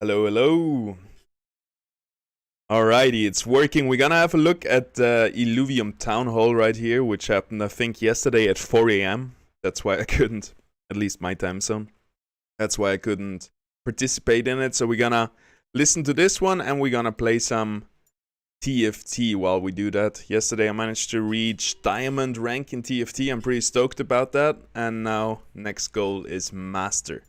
Hello, hello. Alrighty, it's working. We're gonna have a look at Illuvium Townhall right here, which happened, I think, yesterday at 4 a.m. That's why I couldn't, at least my time zone. That's why I couldn't participate in it. So we're gonna listen to this one and we're gonna play some TFT while we do that. Yesterday I managed to reach diamond rank in TFT. I'm pretty stoked about that. And now next goal is master.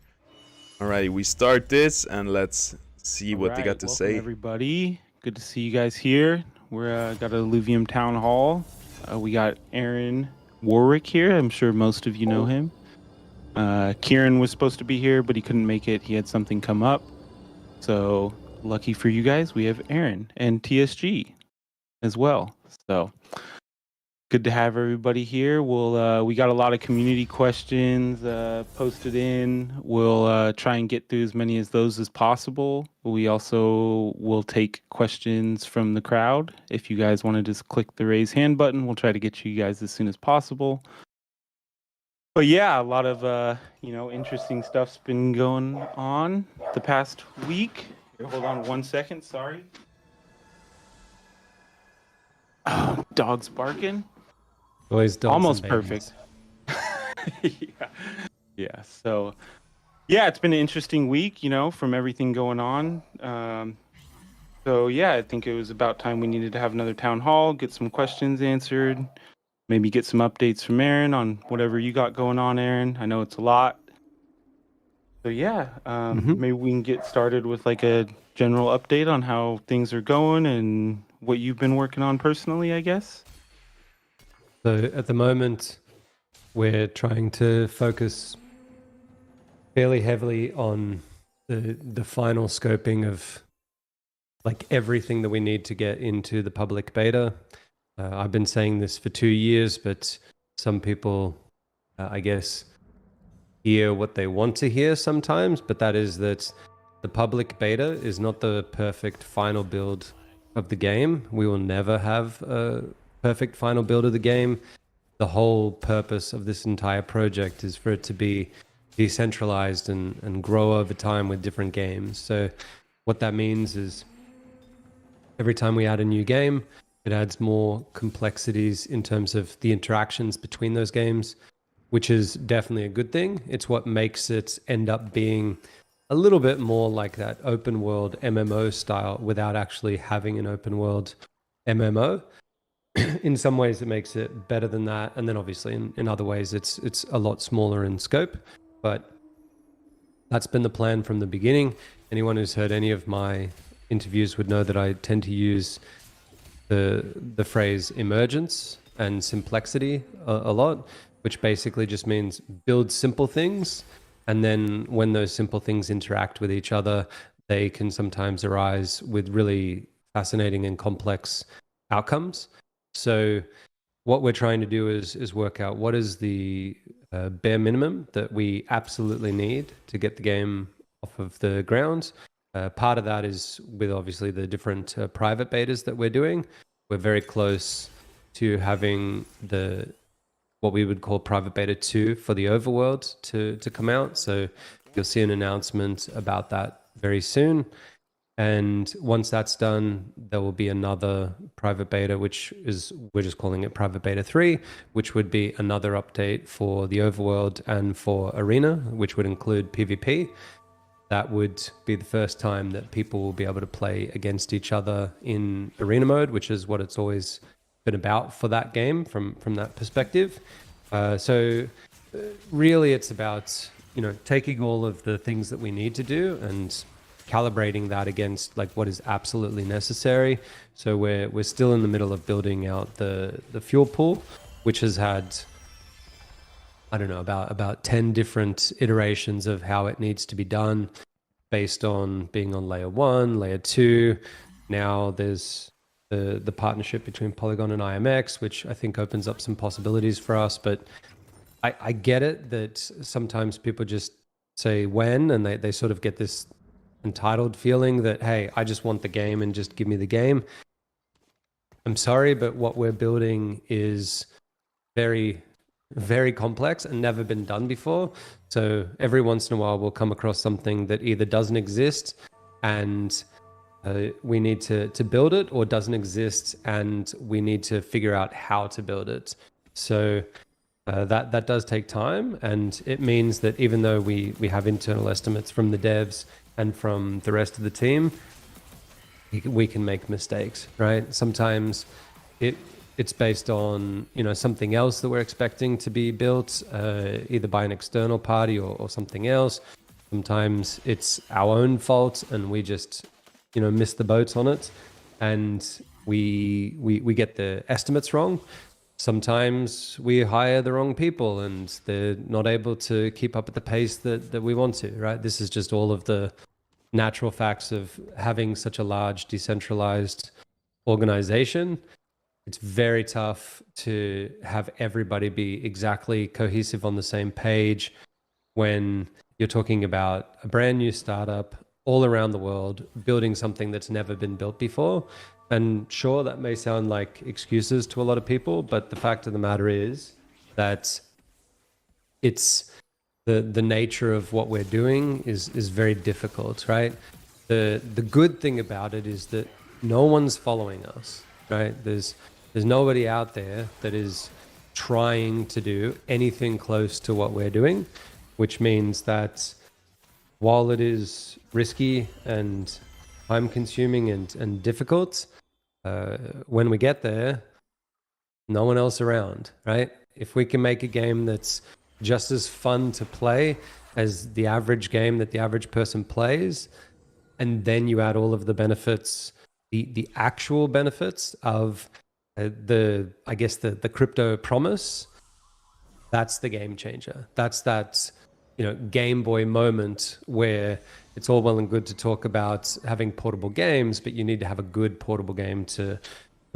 Alrighty, we start this and let's see what they got to Welcome say. everybody. Good to see you guys here. We're got Illuvium Townhall. We got Aaron Warwick here. I'm sure most of you know him. Kieran was supposed to be here, but he couldn't make it. He had something come up. So lucky for you guys, we have Aaron and TSG as well. So good to have everybody here. We got a lot of community questions posted in. We'll try and get through as many of those as possible. We also will take questions from the crowd. If you guys want to just click the raise hand button, we'll try to get you guys as soon as possible. But yeah, a lot of interesting stuff's been going on the past week. Here, hold on 1 second, sorry. Oh, dog's barking. Always dogs. Almost perfect. Yeah. So, yeah, it's been an interesting week, from everything going on. So, yeah, I think it was about time we needed to have another town hall, get some questions answered, maybe get some updates from Aaron on whatever you got going on, Aaron. I know it's a lot. So, yeah, maybe we can get started with like a general update on how things are going and what you've been working on personally, I guess. So at the moment, we're trying to focus fairly heavily on the final scoping of like everything that we need to get into the public beta. I've been saying this for 2 years, but some people, I guess, hear what they want to hear sometimes, but that is that the public beta is not the perfect final build of the game. We will never have a perfect final build of the game. The whole purpose of this entire project is for it to be decentralized and grow over time with different games. So what that means is every time we add a new game, it adds more complexities in terms of the interactions between those games, which is definitely a good thing. It's what makes it end up being a little bit more like that open world MMO style without actually having an open world MMO. In some ways it makes it better than that, and then obviously in other ways it's a lot smaller in scope, but that's been the plan from the beginning. Anyone who's heard any of my interviews would know that I tend to use the phrase emergence and simplexity a lot, which basically just means build simple things, and then when those simple things interact with each other, they can sometimes arise with really fascinating and complex outcomes. So what we're trying to do is work out what is the bare minimum that we absolutely need to get the game off of the ground. Part of that is with obviously the different private betas that we're doing. We're very close to having what we would call private beta 2 for the overworld to come out. So you'll see an announcement about that very soon. And once that's done, there will be another private beta, which is, we're just calling it private beta 3, which would be another update for the overworld and for arena, which would include PvP. That would be the first time that people will be able to play against each other in arena mode, which is what it's always been about for that game from that perspective. So really it's about, taking all of the things that we need to do and calibrating that against like what is absolutely necessary. So we're still in the middle of building out the fuel pool, which has had, I don't know, about 10 different iterations of how it needs to be done based on being on layer 1, layer 2. Now there's the partnership between Polygon and IMX, which I think opens up some possibilities for us. But I get it that sometimes people just say when, and they sort of get this entitled feeling that, hey, I just want the game and just give me the game. I'm sorry, but what we're building is very, very complex and never been done before. So every once in a while we'll come across something that either doesn't exist and we need to build it, or doesn't exist, and we need to figure out how to build it. So that does take time, and it means that even though we have internal estimates from the devs and from the rest of the team, we can make mistakes, right? Sometimes it's based on something else that we're expecting to be built, either by an external party or something else. Sometimes it's our own fault, and we just miss the boat on it, and we get the estimates wrong. Sometimes we hire the wrong people, and they're not able to keep up at the pace that we want to, right? This is just all of the natural facts of having such a large decentralized organization. It's very tough to have everybody be exactly cohesive on the same page when you're talking about a brand new startup all around the world building something that's never been built before. And sure, that may sound like excuses to a lot of people, but the fact of the matter is that it's the nature of what we're doing is very difficult, right? The good thing about it is that no one's following us, right? There's nobody out there that is trying to do anything close to what we're doing, which means that while it is risky and time consuming and difficult, when we get there, no one else around, right? If we can make a game that's just as fun to play as the average game that the average person plays, and then you add all of the benefits, the actual benefits of the crypto promise, that's the game changer. That's that Game Boy moment where it's all well and good to talk about having portable games, but you need to have a good portable game to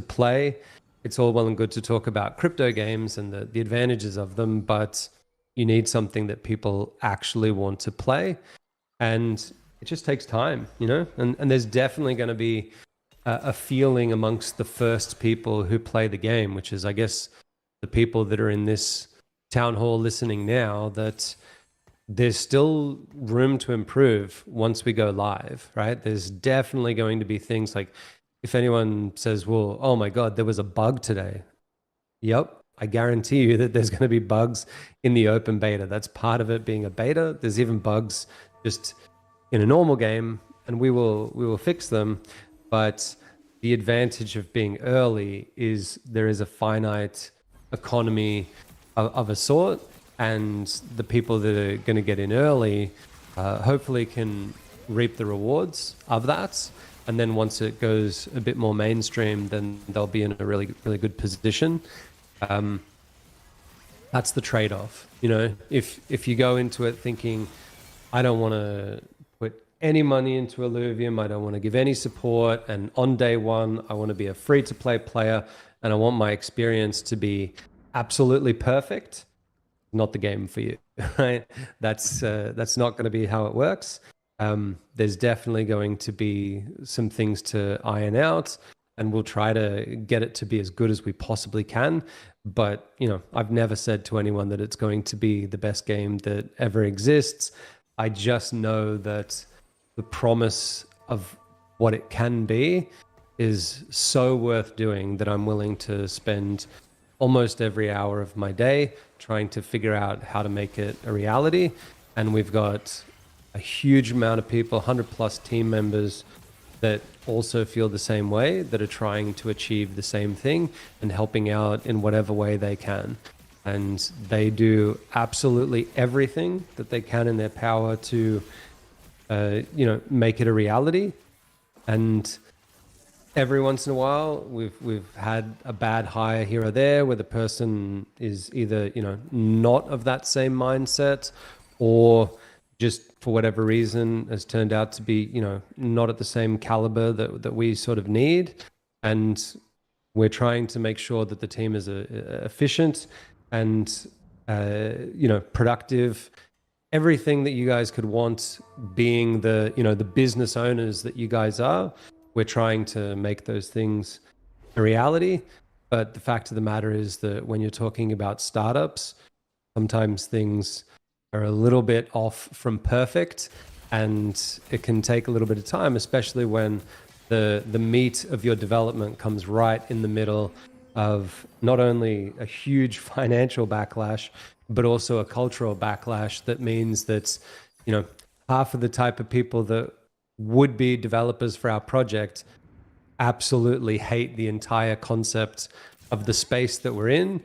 play. It's all well and good to talk about crypto games and the advantages of them, but you need something that people actually want to play. And it just takes time, and there's definitely going to be a feeling amongst the first people who play the game, which is, I guess, the people that are in this town hall listening now, that there's still room to improve once we go live, right? There's definitely going to be things like, if anyone says, well, oh my God, there was a bug today. Yep, I guarantee you that there's going to be bugs in the open beta. That's part of it being a beta. There's even bugs just in a normal game, and we will fix them. But the advantage of being early is there is a finite economy of a sort, and the people that are going to get in early hopefully can reap the rewards of that. And then once it goes a bit more mainstream, then they'll be in a really, really good position. That's the trade-off. If you go into it thinking, I don't want to put any money into Illuvium, I don't want to give any support, and on day one, I want to be a free-to-play player, and I want my experience to be absolutely perfect, not the game for you, right? That's not going to be how it works. There's definitely going to be some things to iron out, and we'll try to get it to be as good as we possibly can. But, I've never said to anyone that it's going to be the best game that ever exists. I just know that the promise of what it can be is so worth doing that I'm willing to spend almost every hour of my day trying to figure out how to make it a reality. And we've got a huge amount of people, 100+ team members, that also feel the same way, that are trying to achieve the same thing and helping out in whatever way they can. And they do absolutely everything that they can in their power to, make it a reality. And every once in a while, we've had a bad hire here or there where the person is either, not of that same mindset, or just for whatever reason has turned out to be, not at the same caliber that we sort of need. And we're trying to make sure that the team is efficient and, productive. Everything that you guys could want, being the business owners that you guys are, we're trying to make those things a reality. But the fact of the matter is that when you're talking about startups, sometimes things are a little bit off from perfect, and it can take a little bit of time, especially when the meat of your development comes right in the middle of not only a huge financial backlash, but also a cultural backlash that means that, you know, half of the type of people that would be developers for our project absolutely hate the entire concept of the space that we're in,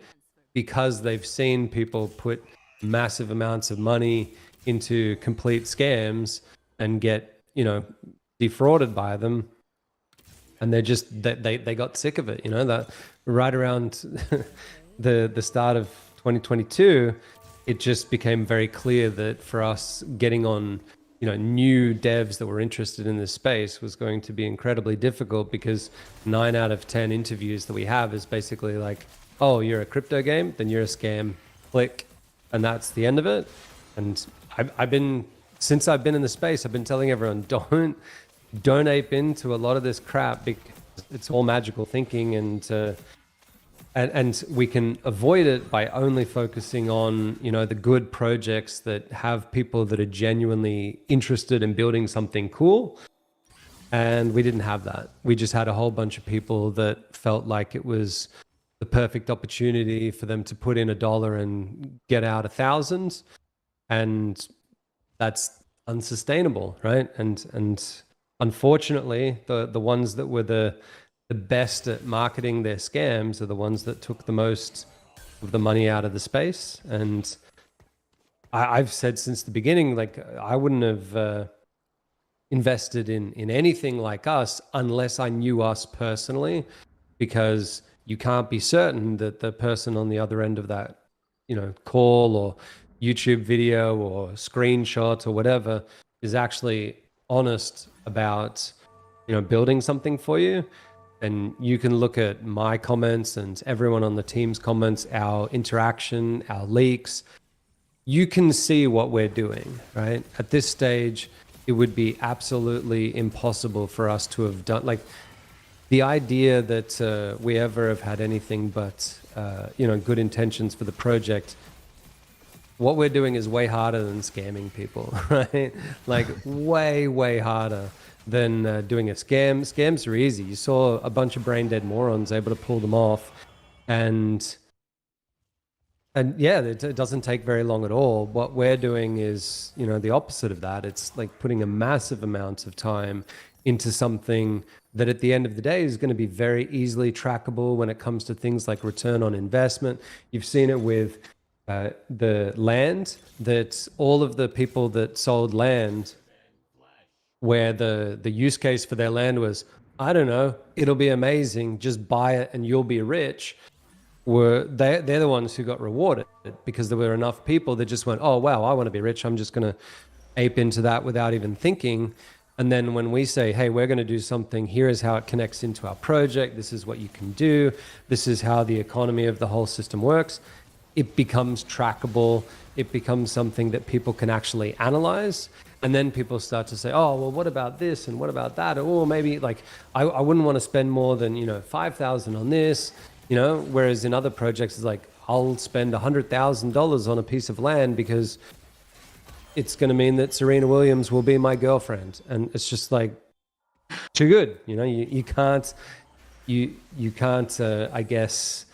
because they've seen people put massive amounts of money into complete scams and get, you know, defrauded by them. And they got sick of it, you know, that right around the start of 2022, it just became very clear that for us getting on, you know, new devs that were interested in this space was going to be incredibly difficult, because 9 out of 10 interviews that we have is basically like, oh, you're a crypto game, then you're a scam, click, and that's the end of it. And since I've been in the space, I've been telling everyone, don't ape into a lot of this crap, because it's all magical thinking, and we can avoid it by only focusing on, you know, the good projects that have people that are genuinely interested in building something cool. And we didn't have that. We just had a whole bunch of people that felt like it was the perfect opportunity for them to put in $1 and get out 1,000, and that's unsustainable, right? And unfortunately, the ones that were the best at marketing their scams are the ones that took the most of the money out of the space. And I've said since the beginning, like, I wouldn't have invested in anything like us unless I knew us personally, because you can't be certain that the person on the other end of that, you know, call or YouTube video or screenshot or whatever is actually honest about, you know, building something for you. And you can look at my comments and everyone on the team's comments, our interaction, our leaks. You can see what we're doing, right? At this stage, it would be absolutely impossible for us to have done, like, the idea that we ever have had anything but, you know, good intentions for the project. What we're doing is way harder than scamming people, right? Like, way, way harder than doing a scam. Scams are easy. You saw a bunch of brain dead morons able to pull them off, and yeah, it doesn't take very long at all. What we're doing is, you know, the opposite of that. It's like putting a massive amount of time into something that at the end of the day is going to be very easily trackable when it comes to things like return on investment. You've seen it with the land, that all of the people that sold land where the use case for their land was, I don't know, it'll be amazing, just buy it and you'll be rich, they're the ones who got rewarded, because there were enough people that just went, oh wow, I want to be rich, I'm just going to ape into that without even thinking. And then when we say, hey, we're going to do something, here is how it connects into our project, this is what you can do, this is how the economy of the whole system works, it becomes trackable, it becomes something that people can actually analyze. And then people start to say, oh, well, what about this and what about that? Or maybe, like, I wouldn't want to spend more than, you know, 5,000 on this, you know, whereas in other projects it's like, I'll spend $100,000 on a piece of land because it's going to mean that Serena Williams will be my girlfriend. And it's just like, too good. You know, you can't, I guess,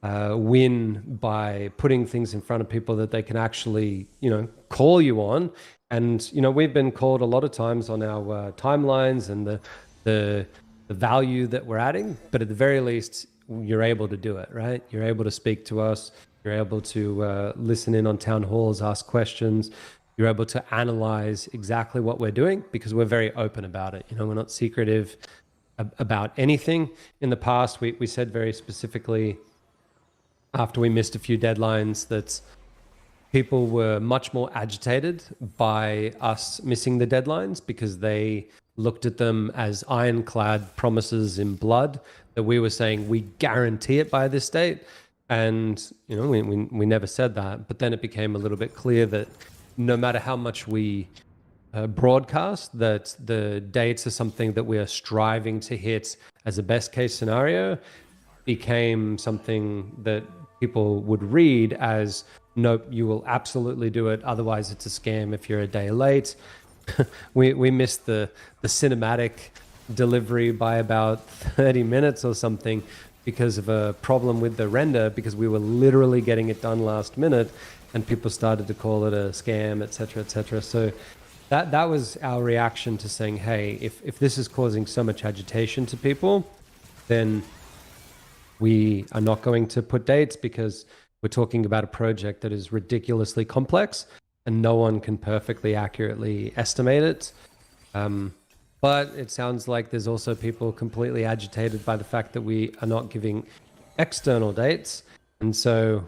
win by putting things in front of people that they can actually, you know, call you on. And, you know, we've been called a lot of times on our timelines and the value that we're adding, but at the very least, you're able to do it, right? You're able to speak to us. You're able to listen in on town halls, ask questions. You're able to analyze exactly what we're doing, because we're very open about it. You know, we're not secretive about anything. In the past, we said very specifically, after we missed a few deadlines, that people were much more agitated by us missing the deadlines, because they looked at them as ironclad promises in blood, that we were saying we guarantee it by this date. And, you know, we never said that. But then it became a little bit clear that no matter how much we broadcast, that the dates are something that we are striving to hit as a best case scenario, became something that people would read as, nope, you will absolutely do it, otherwise it's a scam if you're a day late. we missed the cinematic delivery by about 30 minutes or something because of a problem with the render, because we were literally getting it done last minute and people started to call it a scam, etc., etc. So that was our reaction to saying, hey, if this is causing so much agitation to people, then we are not going to put dates, because we're talking about a project that is ridiculously complex and no one can perfectly accurately estimate it. But it sounds like there's also people completely agitated by the fact that we are not giving external dates. And so,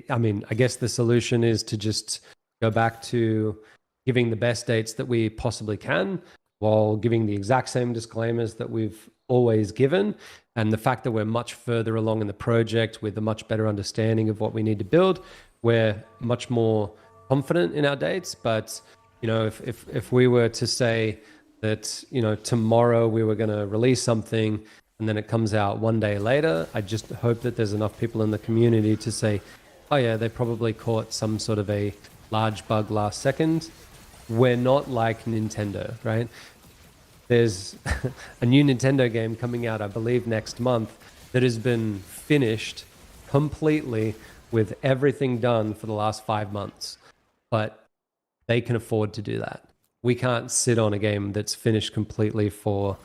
I mean, I guess the solution is to just go back to giving the best dates that we possibly can, while giving the exact same disclaimers that we've always given. And the fact that we're much further along in the project with a much better understanding of what we need to build, we're much more confident in our dates. But, you know, if we were to say that, you know, tomorrow we were going to release something and then it comes out one day later, I just hope that there's enough people in the community to say, oh yeah, they probably caught some sort of a large bug last second. We're not like Nintendo, right? There's a new Nintendo game coming out, I believe, next month that has been finished completely with everything done for the last 5 months. But they can afford to do that. We can't sit on a game that's finished completely for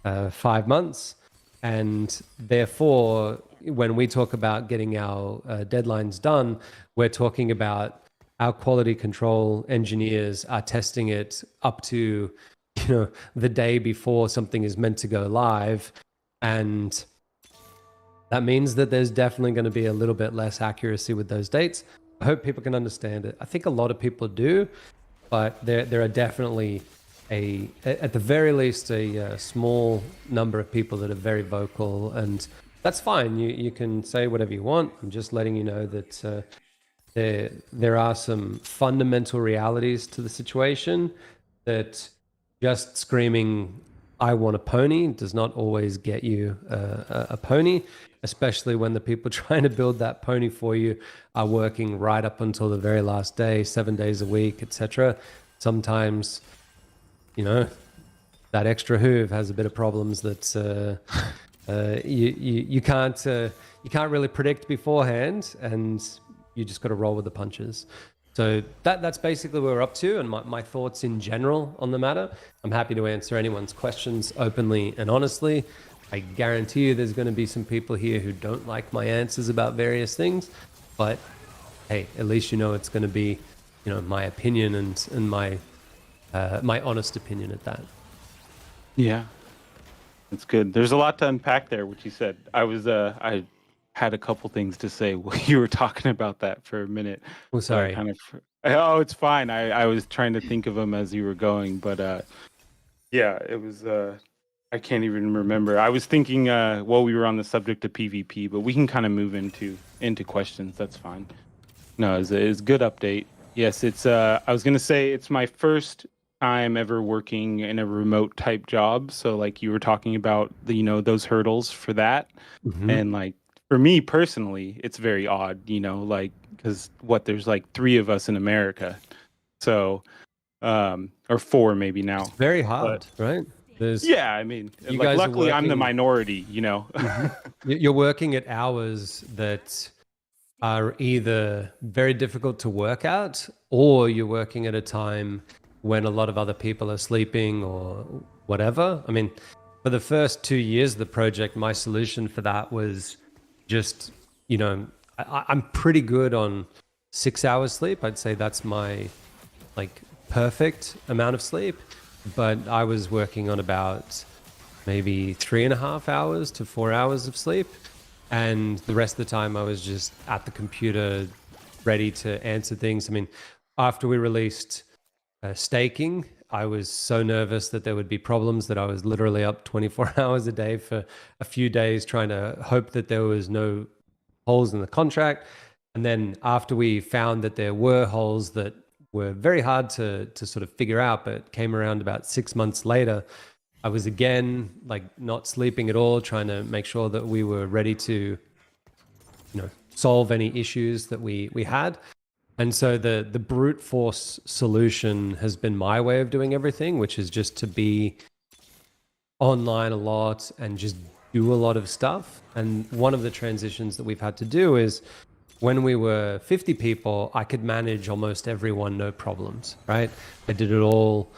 5 months. And therefore, when we talk about getting our deadlines done, we're talking about our quality control engineers are testing it up to, you know, the day before something is meant to go live. And that means that there's definitely going to be a little bit less accuracy with those dates. I hope people can understand it. I think a lot of people do, but there are definitely at the very least a small number of people that are very vocal, and that's fine. You can say whatever you want. I'm just letting you know that there are some fundamental realities to the situation, that just screaming "I want a pony" does not always get you a pony, especially when the people trying to build that pony for you are working right up until the very last day, 7 days a week, etc. Sometimes, you know, that extra hoof has a bit of problems that you can't really predict beforehand, and you just got to roll with the punches. So that's basically what we're up to, and my thoughts in general on the matter. I'm happy to answer anyone's questions openly and honestly. I guarantee you there's going to be some people here who don't like my answers about various things, but hey, at least you know it's going to be, you know, my opinion and my honest opinion at that. Yeah, that's good. There's a lot to unpack there, what you said. I had a couple things to say while you were talking about that for a minute. Oh, sorry. Oh, it's fine. I was trying to think of them as you were going, but yeah, it was. I can't even remember. I was thinking while we were on the subject of PvP, but we can kind of move into questions. That's fine. No, it's a good update. Yes, it's. I was gonna say it's my first time ever working in a remote type job. So like you were talking about those hurdles for that, and like. For me personally, it's very odd, like, because there's like 3 of us in America. So, or 4 maybe now. It's very hard, right? Yeah, I mean, like, luckily I'm the minority, You're working at hours that are either very difficult to work out, or you're working at a time when a lot of other people are sleeping or whatever. I mean, for the first 2 years of the project, my solution for that was just, I'm pretty good on 6 hours sleep. I'd say that's my like perfect amount of sleep, but I was working on about maybe 3.5 hours to 4 hours of sleep. And the rest of the time I was just at the computer ready to answer things. I mean, after we released staking, I was so nervous that there would be problems that I was literally up 24 hours a day for a few days trying to hope that there was no holes in the contract. And then after we found that there were holes that were very hard to sort of figure out, but came around about 6 months later, I was again like not sleeping at all, trying to make sure that we were ready to solve any issues that we had. And so the brute force solution has been my way of doing everything, which is just to be online a lot and just do a lot of stuff. And one of the transitions that we've had to do is when we were 50 people, I could manage almost everyone, no problems, right? I did it all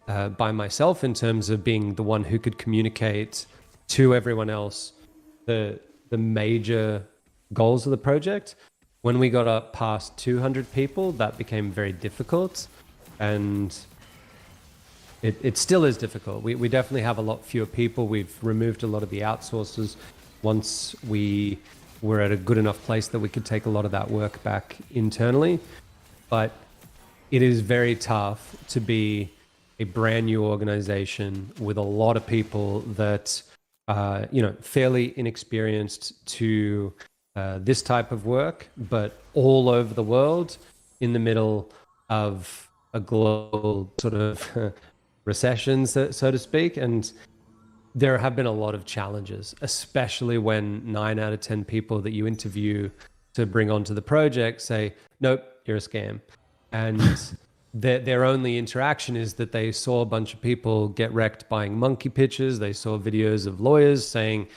by myself in terms of being the one who could communicate to everyone else the major goals of the project. When we got up past 200 people, that became very difficult, and it still is difficult. We definitely have a lot fewer people. We've removed a lot of the outsourcers once we were at a good enough place that we could take a lot of that work back internally. But it is very tough to be a brand new organization with a lot of people that fairly inexperienced to this type of work, but all over the world in the middle of a global sort of recession, so to speak. And there have been a lot of challenges, especially when 9 out of 10 people that you interview to bring onto the project say, nope, you're a scam. And their only interaction is that they saw a bunch of people get wrecked buying monkey pictures. They saw videos of lawyers saying,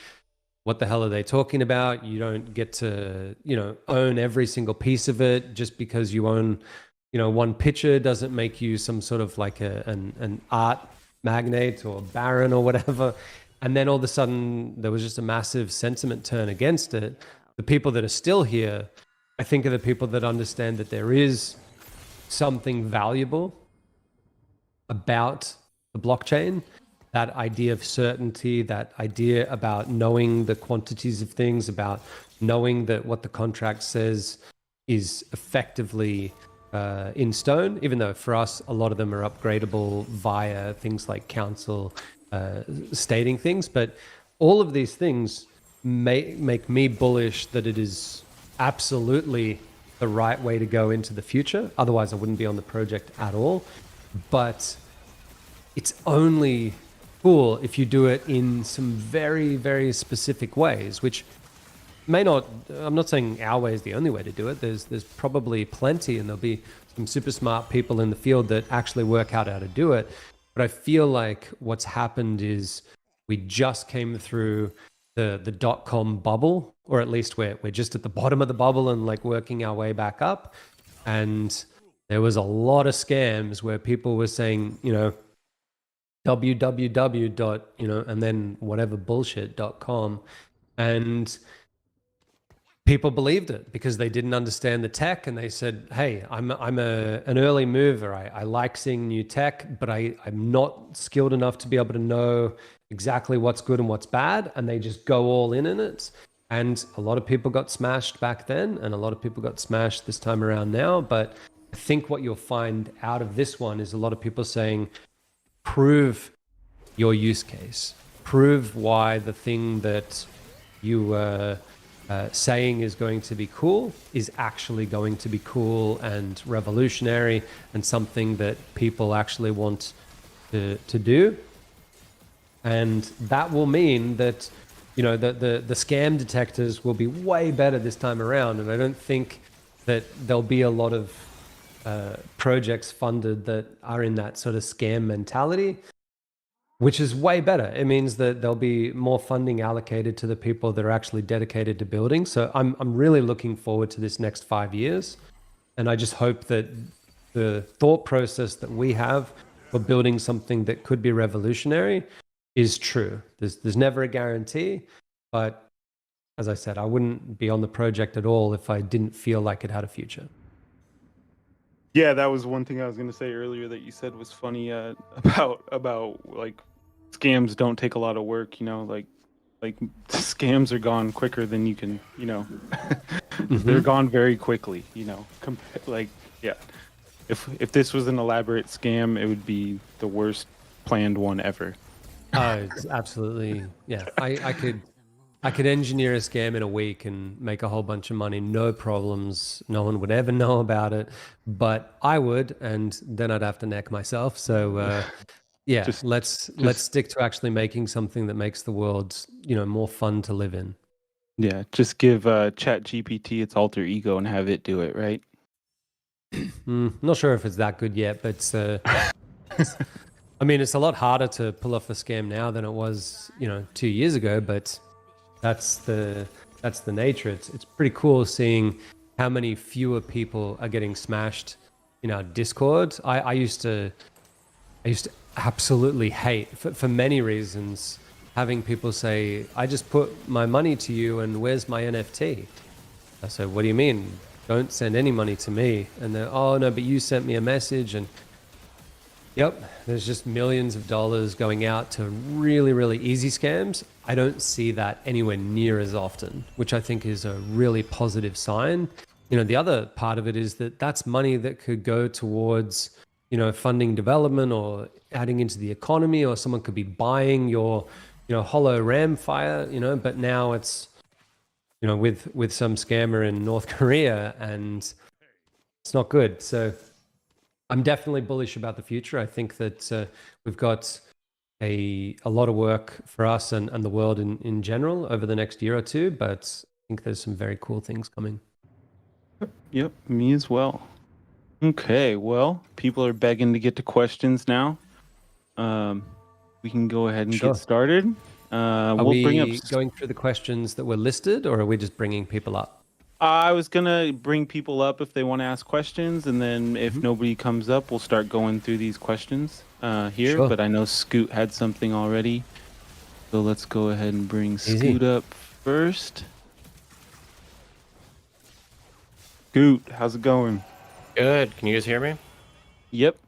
what the hell are they talking about? You don't get to, own every single piece of it. Just because you own, one picture doesn't make you some sort of like an art magnate or baron or whatever. And then all of a sudden there was just a massive sentiment turn against it. The people that are still here, I think, are the people that understand that there is something valuable about the blockchain. That idea of certainty, that idea about knowing the quantities of things, about knowing that what the contract says is effectively in stone, even though for us, a lot of them are upgradable via things like council stating things. But all of these things make me bullish that it is absolutely the right way to go into the future. Otherwise, I wouldn't be on the project at all. But it's only cool if you do it in some very, very specific ways, which may not, I'm not saying our way is the only way to do it. There's probably plenty, and there'll be some super smart people in the field that actually work out how to do it. But I feel like what's happened is we just came through the .com bubble, or at least we're just at the bottom of the bubble and like working our way back up. And there was a lot of scams where people were saying, www. And then whatever bullshit.com. And people believed it because they didn't understand the tech, and they said, hey, I'm an early mover. I like seeing new tech, but I'm not skilled enough to be able to know exactly what's good and what's bad. And they just go all in it. And a lot of people got smashed back then, and a lot of people got smashed this time around now. But I think what you'll find out of this one is a lot of people saying, prove your use case, prove why the thing that you were saying is going to be cool is actually going to be cool and revolutionary and something that people actually want to do. And that will mean that, the scam detectors will be way better this time around. And I don't think that there'll be a lot of projects funded that are in that sort of scam mentality, which is way better. It means that there'll be more funding allocated to the people that are actually dedicated to building. So I'm really looking forward to this next 5 years. And I just hope that the thought process that we have for building something that could be revolutionary is true. There's never a guarantee, but as I said, I wouldn't be on the project at all if I didn't feel like it had a future. Yeah, that was one thing I was going to say earlier that you said was funny about like scams don't take a lot of work, like scams are gone quicker than you can, they're gone very quickly, yeah. If this was an elaborate scam, it would be the worst planned one ever. It's absolutely, yeah. I could engineer a scam in a week and make a whole bunch of money, no problems. No one would ever know about it, but I would, and then I'd have to neck myself. So, yeah, let's stick to actually making something that makes the world, more fun to live in. Yeah, just give ChatGPT its alter ego and have it do it, right? Not sure if it's that good yet, but I mean, it's a lot harder to pull off a scam now than it was, 2 years ago. But that's the nature. It's pretty cool seeing how many fewer people are getting smashed in our Discord. I used to absolutely hate, for many reasons, having people say, "I just put my money to you, and where's my NFT?" I said, "What do you mean? Don't send any money to me." And they're, "Oh no, but you sent me a message." And yep, there's just millions of dollars going out to really, really easy scams. I don't see that anywhere near as often, which I think is a really positive sign. The other part of it is that that's money that could go towards, funding development or adding into the economy, or someone could be buying your, hollow ram fire, but now it's, with some scammer in North Korea, and it's not good. So I'm definitely bullish about the future. I think that we've got a lot of work for us and the world in general over the next year or two, but I think there's some very cool things coming. Yep, me as well. Okay, well, people are begging to get to questions now. We can go ahead and Sure. get started. Are We'll we bring up. going through the questions that were listed, or are we just bringing people up? I was gonna bring people up if they want to ask questions, and then if nobody comes up, we'll start going through these questions here. Sure. But I know Scoot had something already, so let's go ahead and bring Easy. Scoot up first. Scoot, how's it going? Good. Can you guys hear me? Yep.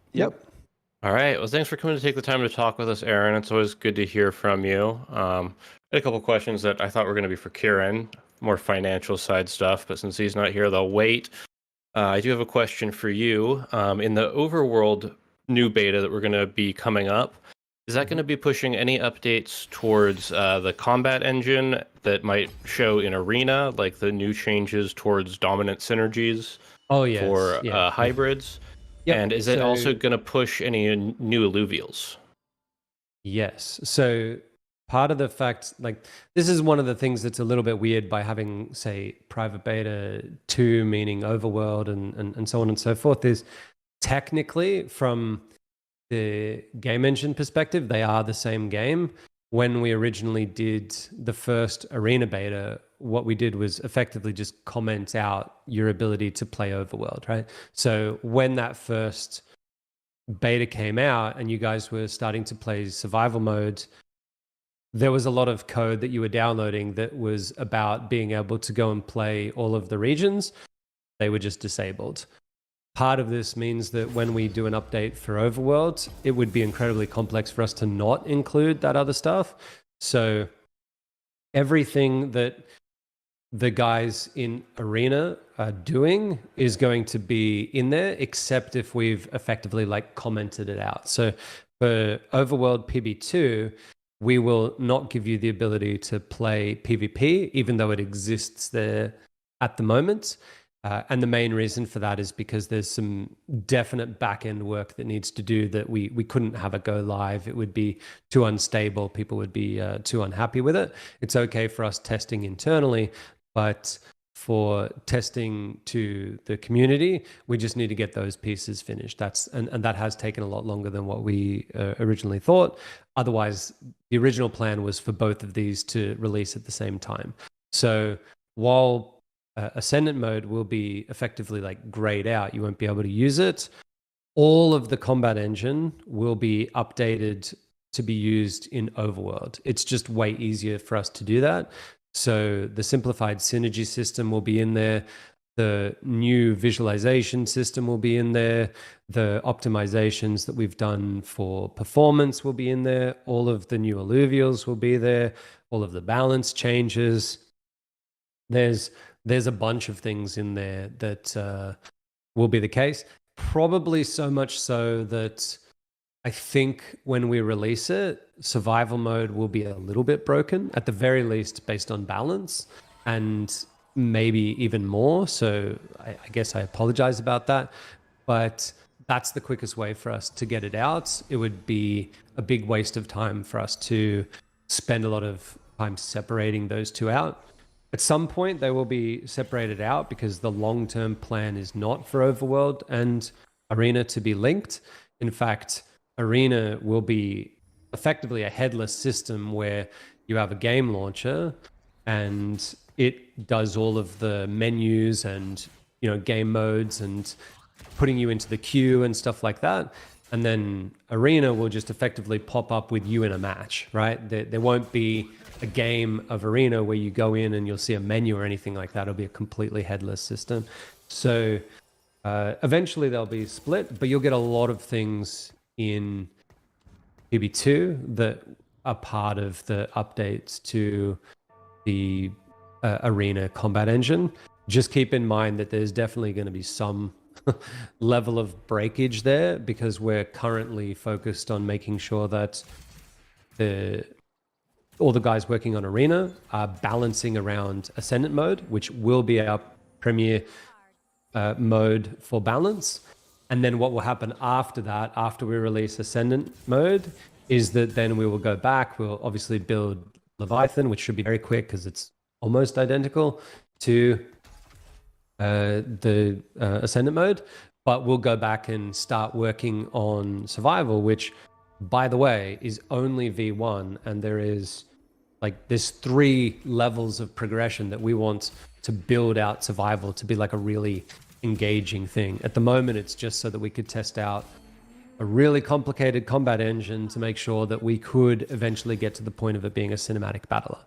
All right. Well, thanks for coming to take the time to talk with us, Aaron. It's always good to hear from you. I had a couple questions that I thought were going to be for Kieran, more financial side stuff, but since he's not here, they'll wait. I do have a question for you. In the Overworld new beta that we're going to be coming up, is that going to be pushing any updates towards the combat engine that might show in Arena, like the new changes towards dominant synergies for hybrids? Yep. And is it also going to push any new alluvials? Yes. So part of the fact, this is one of the things that's a little bit weird by having, say, private beta 2, meaning overworld and so on and so forth, is technically from the game engine perspective, they are the same game. When we originally did the first arena beta, what we did was effectively just comment out your ability to play overworld, right? So when that first beta came out and you guys were starting to play survival mode, there was a lot of code that you were downloading that was about being able to go and play all of the regions. They were just disabled. Part of this means that when we do an update for Overworld, it would be incredibly complex for us to not include that other stuff. So everything that the guys in Arena are doing is going to be in there, except if we've effectively commented it out. So for Overworld PB2, we will not give you the ability to play PvP, even though it exists there at the moment. And the main reason for that is because there's some definite back-end work that needs to do that we couldn't have it go live. It would be too unstable. People would be too unhappy with it. It's okay for us testing internally, but for testing to the community, we just need to get those pieces finished. And that has taken a lot longer than what we originally thought. Otherwise, the original plan was for both of these to release at the same time. So while Ascendant mode will be effectively grayed out, you won't be able to use it, all of the combat engine will be updated to be used in Overworld. It's just way easier for us to do that. So the simplified synergy system will be in there. The new visualization system will be in there. The optimizations that we've done for performance will be in there. All of the new alluvials will be there. All of the balance changes. There's a bunch of things in there that will be the case. Probably so much so that I think when we release it, survival mode will be a little bit broken, at the very least based on balance, and maybe even more. So I guess I apologize about that. But that's the quickest way for us to get it out. It would be a big waste of time for us to spend a lot of time separating those two out. At some point, they will be separated out because the long-term plan is not for Overworld and Arena to be linked. In fact, Arena will be effectively a headless system where you have a game launcher and it does all of the menus and, you know, game modes and putting you into the queue and stuff like that. And then Arena will just effectively pop up with you in a match, right? There won't be a game of Arena where you go in and you'll see a menu or anything like that. It'll be a completely headless system. So eventually they'll be split, but you'll get a lot of things in PB2 that are part of the updates to the Arena combat engine. Just keep in mind that there's definitely going to be some level of breakage there because we're currently focused on making sure that all the guys working on Arena are balancing around Ascendant mode, which will be our premier mode for balance. And then what will happen after that, after we release Ascendant mode, is that then we will go back. We'll obviously build Leviathan, which should be very quick because it's almost identical to the Ascendant mode. But we'll go back and start working on Survival, which, by the way, is only V1. And there's 3 levels of progression that we want to build out Survival to be like a really engaging thing. At the moment, it's just so that we could test out a really complicated combat engine to make sure that we could eventually get to the point of it being a cinematic battler.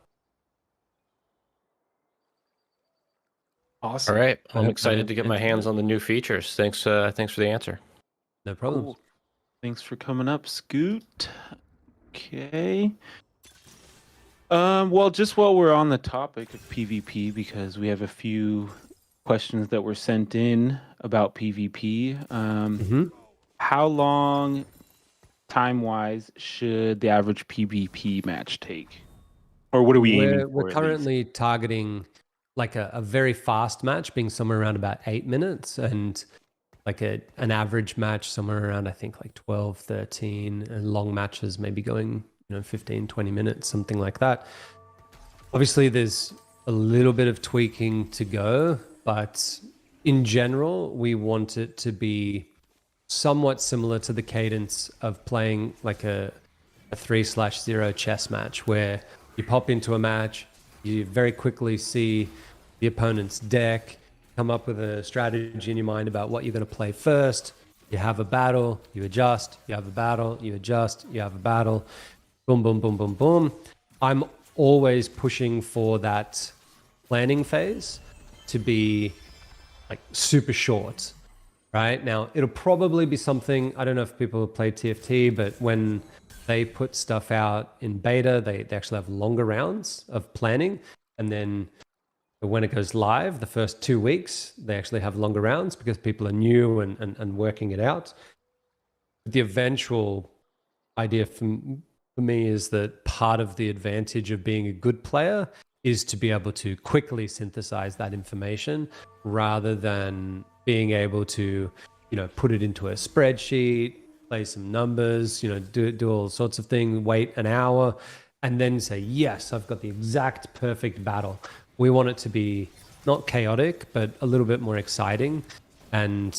Awesome. All right. I'm excited to get my hands on the new features. Thanks for the answer. No problem. Cool. Thanks for coming up, Scoot. Okay. Well, just while we're on the topic of PvP, because we have a few questions that were sent in about PvP. How long, time-wise, should the average PvP match take? Or what are we aiming for? We're currently targeting like a very fast match being somewhere around about 8 minutes, and like an average match somewhere around, I think, like 12, 13, and long matches maybe going 15, 20 minutes, something like that. Obviously, there's a little bit of tweaking to go, but in general, we want it to be somewhat similar to the cadence of playing like a 3/0 chess match, where you pop into a match, you very quickly see the opponent's deck, come up with a strategy in your mind about what you're going to play first. You have a battle, you adjust, you have a battle, you adjust, you have a battle. Boom, boom, boom, boom, boom. I'm always pushing for that planning phase to be like super short, right? Now, it'll probably be something, I don't know if people play TFT, but when they put stuff out in beta, they actually have longer rounds of planning. And then when it goes live, the first 2 weeks, they actually have longer rounds because people are new and working it out. The eventual idea for me is that part of the advantage of being a good player is to be able to quickly synthesize that information rather than being able to, put it into a spreadsheet, play some numbers, do all sorts of things, wait an hour, and then say, yes, I've got the exact perfect battle. We want it to be not chaotic, but a little bit more exciting. And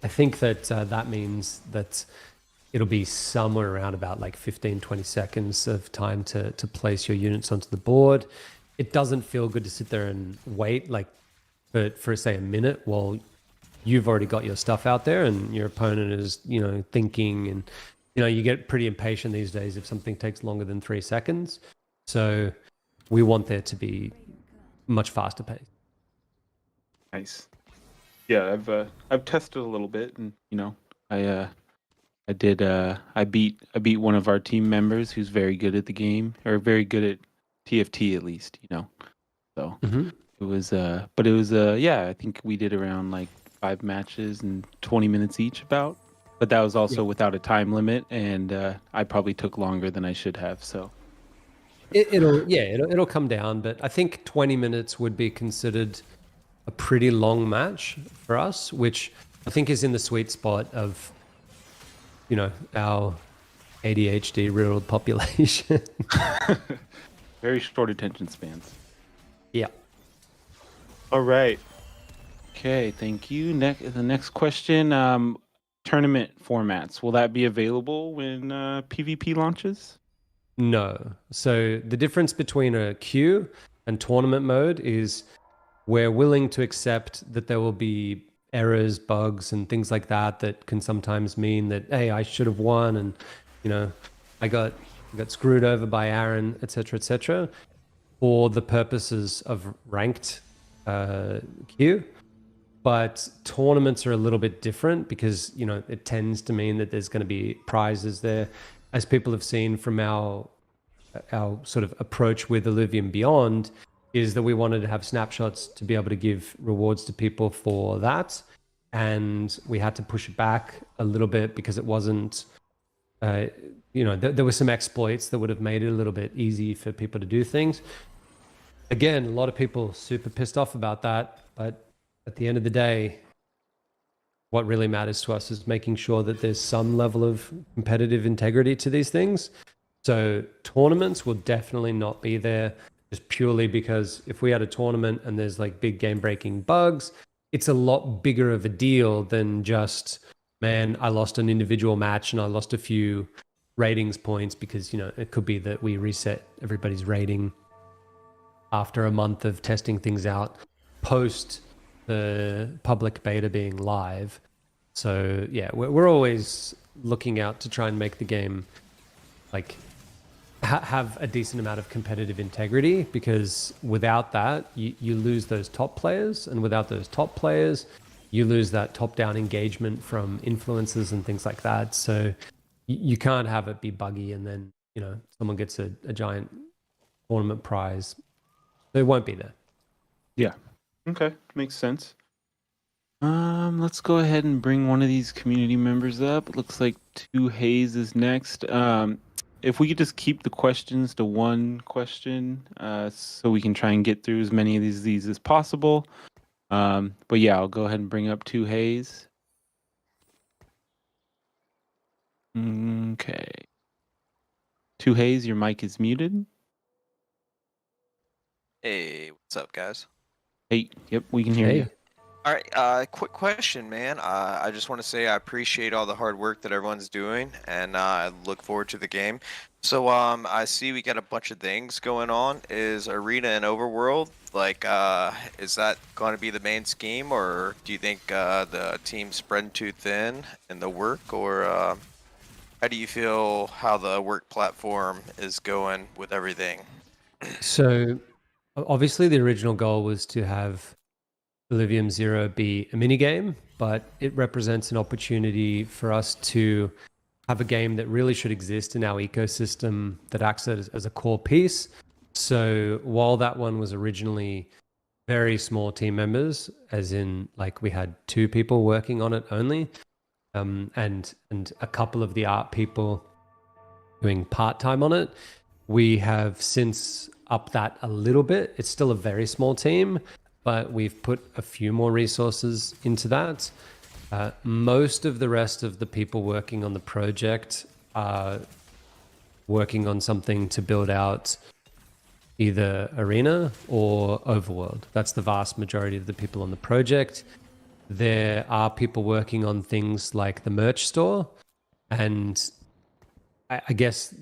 I think that that means that it'll be somewhere around about like 15, 20 seconds of time to place your units onto the board. It doesn't feel good to sit there and wait for say a minute while you've already got your stuff out there and your opponent is, thinking, and, you get pretty impatient these days if something takes longer than 3 seconds. So we want there to be much faster pace. Nice. Yeah, I've tested a little bit, and I beat one of our team members who's very good at the game, or very good at TFT at least, So it was but it was yeah, I think we did around like 5 matches and 20 minutes each about. But that was also without a time limit, and I probably took longer than I should have, so It'll come down, but I think 20 minutes would be considered a pretty long match for us, which I think is in the sweet spot of, our ADHD rural population. very short attention spans. Yeah. All right. Okay, thank you. The next question, tournament formats. Will that be available when PvP launches? No. So the difference between a queue and tournament mode is we're willing to accept that there will be errors, bugs, and things like that that can sometimes mean that, hey, I should have won, and I got screwed over by Aaron, etc., etc. For the purposes of ranked queue. But tournaments are a little bit different because it tends to mean that there's going to be prizes there, as people have seen from our sort of approach with Illuvium Beyond, is that we wanted to have snapshots to be able to give rewards to people for that, and we had to push it back a little bit because it wasn't. There were some exploits that would have made it a little bit easy for people to do things. Again, a lot of people super pissed off about that, but at the end of the day, what really matters to us is making sure that there's some level of competitive integrity to these things. So tournaments will definitely not be there, just purely because if we had a tournament and there's like big game-breaking bugs, it's a lot bigger of a deal than just, man, I lost an individual match and I lost a few ratings points because, it could be that we reset everybody's rating after a month of testing things out post the public beta being live. So yeah, we're always looking out to try and make the game like have a decent amount of competitive integrity, because without that you lose those top players, and without those top players you lose that top-down engagement from influencers and things like that. So you can't have it be buggy and then someone gets a giant tournament prize. It won't be there. Yeah. Okay, makes sense. Let's go ahead and bring one of these community members up. It looks like Two Hayes is next. If we could just keep the questions to one question, so we can try and get through as many of these as possible. But yeah, I'll go ahead and bring up Two Hayes. Okay. Two Hayes, your mic is muted. Hey, what's up, guys? Hey, yep, we can hear you. All right, quick question, man. I just want to say I appreciate all the hard work that everyone's doing, and I look forward to the game. So, I see we got a bunch of things going on. Is Arena and Overworld, like, is that going to be the main scheme, or do you think the team's spread too thin in the work, or how do you feel how the work platform is going with everything? So obviously the original goal was to have Illuvium Zero be a mini game, but it represents an opportunity for us to have a game that really should exist in our ecosystem that acts as a core piece. So while that one was originally very small team members, as in like we had 2 people working on it only, and a couple of the art people doing part-time on it, we have since upped that a little bit. It's still a very small team, but we've put a few more resources into that. Most of the rest of the people working on the project are working on something to build out either Arena or Overworld. That's the vast majority of the people on the project. There are people working on things like the merch store, and I guess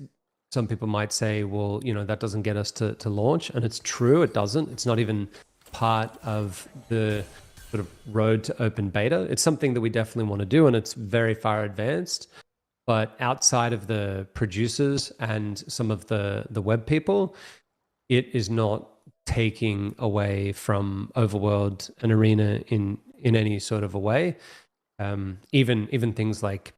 some people might say, well, that doesn't get us to launch. And it's true, it doesn't. It's not even part of the sort of road to open beta. It's something that we definitely want to do, and it's very far advanced. But outside of the producers and some of the web people, it is not taking away from Overworld and Arena in any sort of a way. Even things like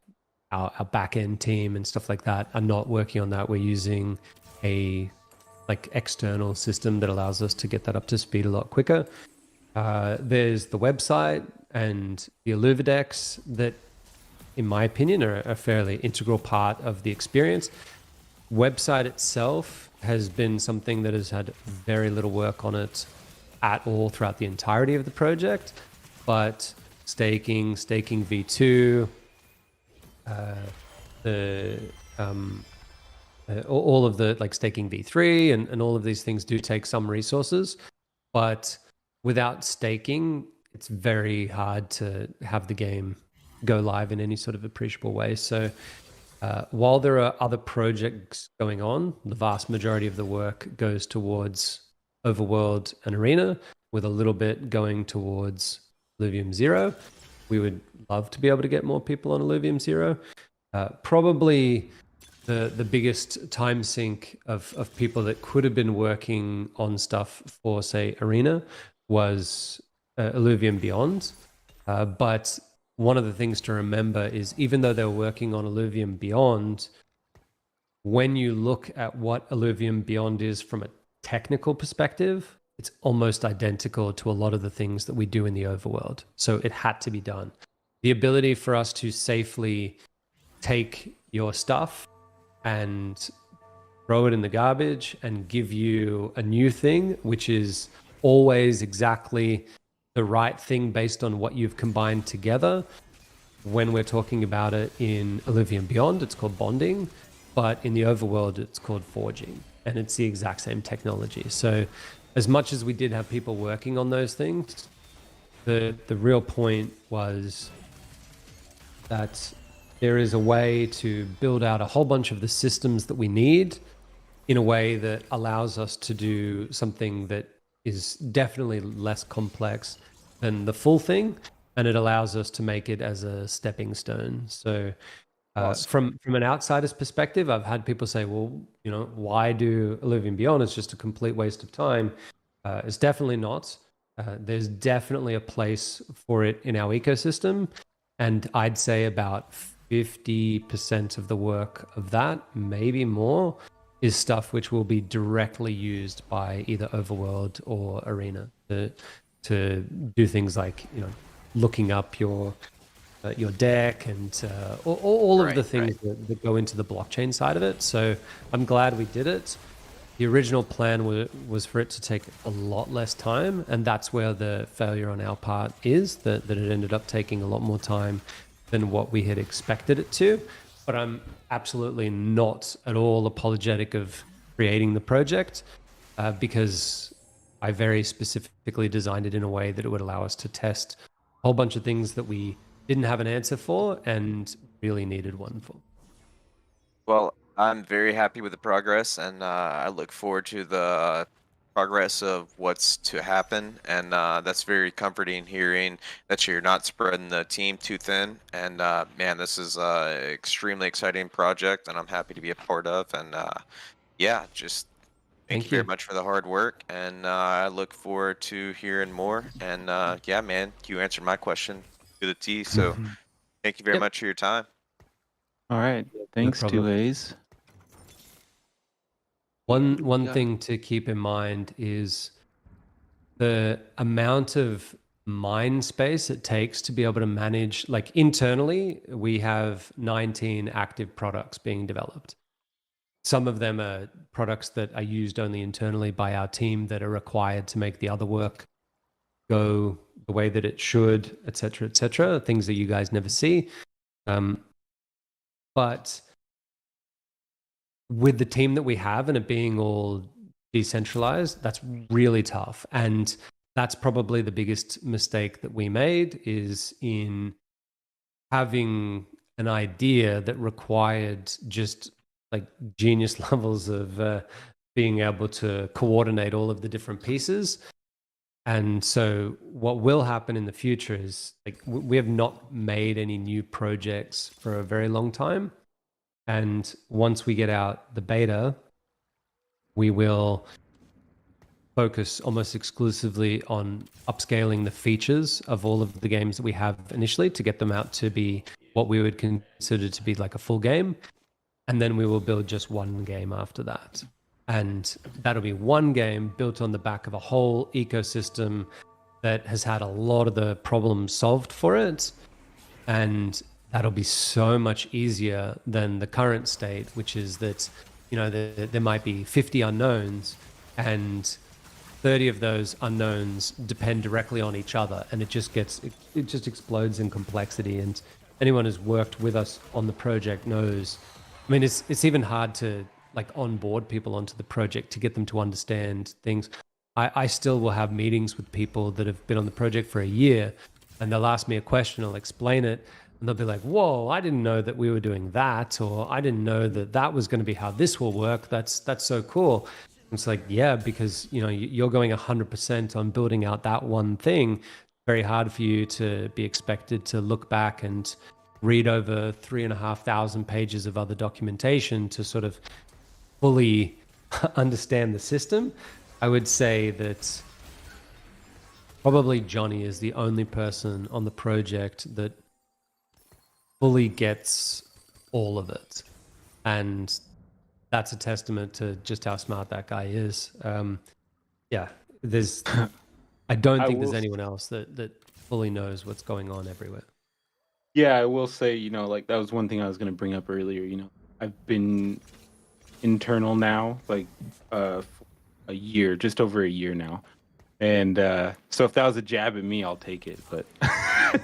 our back-end team and stuff like that are not working on that. We're using a external system that allows us to get that up to speed a lot quicker. There's the website and the Illuvidex that, in my opinion, are a fairly integral part of the experience. Website itself has been something that has had very little work on it at all throughout the entirety of the project, but staking V2, all of the staking V3 and all of these things do take some resources. but without staking, it's very hard to have the game go live in any sort of appreciable way. So while there are other projects going on, the vast majority of the work goes towards Overworld and Arena, with a little bit going towards Illuvium Zero. We would love to be able to get more people on Illuvium Zero. Probably the biggest time sink of people that could have been working on stuff for, say, Arena was Illuvium Beyond. But one of the things to remember is, even though they're working on Illuvium Beyond, when you look at what Illuvium Beyond is from a technical perspective, it's almost identical to a lot of the things that we do in the overworld. So it had to be done. The ability for us to safely take your stuff and throw it in the garbage and give you a new thing, which is always exactly the right thing based on what you've combined together. When we're talking about it in Illuvium Beyond, it's called bonding, but in the overworld, it's called forging, and it's the exact same technology. So as much as we did have people working on those things, the real point was that there is a way to build out a whole bunch of the systems that we need in a way that allows us to do something that is definitely less complex than the full thing, and it allows us to make it as a stepping stone. So awesome. From an outsider's perspective, I've had people say, well, you know, why do Illuvium Beyond? It's just a complete waste of time. It's definitely not. There's definitely a place for it in our ecosystem, and I'd say about 50% of the work of that, maybe more, is stuff which will be directly used by either Overworld or Arena to do things like, you know, looking up your deck and all of the things that go into the blockchain side of it. So I'm glad we did it. The original plan was for it to take a lot less time, and that's where the failure on our part is, that it ended up taking a lot more time than what we had expected it to. But I'm absolutely not at all apologetic of creating the project because I very specifically designed it in a way that it would allow us to test a whole bunch of things that we didn't have an answer for and really needed one for. Well, I'm very happy with the progress, and I look forward to the progress of what's to happen, and that's very comforting hearing that you're not spreading the team too thin. And man, this is an extremely exciting project, and I'm happy to be a part of. And yeah, just thank you very much for the hard work, and I look forward to hearing more. And yeah, man, you answered my question to the T, so thank you very much for your time. All right, thanks, No 2A's. One thing to keep in mind is the amount of mind space it takes to be able to manage. Like, internally, we have 19 active products being developed. Some of them are products that are used only internally by our team that are required to make the other work go the way that it should, et cetera, things that you guys never see. But with the team that we have and it being all decentralized, that's really tough. And that's probably the biggest mistake that we made, is in having an idea that required just like genius levels of being able to coordinate all of the different pieces. And so what will happen in the future is, like, we have not made any new projects for a very long time. And once we get out the beta, we will focus almost exclusively on upscaling the features of all of the games that we have initially to get them out to be what we would consider to be like a full game. And then we will build just one game after that. And that'll be one game built on the back of a whole ecosystem that has had a lot of the problems solved for it. And that'll be so much easier than the current state, which is that, you know, there might be 50 unknowns and 30 of those unknowns depend directly on each other. And it just explodes in complexity. And anyone who's worked with us on the project knows, I mean, it's even hard to like onboard people onto the project to get them to understand things. I still will have meetings with people that have been on the project for a year, and they'll ask me a question, I'll explain it, and they'll be like, whoa, I didn't know that we were doing that, or I didn't know that that was going to be how this will work. That's so cool. It's like, yeah, because you're going 100% on building out that one thing. Very hard for you to be expected to look back and read over 3,500 pages of other documentation to sort of fully understand the system. I would say that probably Johnny is the only person on the project that fully gets all of it. And that's a testament to just how smart that guy is. Yeah, there's, I don't think there's anyone else that fully knows what's going on everywhere. Yeah, I will say, like that was one thing I was going to bring up earlier. I've been internal now, like a year, just over a year now. And so if that was a jab at me, I'll take it. But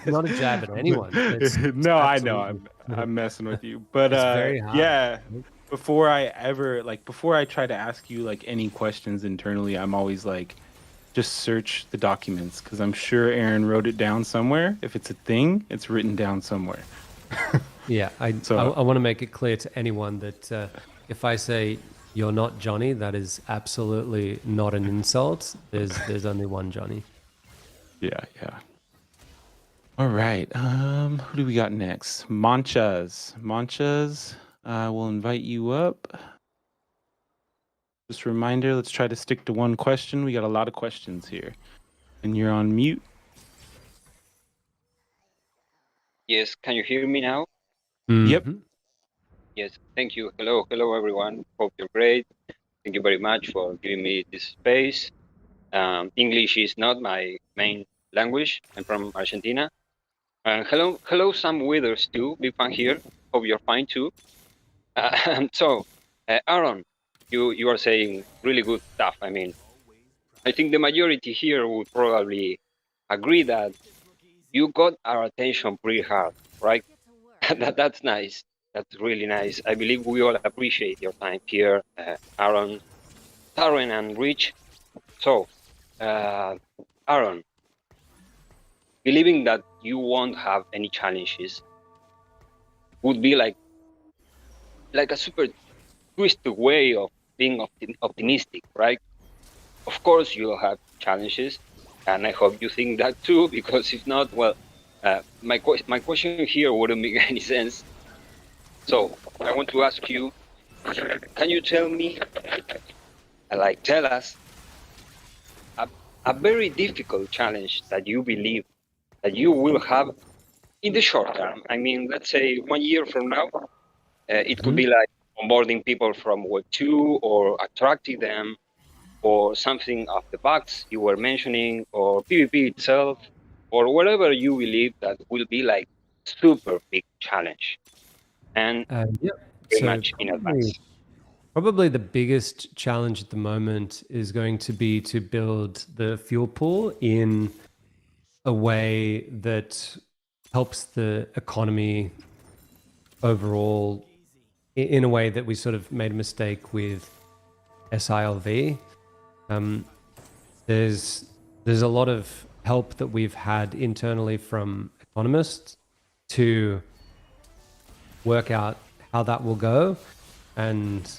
not a jab at anyone. No, I know. I'm messing with you. But it's very hard. Yeah, before I try to ask you like any questions internally, I'm always like, just search the documents, because I'm sure Aaron wrote it down somewhere. If it's a thing, it's written down somewhere. Yeah, I want to make it clear to anyone that if I say you're not Johnny, that is absolutely not an insult. There's only one Johnny. Yeah. All right. Who do we got next? Manchas, we'll invite you up. Just a reminder, let's try to stick to one question. We got a lot of questions here. And you're on mute. Yes, can you hear me now? Mm-hmm. Yep. Yes, thank you. Hello everyone. Hope you're great. Thank you very much for giving me this space. English is not my main language. I'm from Argentina. Hello Sam Withers too. Big fan here. Hope you're fine too. Aaron, you are saying really good stuff. I mean, I think the majority here would probably agree that you got our attention pretty hard, right? That's nice. That's really nice. I believe we all appreciate your time here, Aaron, Taryn, and Rich. So, Aaron, believing that you won't have any challenges would be like a super twisted way of being optimistic, right? Of course, you'll have challenges, and I hope you think that too, because if not, well, my question here wouldn't make any sense. So I want to ask you, can you tell us a very difficult challenge that you believe that you will have in the short term? I mean, let's say 1 year from now, it could be like onboarding people from Web 2 or attracting them, or something of the bugs you were mentioning, or PvP itself, or whatever you believe that will be like super big challenge. And very much in advance. Probably the biggest challenge at the moment is going to be to build the fuel pool in a way that helps the economy overall, in a way that we sort of made a mistake with SILV. There's a lot of help that we've had internally from economists to work out how that will go, and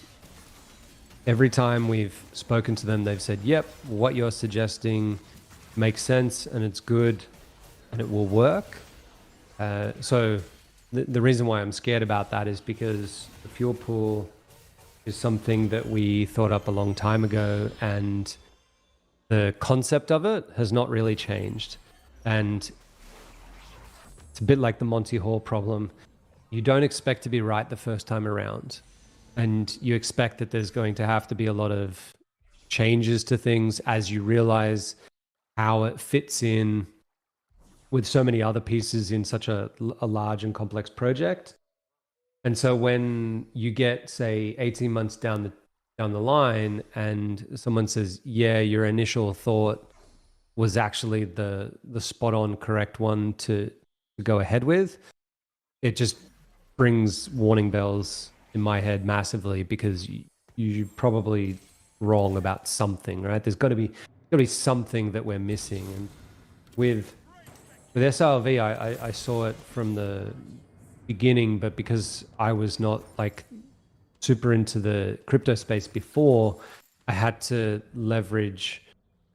every time we've spoken to them, they've said, yep, what you're suggesting makes sense and it's good and it will work. So the reason why I'm scared about that is because the fuel pool is something that we thought up a long time ago, and the concept of it has not really changed. And it's a bit like the Monty Hall problem. You don't expect to be right the first time around, and you expect that there's going to have to be a lot of changes to things as you realize how it fits in with so many other pieces in such a large and complex project. And so when you get, say, 18 months down the line and someone says, yeah, your initial thought was actually the spot on correct one to go ahead with, it just brings warning bells in my head massively, because you're probably wrong about something, right? There's got to be got to be something that we're missing. And with SRV, I saw it from the beginning, but because I was not like super into the crypto space before, I had to leverage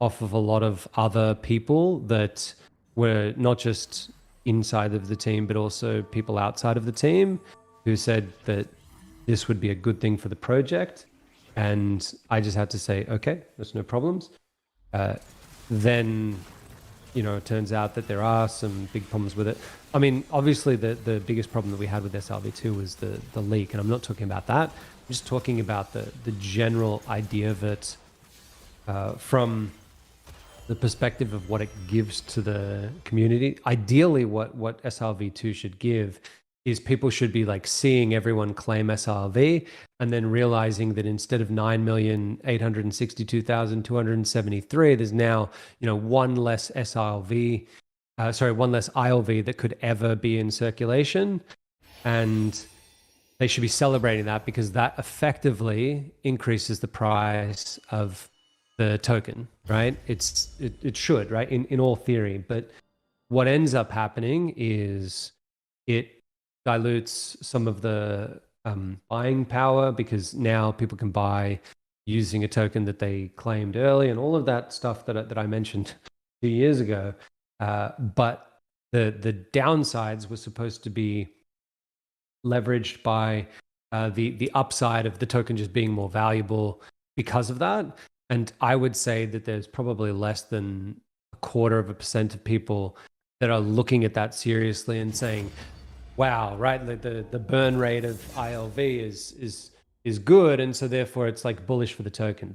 off of a lot of other people that were not just inside of the team, but also people outside of the team who said that this would be a good thing for the project. And I just had to say, okay, there's no problems. Then, you know, it turns out that there are some big problems with it. I mean, obviously the biggest problem that we had with SRV2 was the leak, and I'm not talking about that. I'm just talking about the general idea of it from the perspective of what it gives to the community. Ideally, what SRV2 should give is people should be like seeing everyone claim SRV and then realizing that instead of 9,862,273, there's now, you know, one less SRV, one less ILV that could ever be in circulation. And they should be celebrating that because that effectively increases the price of the token, right? It should, right? In all theory. But what ends up happening is it dilutes some of the buying power because now people can buy using a token that they claimed early and all of that stuff that I mentioned 2 years ago. But the downsides were supposed to be leveraged by the upside of the token just being more valuable because of that. And I would say that there's probably less than 0.25% of people that are looking at that seriously and saying, wow, right, the burn rate of ILV is good, and so therefore it's like bullish for the token.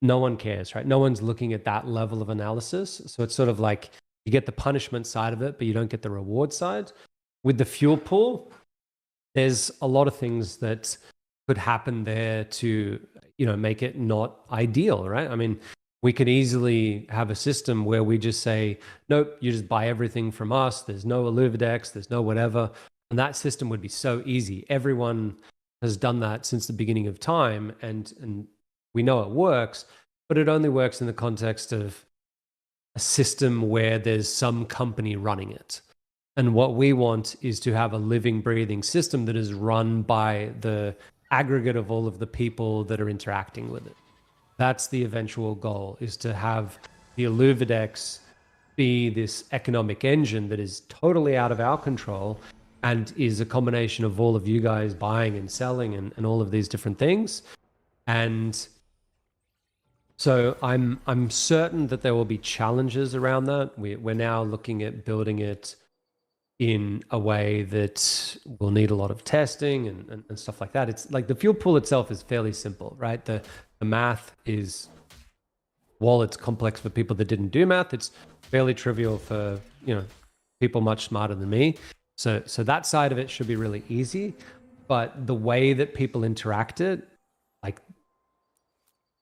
No one cares, right? No one's looking at that level of analysis. So it's sort of like you get the punishment side of it, but you don't get the reward side. With the fuel pool, there's a lot of things that could happen there to, you know, make it not ideal, right? I mean, we could easily have a system where we just say, nope, you just buy everything from us. There's no Illuvidex, there's no whatever. And that system would be so easy. Everyone has done that since the beginning of time, and we know it works, but it only works in the context of a system where there's some company running it. And what we want is to have a living, breathing system that is run by the aggregate of all of the people that are interacting with it. That's the eventual goal, is to have the Illuvidex be this economic engine that is totally out of our control and is a combination of all of you guys buying and selling and all of these different things. And so I'm certain that there will be challenges around that. We're now looking at building it in a way that will need a lot of testing and stuff like that. It's like the fuel pool itself is fairly simple, right? The math is, while it's complex for people that didn't do math, it's fairly trivial for, you know, people much smarter than me. So that side of it should be really easy. But the way that people interact it, like,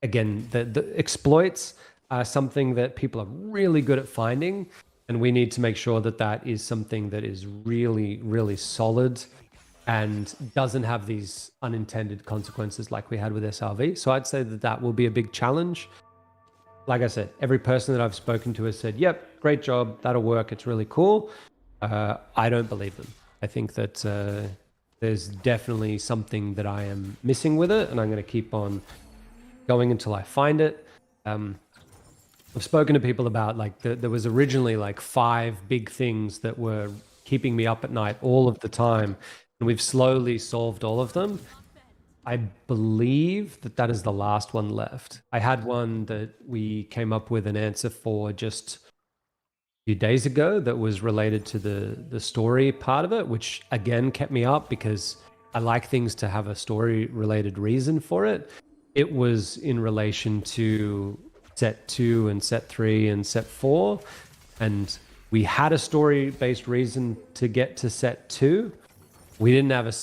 again, the exploits are something that people are really good at finding. And we need to make sure that that is something that is really, really solid and doesn't have these unintended consequences like we had with SRV. So I'd say that that will be a big challenge. Like I said, every person that I've spoken to has said, yep, great job, that'll work, it's really cool. I don't believe them. I think that there's definitely something that I am missing with it, and I'm going to keep on going until I find it. I've spoken to people about, like, there was originally like 5 big things that were keeping me up at night all of the time, and we've slowly solved all of them. I believe that that is the last one left. I had one that we came up with an answer for just a few days ago that was related to the story part of it, which again kept me up because I like things to have a story related reason for it. It was in relation to set 2 and set 3 and set 4, and we had a story based reason to get to set 2. We didn't have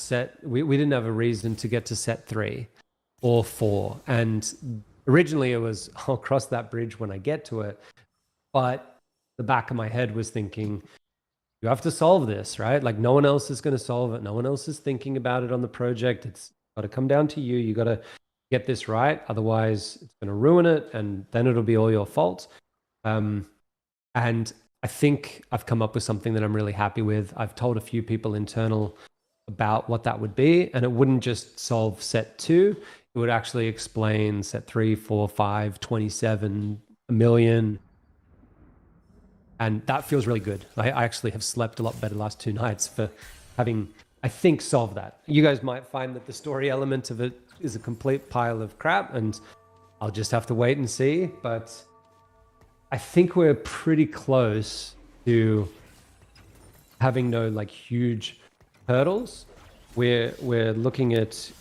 we didn't have a reason to get to set 3 or 4. And originally it was, I'll cross that bridge when I get to it. But the back of my head was thinking, you have to solve this, right? Like, no one else is going to solve it. No one else is thinking about it on the project. It's got to come down to you. You got to get this right. Otherwise, it's going to ruin it, and then it'll be all your fault. And I think I've come up with something that I'm really happy with. I've told a few people internal about what that would be, and it wouldn't just solve set 2. It would actually explain set 3, 4, 5, 27, a million. And that feels really good. I actually have slept a lot better the last 2 nights for having, I think, solved that. You guys might find that the story element of it is a complete pile of crap, and I'll just have to wait and see. But I think we're pretty close to having no like huge hurdles. We're looking at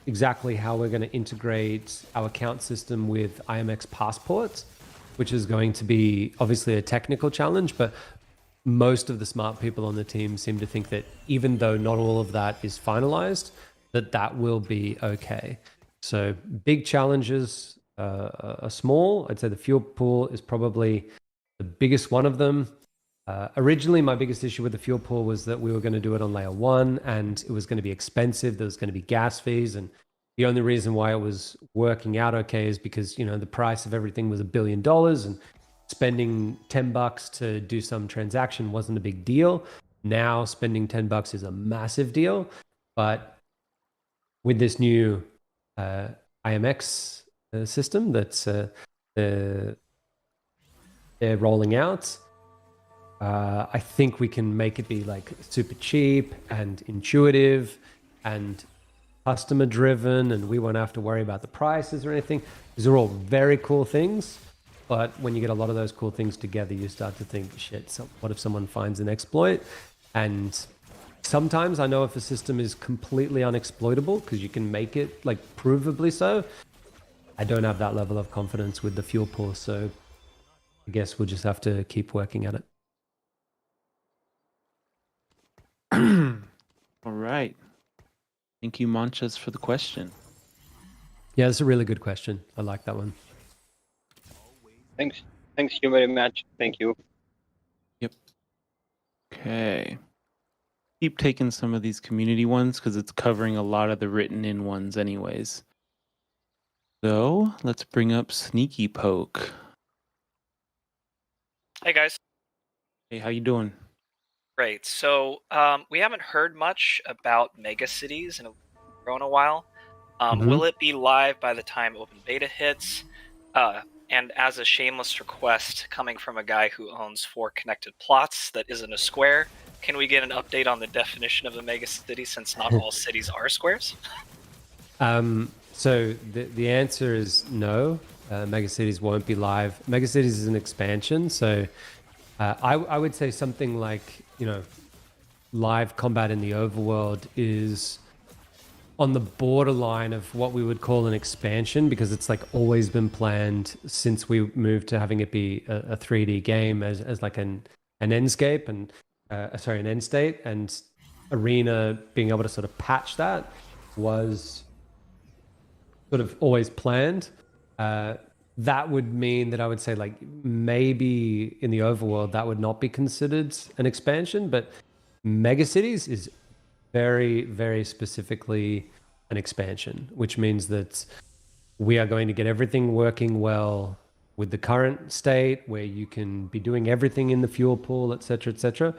exactly how we're going to integrate our account system with IMX passports, which is going to be obviously a technical challenge, but most of the smart people on the team seem to think that even though not all of that is finalized, that will be okay. So big challenges are small. I'd say the fuel pool is probably the biggest one of them. Originally, my biggest issue with the fuel pool was that we were going to do it on layer 1 and it was going to be expensive. There was going to be gas fees. And the only reason why it was working out okay is because, you know, the price of everything was $1 billion and spending $10 to do some transaction wasn't a big deal. Now spending $10 is a massive deal. But with this new IMX system that's they're rolling out, I think we can make it be like super cheap and intuitive and customer driven, and we won't have to worry about the prices or anything. These are all very cool things, but when you get a lot of those cool things together, you start to think, shit, so what if someone finds an exploit? And sometimes I know if a system is completely unexploitable because you can make it like provably so. I don't have that level of confidence with the fuel pool, so I guess we'll just have to keep working at it. All right. Thank you, Manchas, for the question. Yeah, it's a really good question. I like that one. Thanks you very much. Thank you. Yep. Okay. Keep taking some of these community ones because it's covering a lot of the written in ones anyways. So let's bring up Sneaky Poke. Hey guys. Hey, how you doing? Great. So we haven't heard much about megacities in a while. Will it be live by the time open beta hits? And as a shameless request coming from a guy who owns 4 connected plots that isn't a square, can we get an update on the definition of a megacity since not all cities are squares? So the answer is no. Megacities won't be live. Megacities is an expansion, so I would say something like, you know, live combat in the overworld is on the borderline of what we would call an expansion, because it's like always been planned since we moved to having it be a 3D game as like an endscape and an end state, and Arena being able to sort of patch that was sort of always planned. That would mean that I would say like maybe in the overworld that would not be considered an expansion, but megacities is very, very specifically an expansion, which means that we are going to get everything working well with the current state where you can be doing everything in the fuel pool, etc., etc.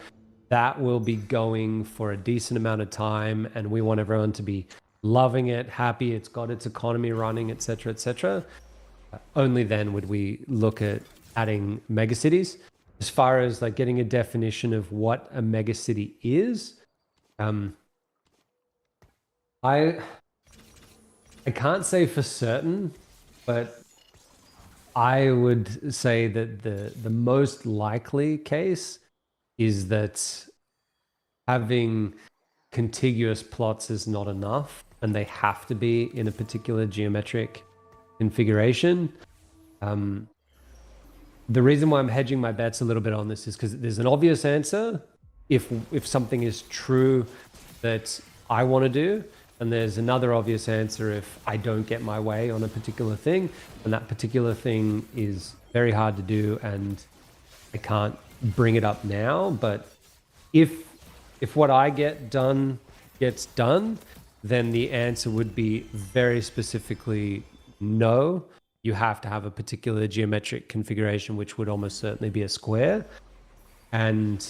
That will be going for a decent amount of time, and we want everyone to be loving it, happy, it's got its economy running, etc., etc. Only then would we look at adding megacities. As far as like getting a definition of what a megacity is, I can't say for certain, but I would say that the most likely case is that having contiguous plots is not enough, and they have to be in a particular geometric configuration. The reason why I'm hedging my bets a little bit on this is because there's an obvious answer if something is true that I want to do, and there's another obvious answer if I don't get my way on a particular thing, and that particular thing is very hard to do and I can't bring it up now. But if what I get done gets done, then the answer would be very specifically no. You have to have a particular geometric configuration, which would almost certainly be a square. And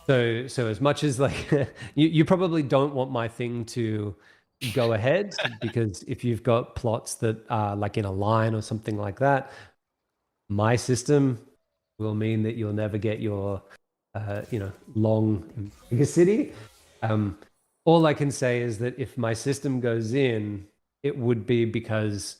so as much as like you probably don't want my thing to go ahead, because if you've got plots that are like in a line or something like that, my system will mean that you'll never get your long mega city. All I can say is that if my system goes in, it would be because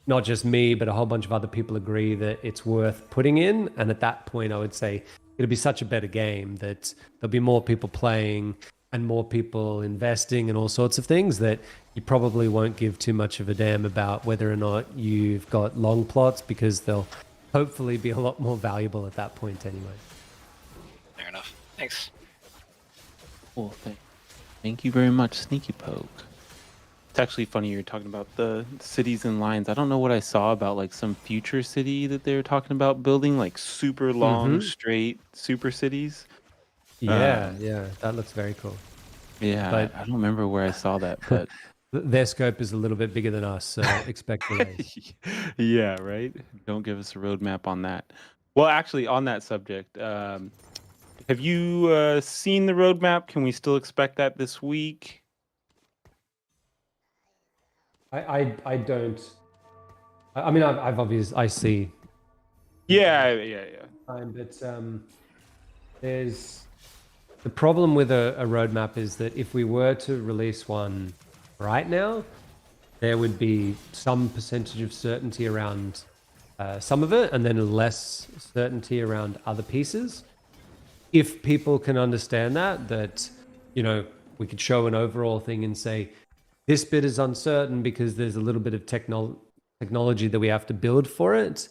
not just me, but a whole bunch of other people agree that it's worth putting in. And at that point, I would say it'll be such a better game that there'll be more people playing and more people investing and all sorts of things that you probably won't give too much of a damn about whether or not you've got long plots, because they'll hopefully be a lot more valuable at that point anyway. Fair enough. Thanks. Cool. Thank you very much, Sneaky Poke. It's actually funny you're talking about the cities and lines. I don't know what I saw about like some future city that they were talking about building, like super long, straight super cities. Yeah, that looks very cool. Yeah, But I don't remember where I saw that, but their scope is a little bit bigger than us, so expect delays. yeah, right. Don't give us a roadmap on that. Well, actually, on that subject, have you seen the roadmap? Can we still expect that this week? I don't. I mean, I see. Yeah. But there's the problem with a roadmap is that if we were to release one right now, there would be some percentage of certainty around some of it, and then less certainty around other pieces. If people can understand that we could show an overall thing and say, this bit is uncertain because there's a little bit of technology that we have to build for it,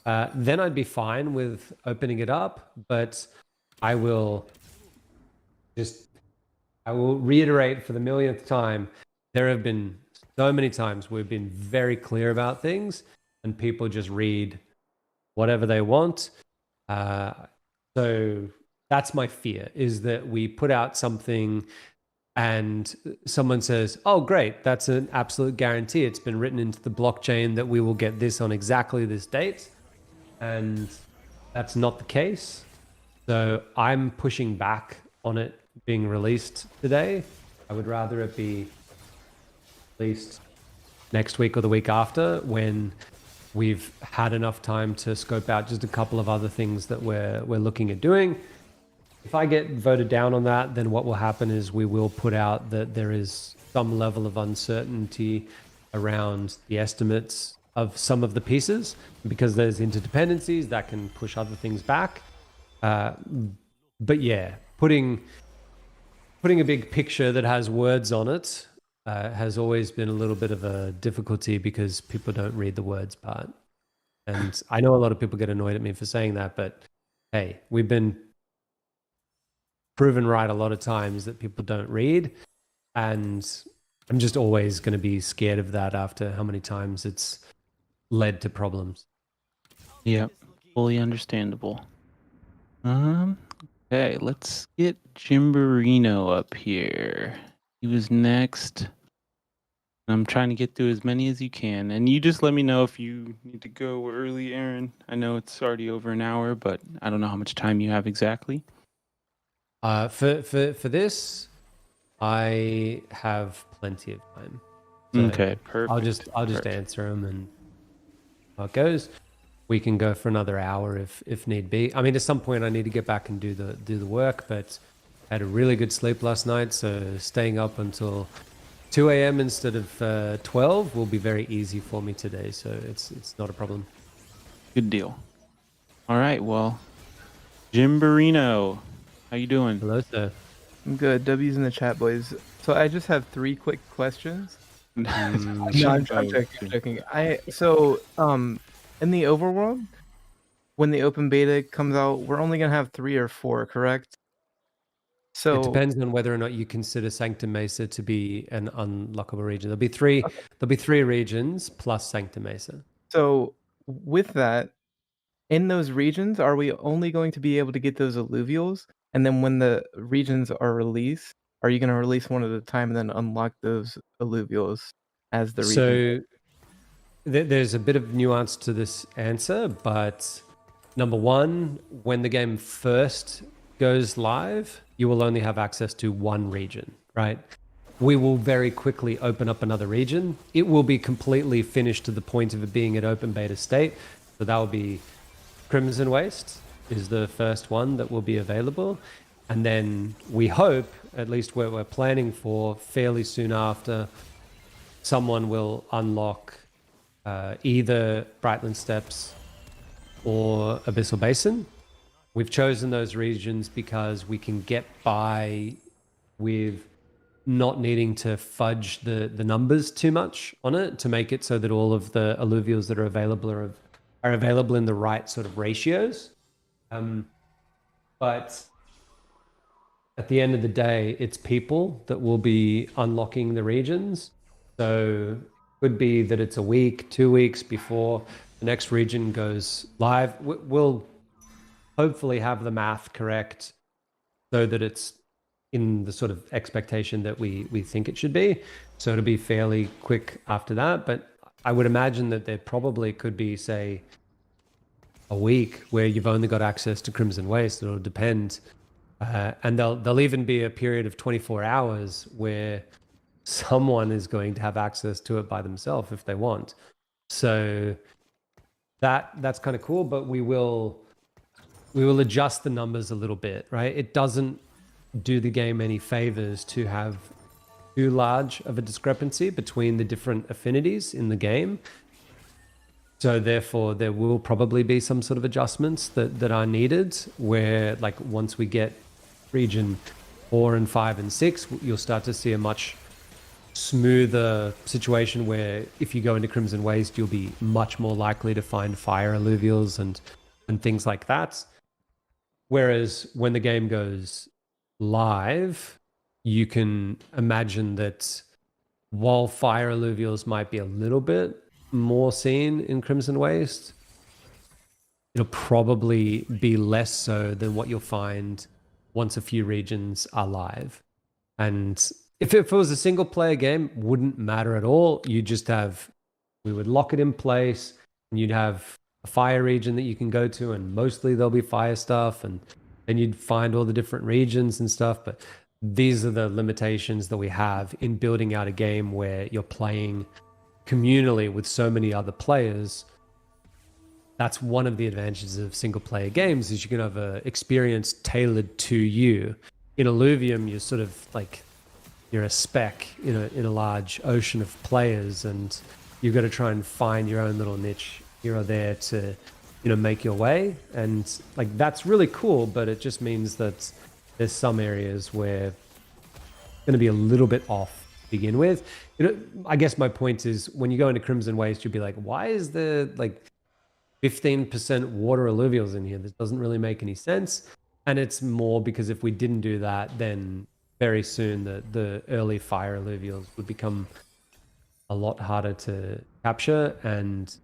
then I'd be fine with opening it up. But I will reiterate for the millionth time, there have been so many times we've been very clear about things and people just read whatever they want. So that's my fear, is that we put out something and someone says, oh, great, that's an absolute guarantee. It's been written into the blockchain that we will get this on exactly this date. And that's not the case. So I'm pushing back on it being released today. I would rather it be released next week or the week after, when we've had enough time to scope out just a couple of other things that we're looking at doing. If I get voted down on that, then what will happen is we will put out that there is some level of uncertainty around the estimates of some of the pieces, because there's interdependencies that can push other things back. But yeah, putting a big picture that has words on it has always been a little bit of a difficulty, because people don't read the words part. And I know a lot of people get annoyed at me for saying that, but hey, we've been proven right a lot of times that people don't read, and I'm just always going to be scared of that after how many times it's led to problems. Yep, fully understandable. Okay, let's get Jimberino up here. He was next. I'm trying to get through as many as you can, and you just let me know if you need to go early, Aaron. I know it's already over an hour, but I don't know how much time you have exactly. For this, I have plenty of time. So okay, perfect. I'll just answer them, and how it goes. We can go for another hour if need be. I mean, at some point I need to get back and do the work, but I had a really good sleep last night, so staying up until 2 a.m. instead of 12 will be very easy for me today. So it's not a problem. Good deal. All right, well, Jimberino, how you doing? Hello, sir. I'm good. W's in the chat, boys. So I just have 3 quick questions. No, I'm joking. In the overworld, when the open beta comes out, we're only gonna have 3 or 4, correct? So it depends on whether or not you consider Sanctum Mesa to be an unlockable region. There'll be 3. Okay. There'll be 3 regions plus Sanctum Mesa. So with that, in those regions, are we only going to be able to get those alluvials? And then when the regions are released, are you going to release one at a time and then unlock those alluvials as the region? So there's a bit of nuance to this answer, but number one, when the game first goes live, you will only have access to one region, right? We will very quickly open up another region. It will be completely finished to the point of it being at open beta state. So that will be Crimson Waste is the first one that will be available. And then we hope, at least what we're planning for, fairly soon after, someone will unlock either Brightland Steps or Abyssal Basin. We've chosen those regions because we can get by with not needing to fudge the numbers too much on it to make it so that all of the alluvials that are available are available in the right sort of ratios. But at the end of the day, it's people that will be unlocking the regions. So it could be that it's a week, 2 weeks before the next region goes live. We'll hopefully have the math correct so that it's in the sort of expectation that we think it should be. So it'll be fairly quick after that. But I would imagine that there probably could be, say, a week where you've only got access to Crimson Waste. It'll depend. And there'll even be a period of 24 hours where someone is going to have access to it by themselves if they want. So that's kind of cool, but we will adjust the numbers a little bit, right? It doesn't do the game any favors to have too large of a discrepancy between the different affinities in the game. So therefore, there will probably be some sort of adjustments that are needed where, like, once we get region 4 and 5 and 6, you'll start to see a much smoother situation where if you go into Crimson Waste, you'll be much more likely to find fire alluvials and things like that. Whereas when the game goes live, you can imagine that while fire alluvials might be a little bit more seen in Crimson Waste, it'll probably be less so than what you'll find once a few regions are live. And if it was a single player game, wouldn't matter at all. We would lock it in place and you'd have a fire region that you can go to, and mostly there'll be fire stuff, and then you'd find all the different regions and stuff. But these are the limitations that we have in building out a game where you're playing communally with so many other players. That's one of the advantages of single player games, is you can have an experience tailored to you. In Illuvium, you're sort of like, you're a speck in a large ocean of players, and you've got to try and find your own little niche here or there to, make your way. And like, that's really cool, but it just means that there's some areas where it's going to be a little bit off to begin with. I guess my point is, when you go into Crimson Waste, you'll be like, why is there like 15% water alluvials in here? This doesn't really make any sense. And it's more because if we didn't do that, then very soon the early fire alluvials would become a lot harder to capture and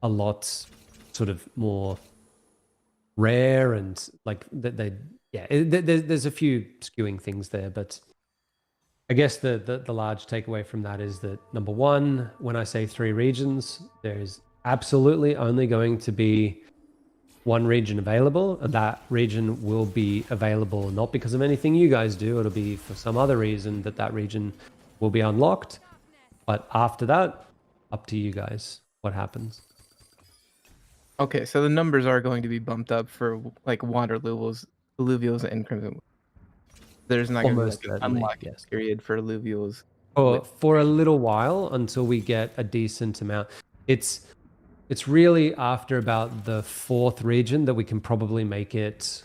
a lot sort of more rare, and like there's a few skewing things there. But I guess the large takeaway from that is that, number one, when I say 3 regions, there's absolutely only going to be one region available, and that region will be available not because of anything you guys do. It'll be for some other reason that region will be unlocked. But after that, up to you guys what happens. Okay, so the numbers are going to be bumped up for like water alluvials and Crimson. There's not going to be like an unlocking period for alluvials. For a little while, until we get a decent amount. It's really after about the 4th region that we can probably make it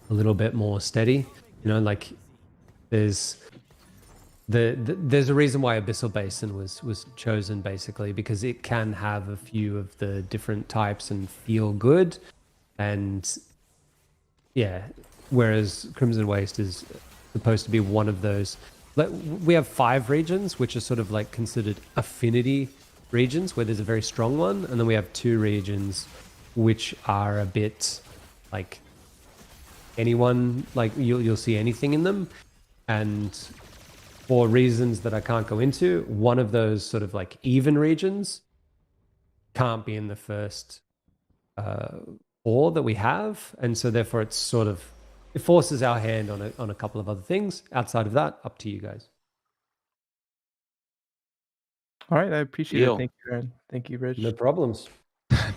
a little bit more steady. Like there's a reason why Abyssal Basin was chosen, basically, because it can have a few of the different types and feel good. And yeah, whereas Crimson Waste is supposed to be one of those. We have 5 regions, which are sort of like considered affinity regions, where there's a very strong one, and then we have 2 regions which are a bit like anyone, like you'll see anything in them. And for reasons that I can't go into, one of those sort of like even regions can't be in the first 4 that we have. And so therefore it forces our hand on a couple of other things. Outside of that, up to you guys. All right, I appreciate it. Thank you, Aaron. Thank you, Rich. No problems.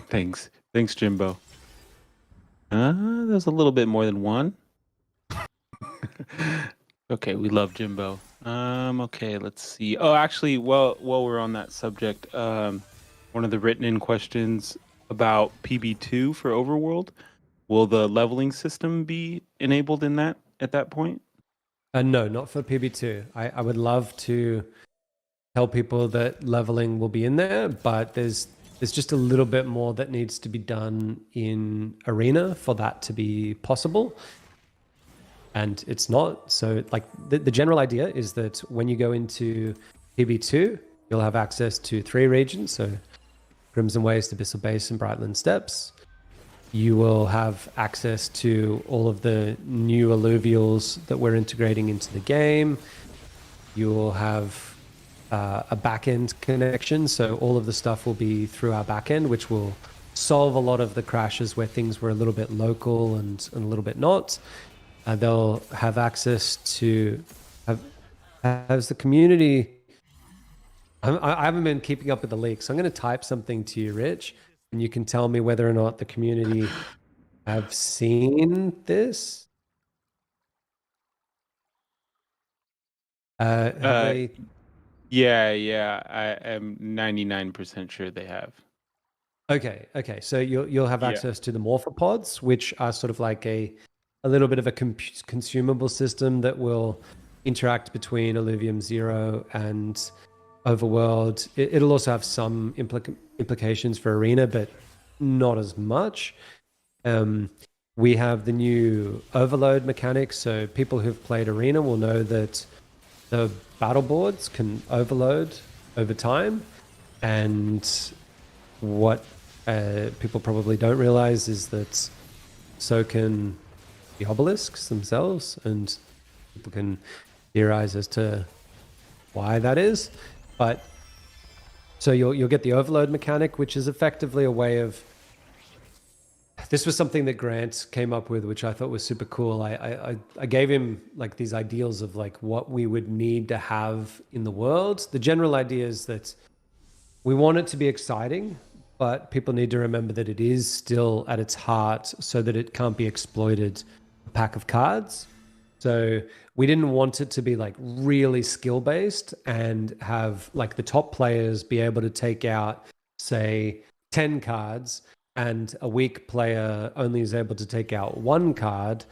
Thanks, Jimbo. There's a little bit more than one. Okay, we love Jimbo. Okay, let's see. Oh, actually, while we're on that subject, one of the written-in questions about PB2 for Overworld. Will the leveling system be enabled in that at that point? No, not for PB2. I would love to tell people that leveling will be in there, but there's just a little bit more that needs to be done in Arena for that to be possible. And it's not. So like the general idea is that when you go into PB2, you'll have access to 3 regions. So Crimson Waste, Abyssal Base, and Brightland Steps. You will have access to all of the new alluvials that we're integrating into the game. You will have a backend connection. So all of the stuff will be through our backend, which will solve a lot of the crashes where things were a little bit local and a little bit not. They'll have access to as the community. I haven't been keeping up with the leaks. So I'm going to type something to you, Rich, and you can tell me whether or not the community have seen this. Have they? Yeah. I am 99% sure they have. Okay. So you'll have access to the morphopods, which are sort of like a little bit of a consumable system that will interact between Illuvium 0 and Overworld. It'll also have some implications for Arena, but not as much. We have the new overload mechanics, so people who've played Arena will know that the battle boards can overload over time, and what people probably don't realize is that so can the obelisks themselves, and people can theorize as to why that is. But so you'll get the overload mechanic, which is effectively a way of. This was something that Grant came up with, which I thought was super cool. I gave him like these ideals of like what we would need to have in the world. The general idea is that we want it to be exciting, but people need to remember that it is still at its heart, so that it can't be exploited a pack of cards. So we didn't want it to be like really skill based and have like the top players be able to take out, say, 10 cards, and a weak player only is able to take out 1 card,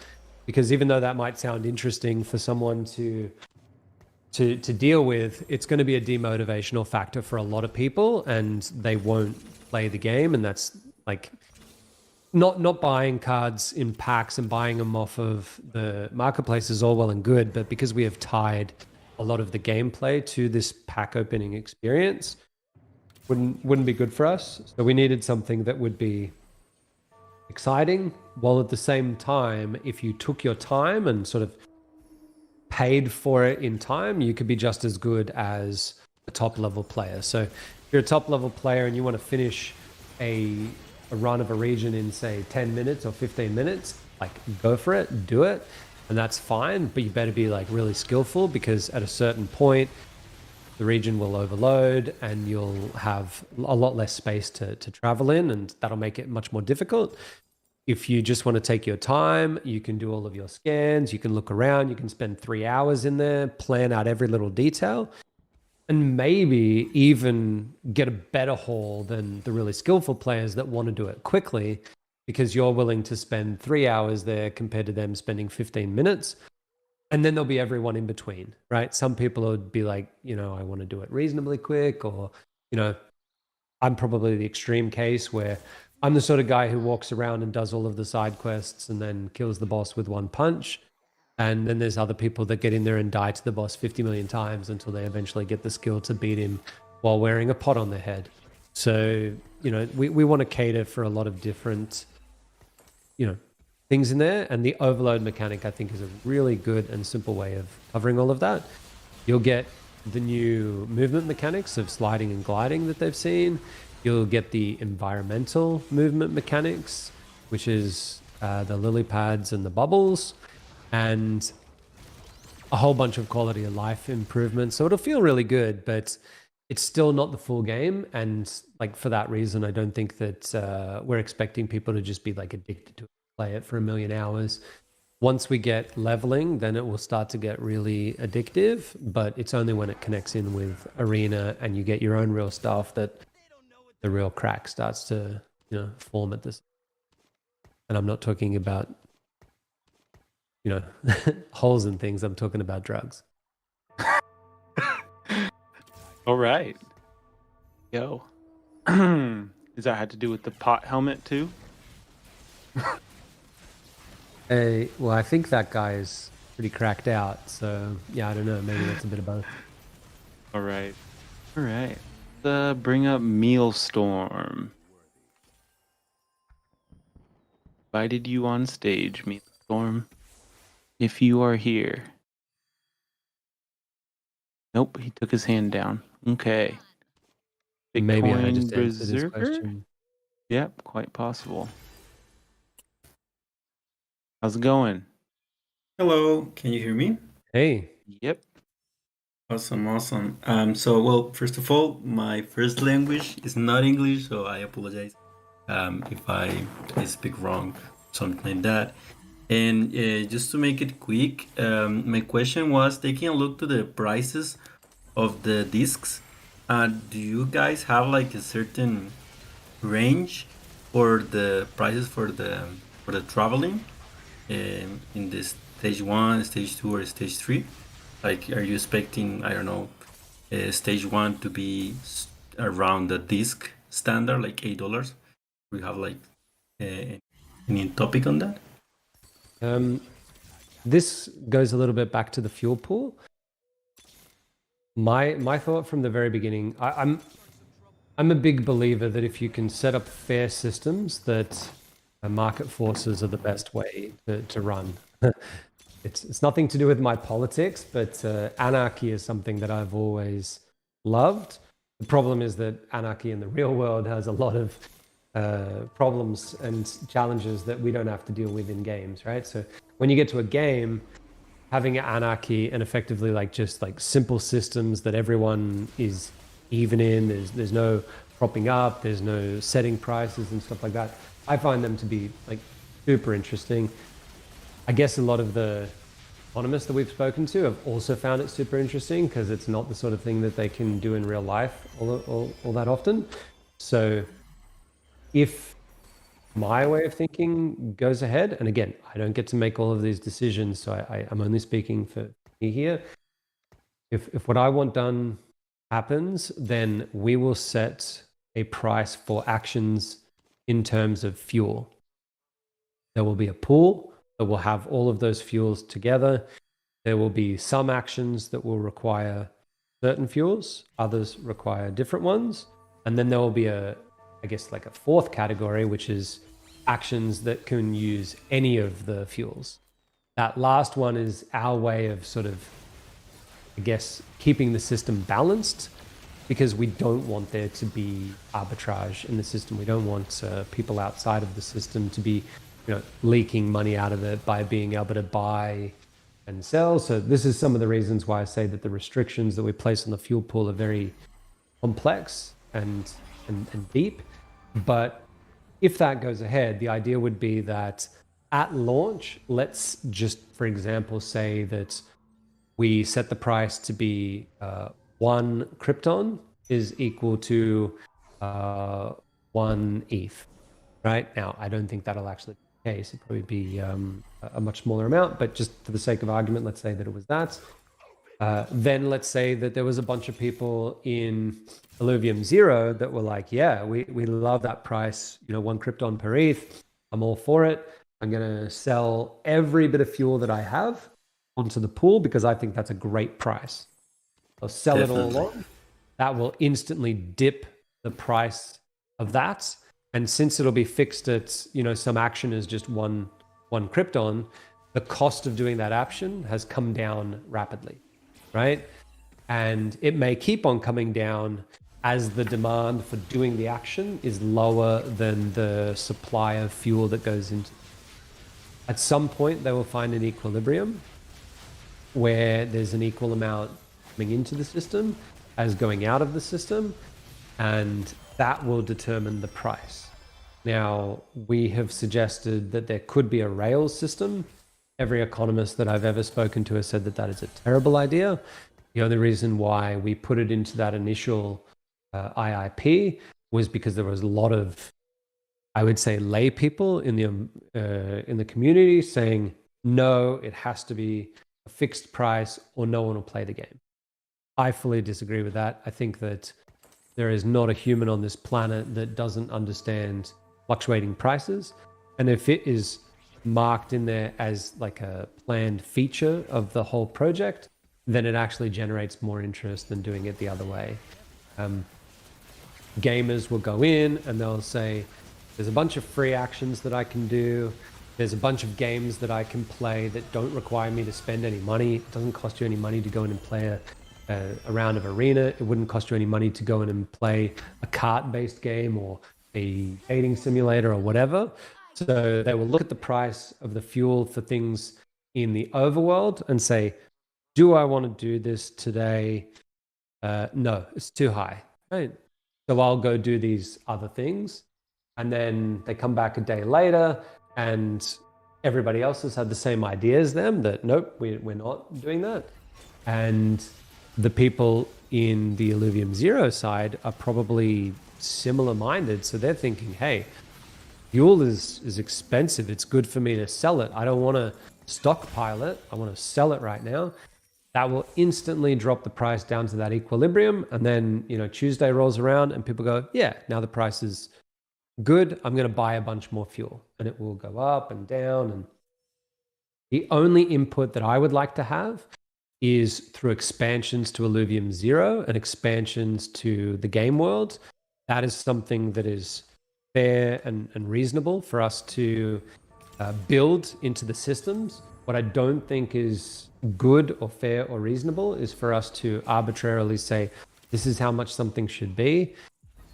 because even though that might sound interesting for someone to deal with, it's going to be a demotivational factor for a lot of people, and they won't play the game. And that's like not buying cards in packs and buying them off of the marketplace is all well and good, but because we have tied a lot of the gameplay to this pack opening experience, wouldn't be good for us. So we needed something that would be exciting, while at the same time, if you took your time and sort of paid for it in time, you could be just as good as a top level player. So if you're a top level player and you want to finish a run of a region in, say, 10 minutes or 15 minutes, like, go for it, do it, and that's fine. But you better be like really skillful, because at a certain point the region will overload and you'll have a lot less space to travel in, and that'll make it much more difficult. If you just want to take your time, you can do all of your scans, you can look around, you can spend 3 hours in there, plan out every little detail, and maybe even get a better haul than the really skillful players that want to do it quickly, because you're willing to spend 3 hours there compared to them spending 15 minutes. And then there'll be everyone in between, right? Some people would be like, I want to do it reasonably quick, or, I'm probably the extreme case where I'm the sort of guy who walks around and does all of the side quests and then kills the boss with 1 punch. And then there's other people that get in there and die to the boss 50 million times until they eventually get the skill to beat him while wearing a pot on their head. So, we want to cater for a lot of different, things in there. And the overload mechanic, I think, is a really good and simple way of covering all of that. You'll get the new movement mechanics of sliding and gliding that they've seen. You'll get the environmental movement mechanics, which is the lily pads and the bubbles, and a whole bunch of quality of life improvements. So it'll feel really good, but it's still not the full game. And like for that reason, I don't think that we're expecting people to just be like addicted to it, play it for 1 million hours. Once we get leveling, then it will start to get really addictive, but it's only when it connects in with arena and you get your own real stuff that the real crack starts to, form at this. And I'm not talking about, holes and things. I'm talking about drugs. All right. Yo. Does that have to do with the pot helmet too? Well, I think that guy is pretty cracked out. So, yeah, I don't know. Maybe that's a bit of both. All right. All right. Bring up Mealstorm. Invited you on stage, Mealstorm. If you are here. Nope, he took his hand down. Okay. Bitcoin Maybe I just answered his Berserker? question. Yep, quite possible. How's it going? Hello, can you hear me? Hey. Yep. Awesome. Well, first of all, my first language is not English, so I apologize if I speak wrong, something like that. And just to make it quick, my question was taking a look to the prices of the discs. Do you guys have like a certain range for the prices for the traveling in this stage 1, stage 2, or stage 3? Like, are you expecting, I don't know, stage 1 to be around the disc standard, like $8? We have like any topic on that? This goes a little bit back to the fuel pool. My thought from the very beginning, I'm a big believer that if you can set up fair systems, that market forces are the best way to run. It's nothing to do with my politics, but anarchy is something that I've always loved. The problem is that anarchy in the real world has a lot of problems and challenges that we don't have to deal with in games, right? So when you get to a game, having anarchy and effectively just simple systems that everyone is even in, there's no propping up, there's no setting prices and stuff like that. I find them to be super interesting. I guess a lot of the economists that we've spoken to have also found it super interesting because it's not the sort of thing that they can do in real life all that often. So if my way of thinking goes ahead, and again, I don't get to make all of these decisions, so I'm only speaking for me here. If what I want done happens, then we will set a price for actions in terms of fuel. There will be a pool that will have all of those fuels together. There will be some actions that will require certain fuels, others require different ones. And then there will be a fourth category, which is actions that can use any of the fuels. That last one is our way of keeping the system balanced, because we don't want there to be arbitrage in the system. We don't want people outside of the system to be leaking money out of it by being able to buy and sell. So this is some of the reasons why I say that the restrictions that we place on the fuel pool are very complex and deep. But if that goes ahead, the idea would be that at launch, let's just, for example, say that we set the price to be 1 Krypton is equal to 1 ETH. Right? Now, I don't think that'll actually be the case. It'd probably be a much smaller amount, but just for the sake of argument, let's say that it was that. Then let's say that there was a bunch of people in Illuvium 0 that were like, yeah, we love that price, 1 Krypton per ETH. I'm all for it. I'm going to sell every bit of fuel that I have onto the pool because I think that's a great price. I'll sell Definitely. It all on. That will instantly dip the price of that. And since it'll be fixed at, some action is just one 1 Krypton, the cost of doing that action has come down rapidly, right? And it may keep on coming down as the demand for doing the action is lower than the supply of fuel that goes into it. At some point, they will find an equilibrium where there's an equal amount coming into the system as going out of the system, and that will determine the price. Now, we have suggested that there could be a rails system. Every economist that I've ever spoken to has said that that is a terrible idea. The only reason why we put it into that initial IIP was because there was a lot of, I would say, lay people in the community saying, no, it has to be a fixed price or no one will play the game. I fully disagree with that. I think that there is not a human on this planet that doesn't understand fluctuating prices. And if it is marked in there as like a planned feature of the whole project, then it actually generates more interest than doing it the other way. Gamers will go in and they'll say, there's a bunch of free actions that I can do. There's a bunch of games that I can play that don't require me to spend any money. It doesn't cost you any money to go in and play a round of Arena. It wouldn't cost you any money to go in and play a cart-based game or a dating simulator or whatever. So they will look at the price of the fuel for things in the overworld and say, do I want to do this today? No, it's too high. Right? So I'll go do these other things. And then they come back a day later and everybody else has had the same idea as them that, nope, we're not doing that. And the people in the Illuvium Zero side are probably similar minded. So they're thinking, hey, fuel is expensive. It's good for me to sell it. I don't want to stockpile it. I want to sell it right now. That will instantly drop the price down to that equilibrium. And then, Tuesday rolls around and people go, yeah, now the price is good. I'm going to buy a bunch more fuel, and it will go up and down. And the only input that I would like to have is through expansions to Illuvium Zero and expansions to the game world. That is something that is fair and reasonable for us to build into the systems. What I don't think is good or fair or reasonable is for us to arbitrarily say, this is how much something should be.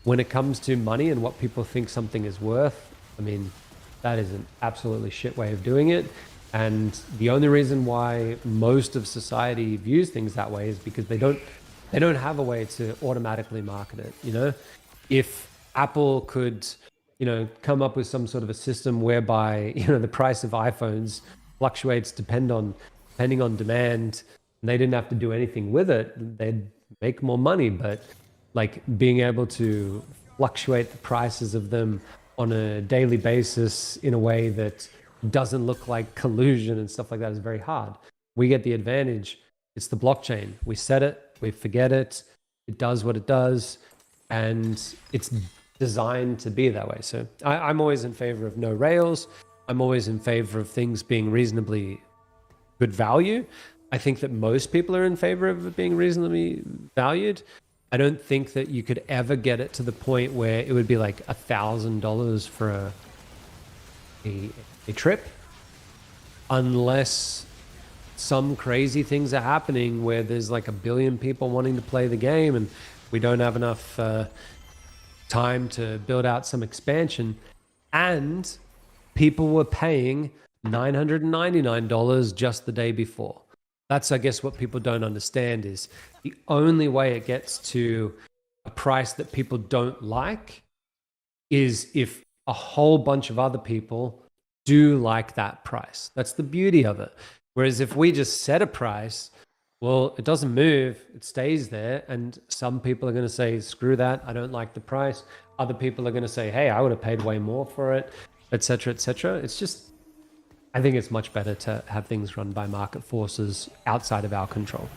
When it comes to money and what people think something is worth, I mean, that is an absolutely shit way of doing it. And the only reason why most of society views things that way is because they don't have a way to automatically market it. If Apple could, come up with some sort of a system whereby, the price of iPhones fluctuates depending on demand, and they didn't have to do anything with it, they'd make more money. But like being able to fluctuate the prices of them on a daily basis in a way that doesn't look like collusion and stuff like that is very hard. We get the advantage. It's the blockchain. We set it, we forget it, it does what it does, and it's designed to be that way. So I'm always in favor of no rails. I'm always in favor of things being reasonably good value. I think that most people are in favor of it being reasonably valued. I don't think that you could ever get it to the point where it would be like $1,000 for a trip, unless some crazy things are happening where there's like 1 billion people wanting to play the game and we don't have enough time to build out some expansion. And people were paying $999 just the day before. That's, I guess, what people don't understand is the only way it gets to a price that people don't like is if a whole bunch of other people do like that price. That's the beauty of it. Whereas if we just set a price, well, it doesn't move, it stays there. And some people are going to say, screw that, I don't like the price. Other people are going to say, hey, I would have paid way more for it, etc., etc. It's just, I think it's much better to have things run by market forces outside of our control.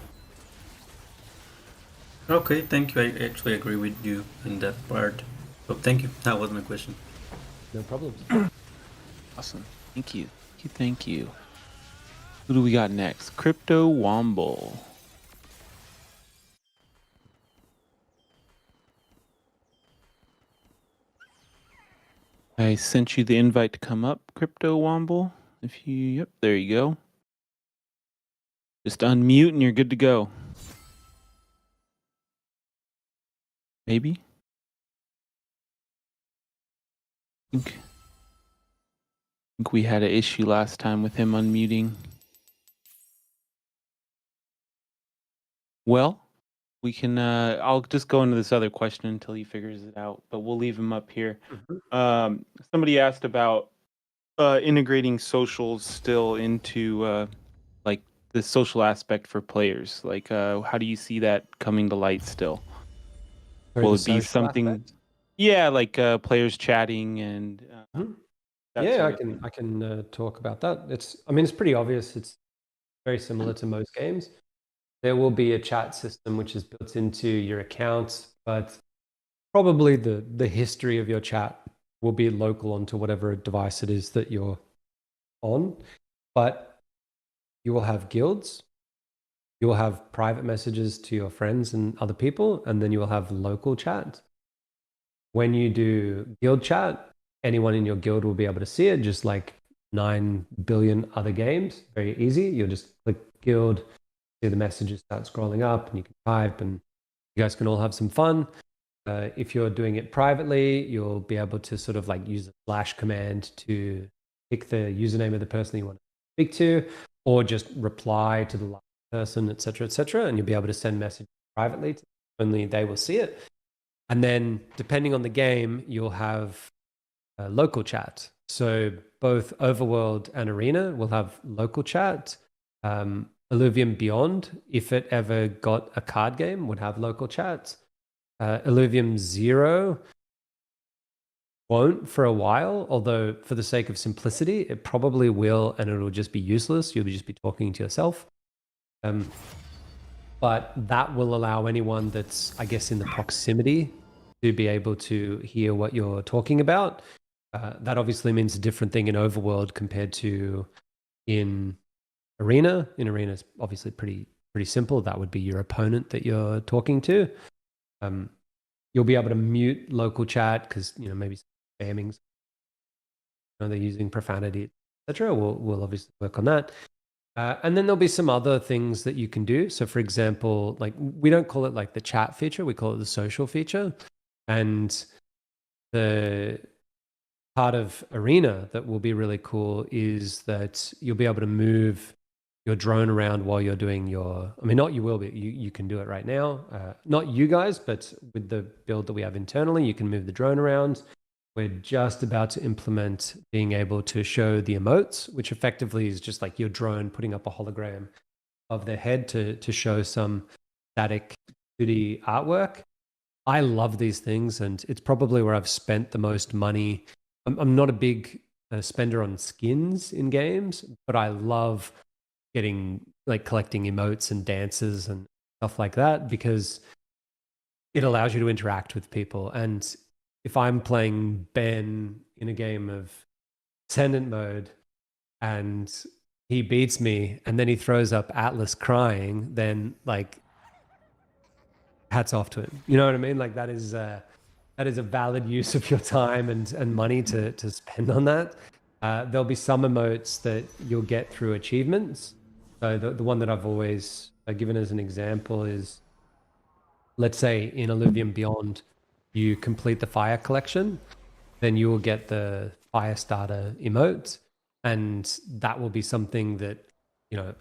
Okay, thank you. I actually agree with you in that part. So thank you. That was my question. No problem. Awesome. Thank you. Thank you. Who do we got next? Crypto Womble. I sent you the invite to come up, Crypto Womble. If you, yep, there you go. Just unmute and you're good to go. Maybe. I think we had an issue last time with him unmuting. Well, we can. I'll just go into this other question until he figures it out, but we'll leave him up here. Somebody asked about integrating socials still into like the social aspect for players. Like, how do you see that coming to light still? Will it be something? Aspect? Yeah, like players chatting and. Yeah, I can talk about that. I mean, it's pretty obvious. It's very similar to most games. There will be a chat system which is built into your account, but probably the history of your chat will be local onto whatever device it is that you're on. But you will have guilds, you will have private messages to your friends and other people, and then you will have local chat. When you do guild chat, anyone in your guild will be able to see it, just like 9 billion other games. Very easy. You'll just click guild, see the messages start scrolling up, and you can type, and you guys can all have some fun. If you're doing it privately, you'll be able to sort of like use a / command to pick the username of the person you want to speak to, or just reply to the last person, etc., and you'll be able to send messages privately. Only they will see it. And then, depending on the game, you'll have local chat. So both Overworld and Arena will have local chat. Illuvium Beyond, if it ever got a card game, would have local chat. Illuvium Zero won't for a while, although for the sake of simplicity, it probably will, and it'll just be useless. You'll just be talking to yourself. But that will allow anyone that's, I guess, in the proximity to be able to hear what you're talking about. That obviously means a different thing in Overworld compared to in Arena. In Arena, it's obviously pretty simple. That would be your opponent that you're talking to. You'll be able to mute local chat because maybe spamming, they're using profanity, etc. We'll obviously work on that. And then there'll be some other things that you can do. So, for example, like we don't call it like the chat feature; we call it the social feature. And the part of Arena that will be really cool is that you'll be able to move your drone around while you're doing not you will be, you can do it right now. Not you guys, but with the build that we have internally, you can move the drone around. We're just about to implement being able to show the emotes, which effectively is just like your drone putting up a hologram of their head to show some static 2D artwork. I love these things, and it's probably where I've spent the most money. I'm not a big spender on skins in games, but I love collecting emotes and dances and stuff like that because it allows you to interact with people. And if I'm playing Ben in a game of Ascendant mode and he beats me and then he throws up Atlas crying, then like hats off to him. You know what I mean? Like that is a valid use of your time and money to spend on that. There'll be some emotes that you'll get through achievements. So the one that I've always given as an example is, let's say in Illuvium Beyond, you complete the fire collection, then you will get the fire starter emote. And that will be something that,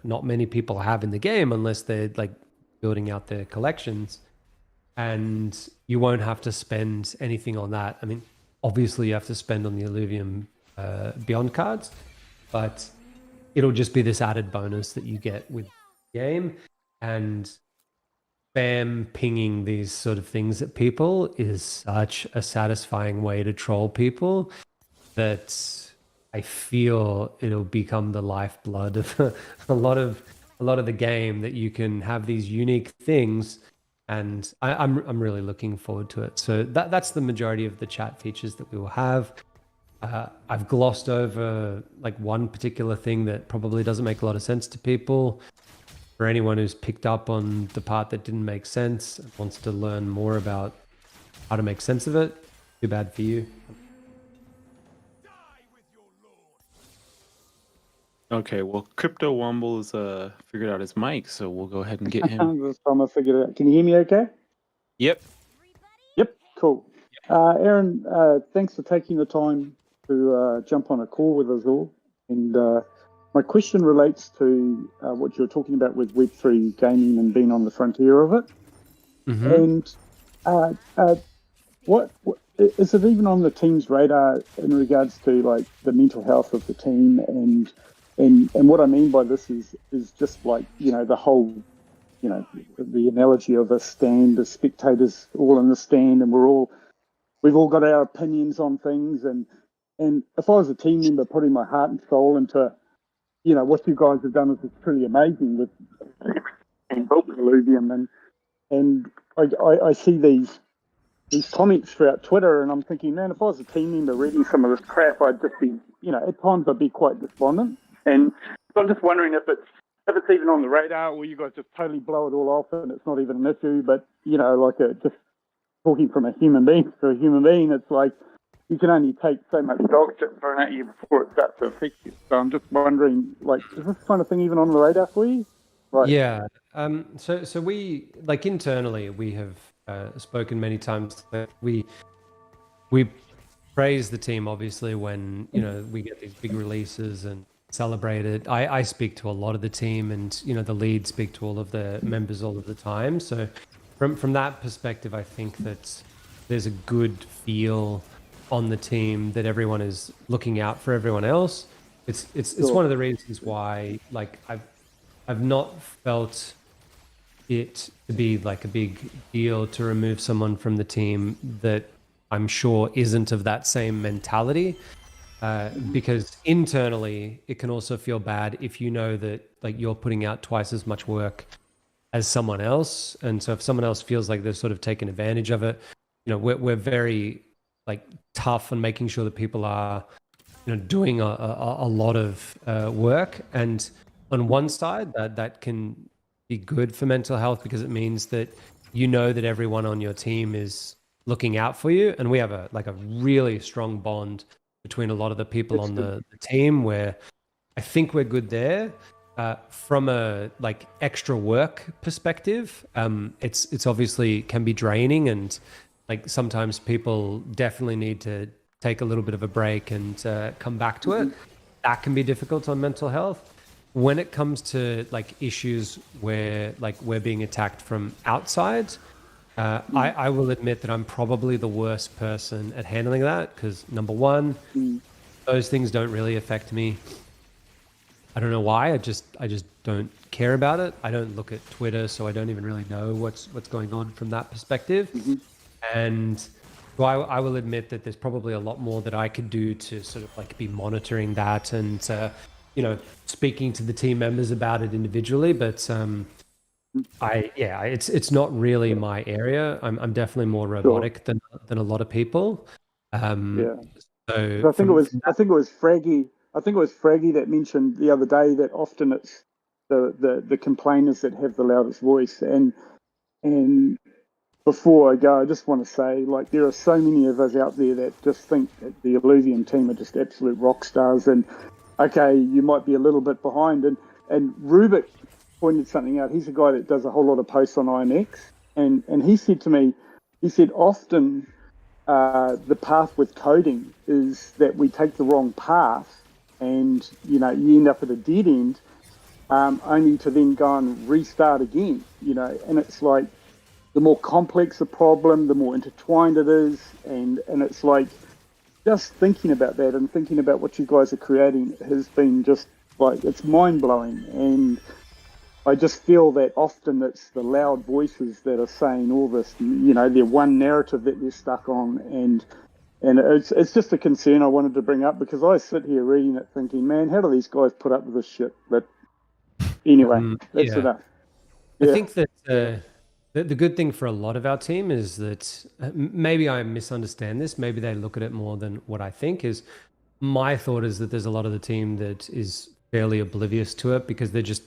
not many people have in the game unless they're like building out their collections. And you won't have to spend anything on that. I mean, obviously you have to spend on the Illuvium Beyond cards, but it'll just be this added bonus that you get with the game. And spam pinging these sort of things at people is such a satisfying way to troll people that I feel it'll become the lifeblood of a lot of the game, that you can have these unique things. And I'm really looking forward to it. So that's the majority of the chat features that we will have. I've glossed over like one particular thing that probably doesn't make a lot of sense to people. For anyone who's picked up on the part that didn't make sense and wants to learn more about how to make sense of it, too bad for you. Okay, well, Crypto Womble's figured out his mic, so we'll go ahead and get him. This time I figured it out. Can you hear me okay? Yep. Yep, cool. Aaron, thanks for taking the time to jump on a call with us all. And my question relates to what you were talking about with Web3 gaming and being on the frontier of it. And what is it even on the team's radar in regards to like the mental health of the team? And what I mean by this is just like, you know, the whole, you know, the analogy of a stand, the spectators all in the stand, and we've all got our opinions on things. And if I was a team member putting my heart and soul into, you know, what you guys have done is truly amazing with and built with Illuvium, and I see these comments throughout Twitter, and I'm thinking, man, if I was a team member reading some of this crap, I'd just be, you know, at times I'd be quite despondent. And so I'm just wondering if it's even on the radar, or you guys just totally blow it all off and it's not even an issue. But, you know, like just talking from a human being to a human being, it's like you can only take so much dog shit thrown at you before it starts to affect you. So I'm just wondering, like, is this kind of thing even on the radar for you? Right. Yeah. So we, like, internally, we have spoken many times that we praise the team, obviously, when, you know, we get these big releases and celebrate it. I speak to a lot of the team, and, you know, the lead speak to all of the members all of the time. So from that perspective, I think that there's a good feel on the team that everyone is looking out for everyone else. It's one of the reasons why, like, I've not felt it to be like a big deal to remove someone from the team that I'm sure isn't of that same mentality, because internally it can also feel bad if you know that, like, you're putting out twice as much work as someone else, and so if someone else feels like they're sort of taking advantage of it, you know, we're very, like, tough on making sure that people are, you know, doing a lot of work. And on one side, that can be good for mental health, because it means that you know that everyone on your team is looking out for you. And we have a really strong bond between a lot of the people on the team, where I think we're good there. From a, like, extra work perspective, it's obviously can be draining, and, like, sometimes people definitely need to take a little bit of a break and come back to it. That can be difficult on mental health. When it comes to, like, issues where, like, we're being attacked from outside, I will admit that I'm probably the worst person at handling that, because number one, those things don't really affect me. I don't know why. I just don't care about it. I don't look at Twitter, so I don't even really know what's going on from that perspective. And so I will admit that there's probably a lot more that I could do to sort of, like, be monitoring that and you know, speaking to the team members about it individually. But it's not really my area. I'm definitely more robotic than a lot of people. So I think it was Fraggy. I think it was Fraggy that mentioned the other day that often it's the complainers that have the loudest voice. And before I go, I just want to say, like, there are so many of us out there that just think that the Illuvium team are just absolute rock stars. And okay, you might be a little bit behind. And Rubik pointed something out. He's a guy that does a whole lot of posts on IMX, and he said to me, often the path with coding is that we take the wrong path, and, you know, you end up at a dead end, only to then go and restart again. You know, and it's like, the more complex the problem, the more intertwined it is, and it's like, just thinking about that and thinking about what you guys are creating has been just, like, it's mind-blowing. And I just feel that often it's the loud voices that are saying all this, you know, they're one narrative that they're stuck on, and it's just a concern I wanted to bring up, because I sit here reading it thinking, man, how do these guys put up with this shit? But anyway, that's enough. I think that the good thing for a lot of our team is that, maybe I misunderstand this, maybe they look at it more than what I think, is my thought is that there's a lot of the team that is fairly oblivious to it, because they're just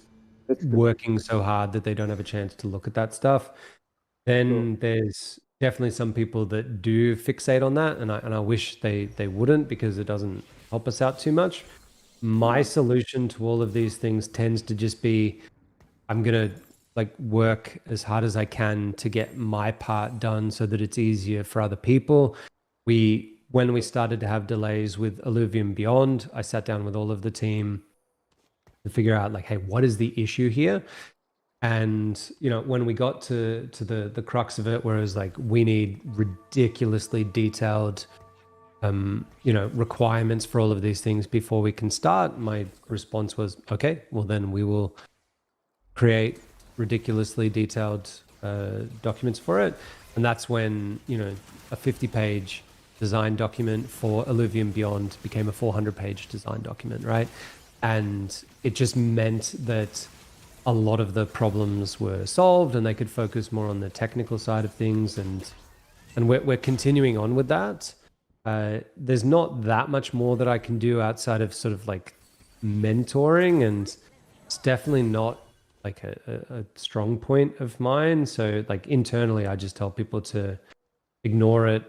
working so hard that they don't have a chance to look at that stuff. Then there's definitely some people that do fixate on that, and I wish they wouldn't, because it doesn't help us out too much. my solution to all of these things tends to just be, I'm going to like work as hard as I can to get my part done so that it's easier for other people. When we started to have delays with Illuvium Beyond, I sat down with all of the team to figure out like, hey, what is the issue here? And, you know, when we got to the crux of it, where it was like, we need ridiculously detailed, you know, requirements for all of these things before we can start, my response was, okay, well, then we will create ridiculously detailed documents for it. And that's when, you know, a 50-page design document for Illuvium Beyond became a 400-page design document, right? And it just meant that a lot of the problems were solved and they could focus more on the technical side of things. And we're continuing on with that. There's not that much more that I can do outside of sort of like mentoring, and it's definitely not like a strong point of mine. So like internally, I just tell people to ignore it.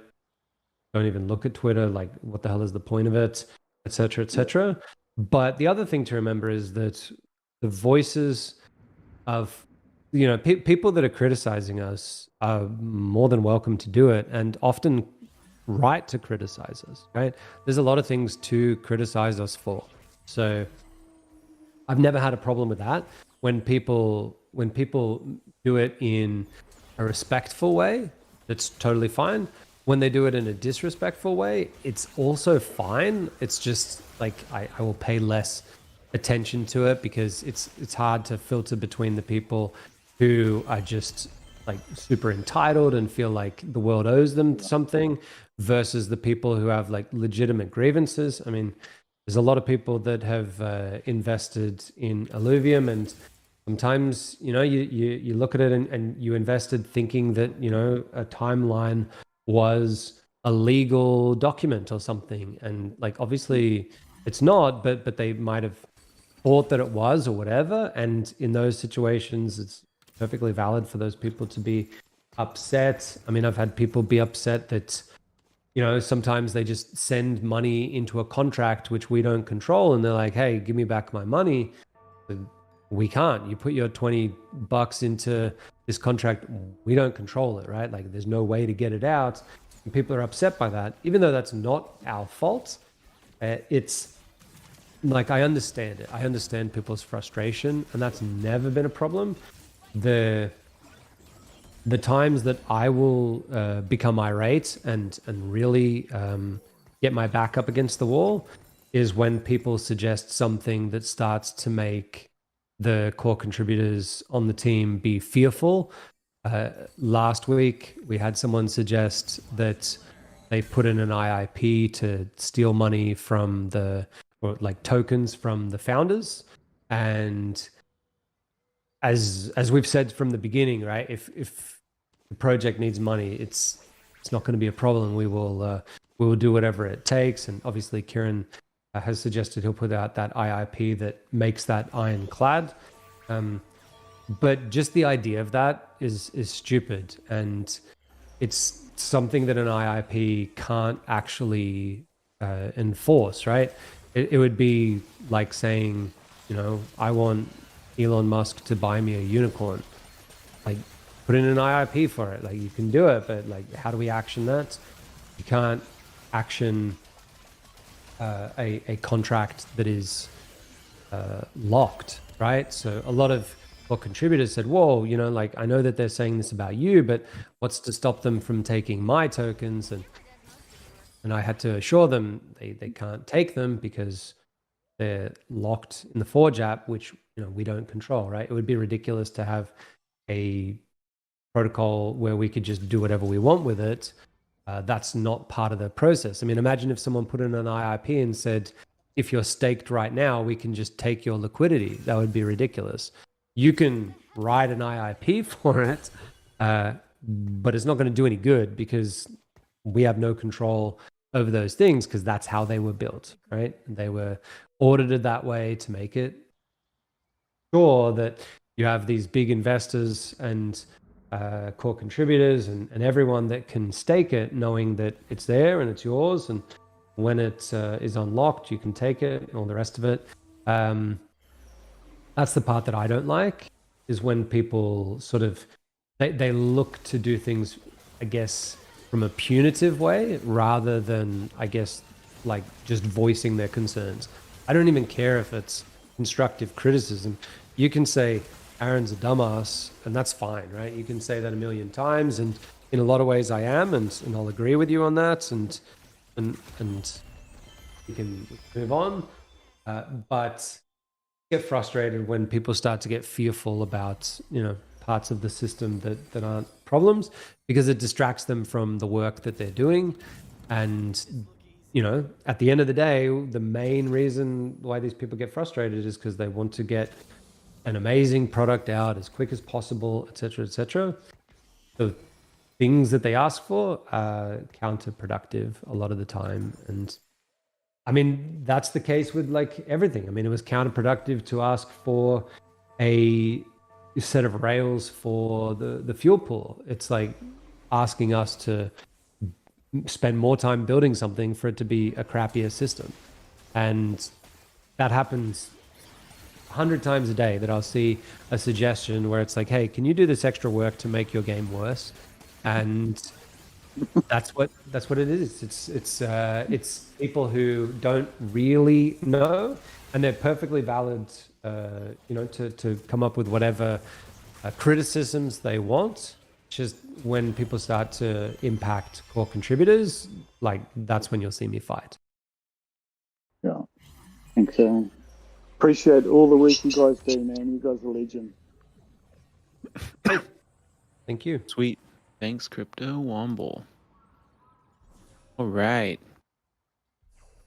Don't even look at Twitter. Like, what the hell is the point of it, et cetera, et cetera. But the other thing to remember is that the voices of, you know, people that are criticizing us are more than welcome to do it, and often right to criticize us, right? There's a lot of things to criticize us for. So I've never had a problem with that. When people do it in a respectful way, that's totally fine. When they do it in a disrespectful way, it's also fine. It's just like I will pay less attention to it because it's hard to filter between the people who are just like super entitled and feel like the world owes them something versus the people who have like legitimate grievances. I mean, there's a lot of people that have invested in Illuvium, and sometimes, you know, you look at it and you invested thinking that, you know, a timeline was a legal document or something. And like, obviously it's not, but they might have thought that it was or whatever. And in those situations, it's perfectly valid for those people to be upset. I mean, I've had people be upset that, you know, sometimes they just send money into a contract which we don't control, and they're like, hey, give me back my money. We can't. You put your $20 into this contract, we don't control it, right? Like, there's no way to get it out. And people are upset by that, even though that's not our fault. It's like, I understand it. I understand people's frustration, and that's never been a problem. The times that I will become irate and really get my back up against the wall is when people suggest something that starts to make the core contributors on the team be fearful. Last week, we had someone suggest that they put in an IIP to steal money from or like tokens from the founders. And as we've said from the beginning, right? If the project needs money, it's not going to be a problem. We will do whatever it takes. And obviously, Kieran has suggested he'll put out that IIP that makes that ironclad. But just the idea of that is stupid, and it's something that an IIP can't actually enforce, right? It would be like saying, you know, I want Elon Musk to buy me a unicorn. Like, put in an IIP for it. Like, you can do it, but like, how do we action that? You can't action a contract that is locked, right? So a lot of contributors said, whoa, you know, like, I know that they're saying this about you, but what's to stop them from taking my tokens? And I had to assure them they can't take them because they're locked in the Forge app, which, you know, we don't control, right? It would be ridiculous to have a protocol where we could just do whatever we want with it. That's not part of the process. I mean, imagine if someone put in an IIP and said, if you're staked right now, we can just take your liquidity. That would be ridiculous. You can write an IIP for it, but it's not going to do any good because we have no control over those things because that's how they were built, right? They were audited that way to make it sure that you have these big investors and core contributors and everyone that can stake it, knowing that it's there and it's yours. And when it is unlocked, you can take it and all the rest of it. That's the part that I don't like, is when people sort of, they look to do things, I guess, from a punitive way rather than, I guess, like just voicing their concerns. I don't even care if it's constructive criticism. You can say Aaron's a dumbass, and that's fine, right? You can say that a million times, and in a lot of ways I am, and I'll agree with you on that, and you can move on. But get frustrated when people start to get fearful about, parts of the system that aren't problems, because it distracts them from the work that they're doing. And at the end of the day, the main reason why these people get frustrated is because they want to get an amazing product out as quick as possible, etc., etc. The things that they ask for are counterproductive a lot of the time. And I mean, that's the case with like everything. I mean, it was counterproductive to ask for a set of rails for the fuel pool. It's like asking us to spend more time building something for it to be a crappier system. And that happens 100 times a day, that I'll see a suggestion where it's like, hey, can you do this extra work to make your game worse? And that's what it is. It's people who don't really know, and they're perfectly valid, to come up with whatever criticisms they want. Just when people start to impact core contributors, like that's when you'll see me fight. Yeah, thanks, Aaron. Appreciate all the work you guys do, man. You guys are legend. Thank you. Sweet. Thanks, Crypto Womble. All right.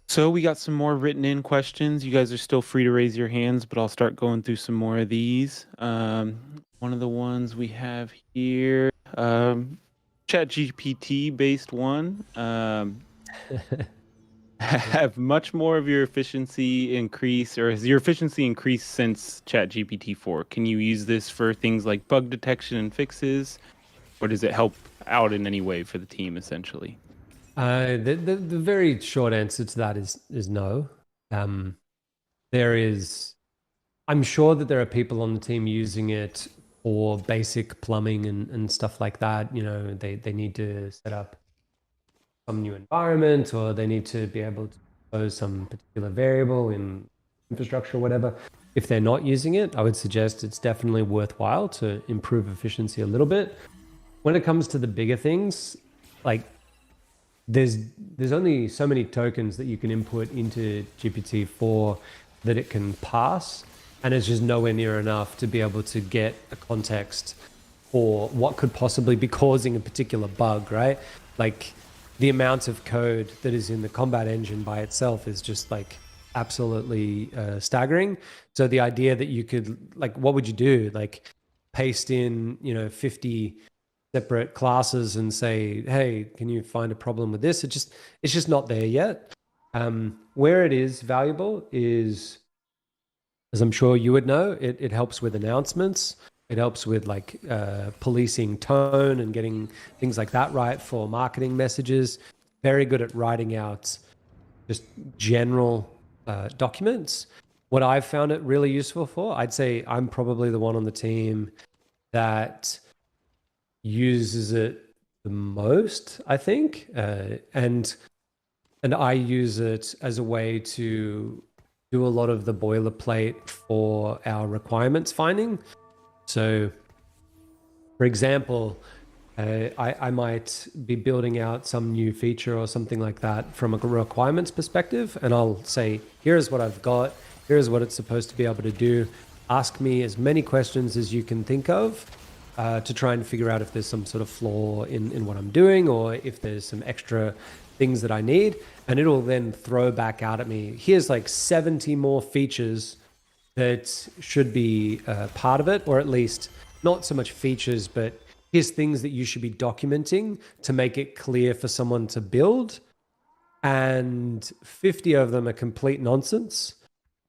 So we got some more written in questions. You guys are still free to raise your hands, but I'll start going through some more of these. One of the ones we have here, ChatGPT based one. Have much more of your efficiency increase, or has your efficiency increased since ChatGPT 4? Can you use this for things like bug detection and fixes, or does it help out in any way for the team essentially? The very short answer to that is no. I'm sure that there are people on the team using it for basic plumbing and stuff like that. They need to set up some new environment, or they need to be able to expose some particular variable in infrastructure or whatever. If they're not using it, I would suggest it's definitely worthwhile to improve efficiency a little bit. When it comes to the bigger things, like there's only so many tokens that you can input into GPT-4 that it can pass, and it's just nowhere near enough to be able to get a context for what could possibly be causing a particular bug, right? Like the amount of code that is in the combat engine by itself is just like absolutely staggering. So the idea that you could, like, what would you do? Like paste in, 50 separate classes and say, hey, can you find a problem with this? It's just not there yet. Where it is valuable is, as I'm sure you would know, it helps with announcements. It helps with like policing tone and getting things like that right for marketing messages. Very good at writing out just general documents. What I've found it really useful for, I'd say I'm probably the one on the team that uses it the most, I think. And I use it as a way to do a lot of the boilerplate for our requirements finding. So, for example, I might be building out some new feature or something like that from a requirements perspective, and I'll say, here's what I've got, here's what it's supposed to be able to do. Ask me as many questions as you can think of to try and figure out if there's some sort of flaw in what I'm doing, or if there's some extra things that I need. And it'll then throw back out at me, here's like 70 more features that should be part of it, or at least not so much features, but here's things that you should be documenting to make it clear for someone to build. And 50 of them are complete nonsense.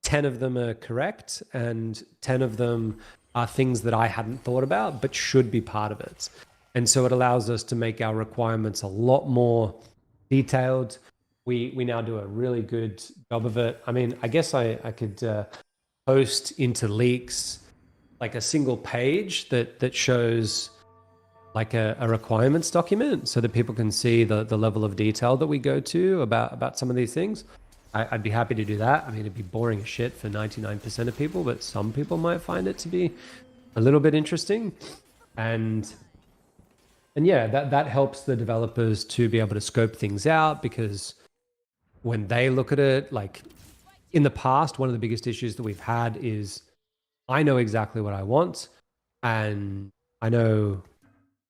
10 of them are correct, and 10 of them are things that I hadn't thought about, but should be part of it. And so it allows us to make our requirements a lot more detailed, we now do a really good job of it. I mean, I guess I could post into leaks like a single page that shows like a requirements document so that people can see the level of detail that we go to about some of these things. I'd be happy to do that. I mean, it'd be boring as shit for 99% of people, but some people might find it to be a little bit interesting. And yeah, that helps the developers to be able to scope things out, because when they look at it, like in the past, one of the biggest issues that we've had is I know exactly what I want and I know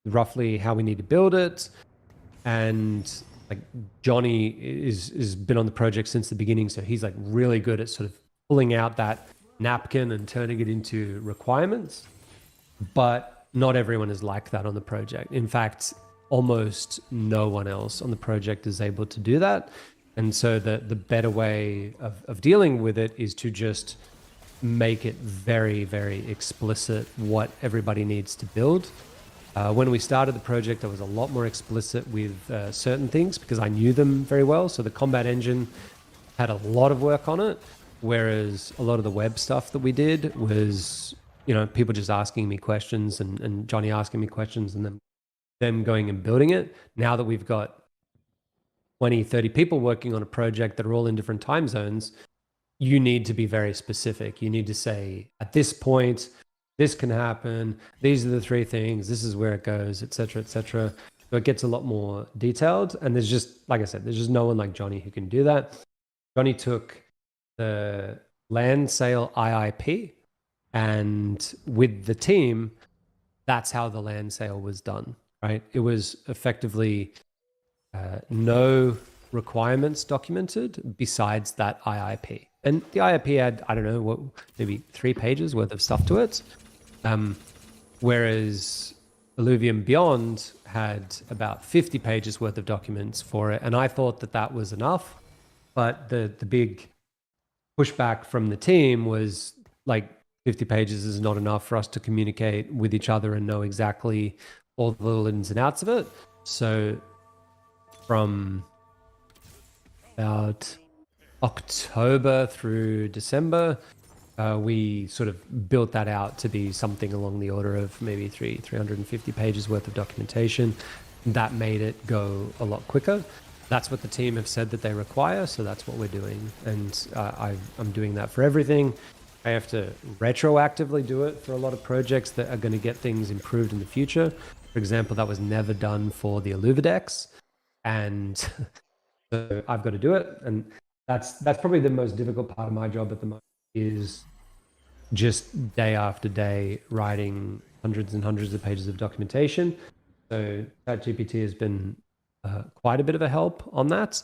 roughly how we need to build it. And like Johnny is been on the project since the beginning, so he's like really good at sort of pulling out that napkin and turning it into requirements. But not everyone is like that on the project. In fact, almost no one else on the project is able to do that. And so the better way of dealing with it is to just make it very, very explicit what everybody needs to build. When we started the project, I was a lot more explicit with certain things because I knew them very well. So the combat engine had a lot of work on it, whereas a lot of the web stuff that we did was, you know, people just asking me questions and Johnny asking me questions and then them going and building it. Now that we've got 20, 30 people working on a project that are all in different time zones, you need to be very specific. You need to say, at this point, this can happen. These are the three things. This is where it goes, et cetera, et cetera. So it gets a lot more detailed. And there's just, like I said, there's just no one like Johnny who can do that. Johnny took the land sale IIP, and with the team, that's how the land sale was done, right? It was effectively no requirements documented besides that IIP. And the IIP had, I don't know, what, maybe 3 pages worth of stuff to it. Whereas Illuvium Beyond had about 50 pages worth of documents for it. And I thought that was enough. But the big pushback from the team was like 50 pages is not enough for us to communicate with each other and know exactly all the little ins and outs of it. So from about October through December, we sort of built that out to be something along the order of maybe 350 pages worth of documentation. That made it go a lot quicker. That's what the team have said that they require, so that's what we're doing. And I'm doing that for everything. I have to retroactively do it for a lot of projects that are going to get things improved in the future. For example, that was never done for the Illuvidex, and so I've got to do it. And that's probably the most difficult part of my job at the moment, is just day after day writing hundreds and hundreds of pages of documentation. So ChatGPT has been quite a bit of a help on that.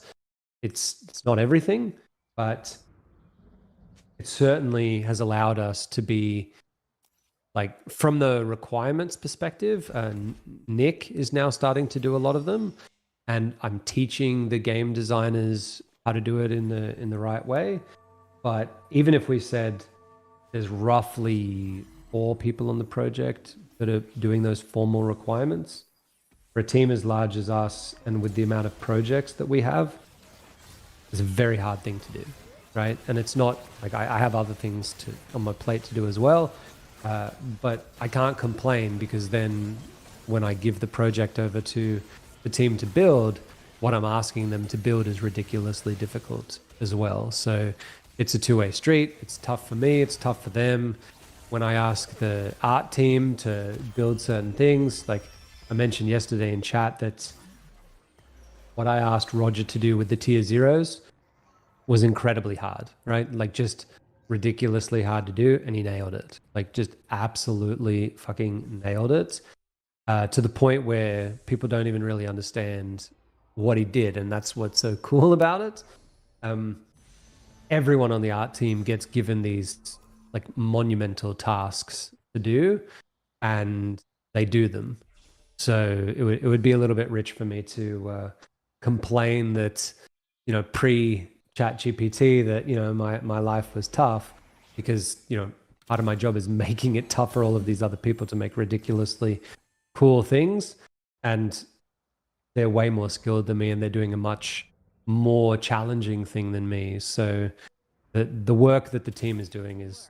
It's not everything, but it certainly has allowed us to be, like, from the requirements perspective, Nick is now starting to do a lot of them, and I'm teaching the game designers how to do it in the right way. But even if we said there's roughly 4 people on the project that are doing those formal requirements, for a team as large as us and with the amount of projects that we have, it's a very hard thing to do, right? And it's not like I have other things on my plate to do as well, but I can't complain, because then when I give the project over to the team to build, what I'm asking them to build is ridiculously difficult as well. So it's a two-way street. It's tough for me. It's tough for them. When I ask the art team to build certain things, like I mentioned yesterday in chat, that what I asked Roger to do with the tier zeros was incredibly hard, right? Like just ridiculously hard to do, and he nailed it. Like just absolutely fucking nailed it, to the point where people don't even really understand what he did, and that's what's so cool about it. Everyone on the art team gets given these like monumental tasks to do, and they do them. So it would be a little bit rich for me to complain that, you know, pre ChatGPT, that, you know, my life was tough, because, you know, part of my job is making it tough for all of these other people to make ridiculously cool things, and they're way more skilled than me, and they're doing a much more challenging thing than me. So the work that the team is doing is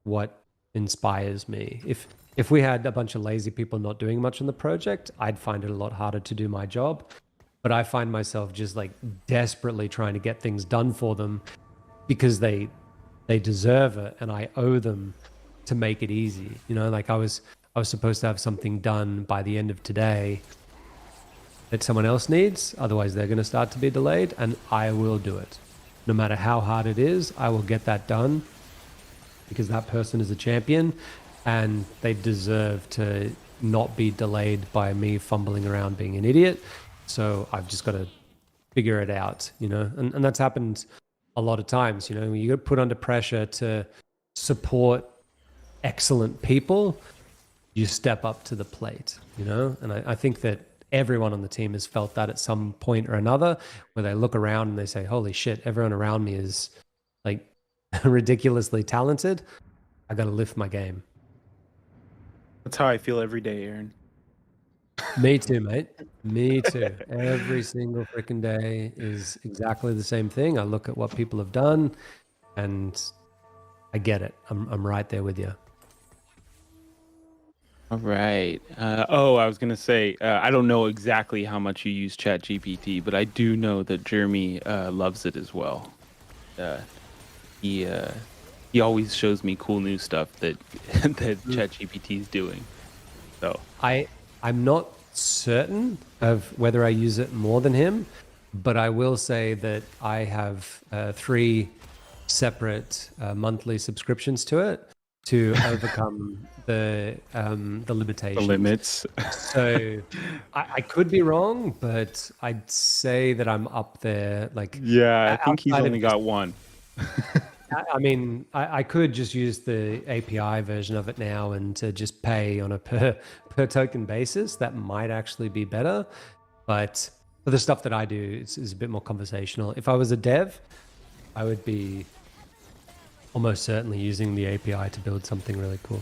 what inspires me. If we had a bunch of lazy people not doing much on the project, I'd find it a lot harder to do my job. But I find myself just like desperately trying to get things done for them because they deserve it, and I owe them to make it easy. You know, like I was supposed to have something done by the end of today that someone else needs, otherwise they're going to start to be delayed, and I will do it. No matter how hard it is, I will get that done because that person is a champion and they deserve to not be delayed by me fumbling around being an idiot. So I've just got to figure it out, you know, and that's happened a lot of times. You know, you get put under pressure to support excellent people, you step up to the plate, you know, and I think that everyone on the team has felt that at some point or another, where they look around and they say, holy shit, everyone around me is like ridiculously talented. I got to lift my game. That's how I feel every day, Aaron. Me too, mate. Me too. Every single freaking day is exactly the same thing. I look at what people have done and I get it. I'm right there with you. All right. I was going to say, I don't know exactly how much you use ChatGPT, but I do know that Jeremy loves it as well. He always shows me cool new stuff that ChatGPT is doing. So I'm not certain of whether I use it more than him, but I will say that I have 3 separate monthly subscriptions to it to overcome the limitations. the limits. So I could be wrong, but I'd say that I'm up there. Like, Yeah, I think he's outside of only got one. I mean, I could just use the API version of it now and to just pay on a per token basis. That might actually be better. But for the stuff that I do, it's a bit more conversational. If I was a dev, I would be almost certainly using the API to build something really cool.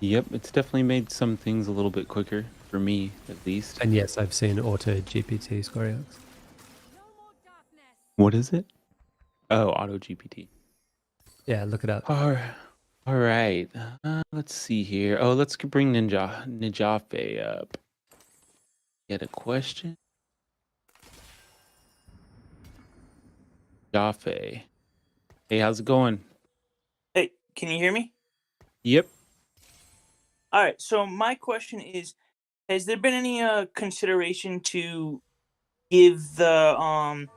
Yep, it's definitely made some things a little bit quicker for me, at least. And yes, I've seen Auto GPT Scoriox. What is it? Oh, Auto GPT. Yeah, look it up. All right. Let's see here. Oh, let's bring Nijafe up. Get a question? Jaffe. Hey, how's it going? Hey, can you hear me? Yep. All right. So my question is, has there been any consideration to give the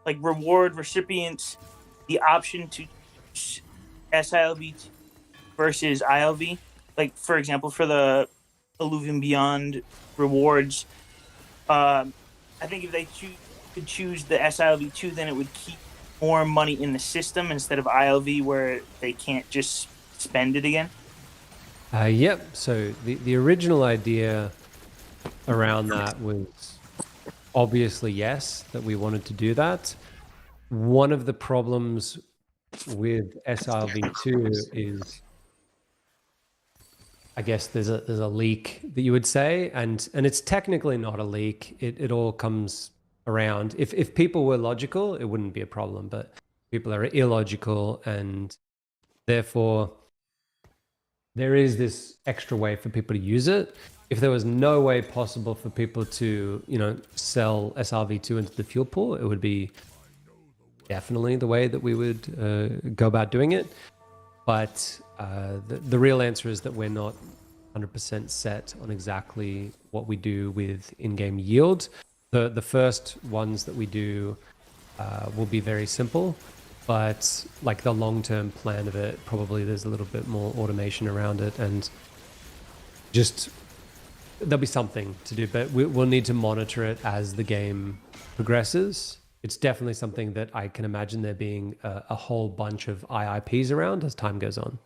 like reward recipients the option to choose SILV versus ILV? Like, for example, for the Illuvium Beyond rewards, I think if they could choose the SILV2, then it would keep more money in the system instead of ILV, where they can't just spend it again. Yep. So the original idea around that was obviously yes, that we wanted to do that. One of the problems with SILV2 is, I guess there's a leak that you would say, and it's technically not a leak. It all comes around. If people were logical, it wouldn't be a problem, but people are illogical, and therefore there is this extra way for people to use it. If there was no way possible for people to, you know, sell SRV2 into the fuel pool, it would be definitely the way that we would go about doing it. But the real answer is that we're not 100% set on exactly what we do with in-game yield. The first ones that we do will be very simple, but like the long-term plan of it, probably there's a little bit more automation around it, and just there'll be something to do, but we'll need to monitor it as the game progresses. It's definitely something that I can imagine there being a whole bunch of IIPs around as time goes on.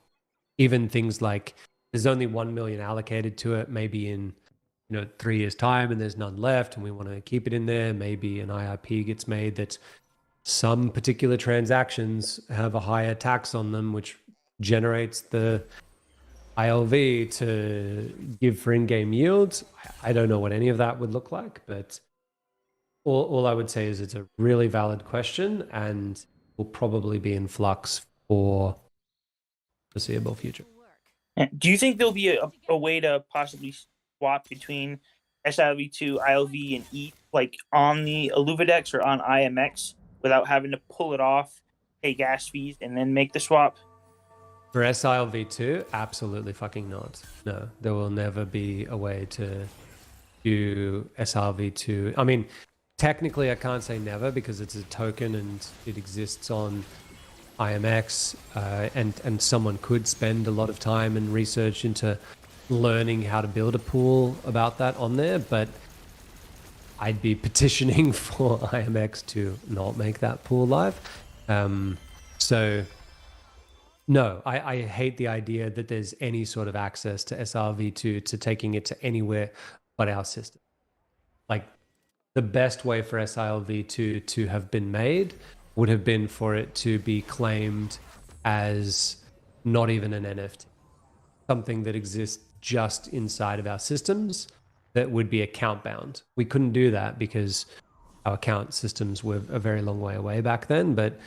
Even things like there's only 1 million allocated to it, maybe in 3 years time and there's none left and we want to keep it in there. Maybe an IIP gets made that some particular transactions have a higher tax on them, which generates the ILV to give for in-game yields. I don't know what any of that would look like, but all I would say is it's a really valid question and will probably be in flux for the foreseeable future. Do you think there'll be a way to possibly swap between SILV2, ILV, and ETH, like on the Illuvidex or on IMX, without having to pull it off, pay gas fees, and then make the swap? For SILV2, absolutely fucking not. No, there will never be a way to do SILV2. I mean, technically I can't say never because it's a token and it exists on IMX, and someone could spend a lot of time and research into learning how to build a pool about that on there, but I'd be petitioning for IMX to not make that pool live. So no, I hate the idea that there's any sort of access to SRV2 to taking it to anywhere but our system. Like, the best way for SILV2 to have been made would have been for it to be claimed as not even an NFT, something that exists just inside of our systems that would be account bound. We couldn't do that because our account systems were a very long way away back then, but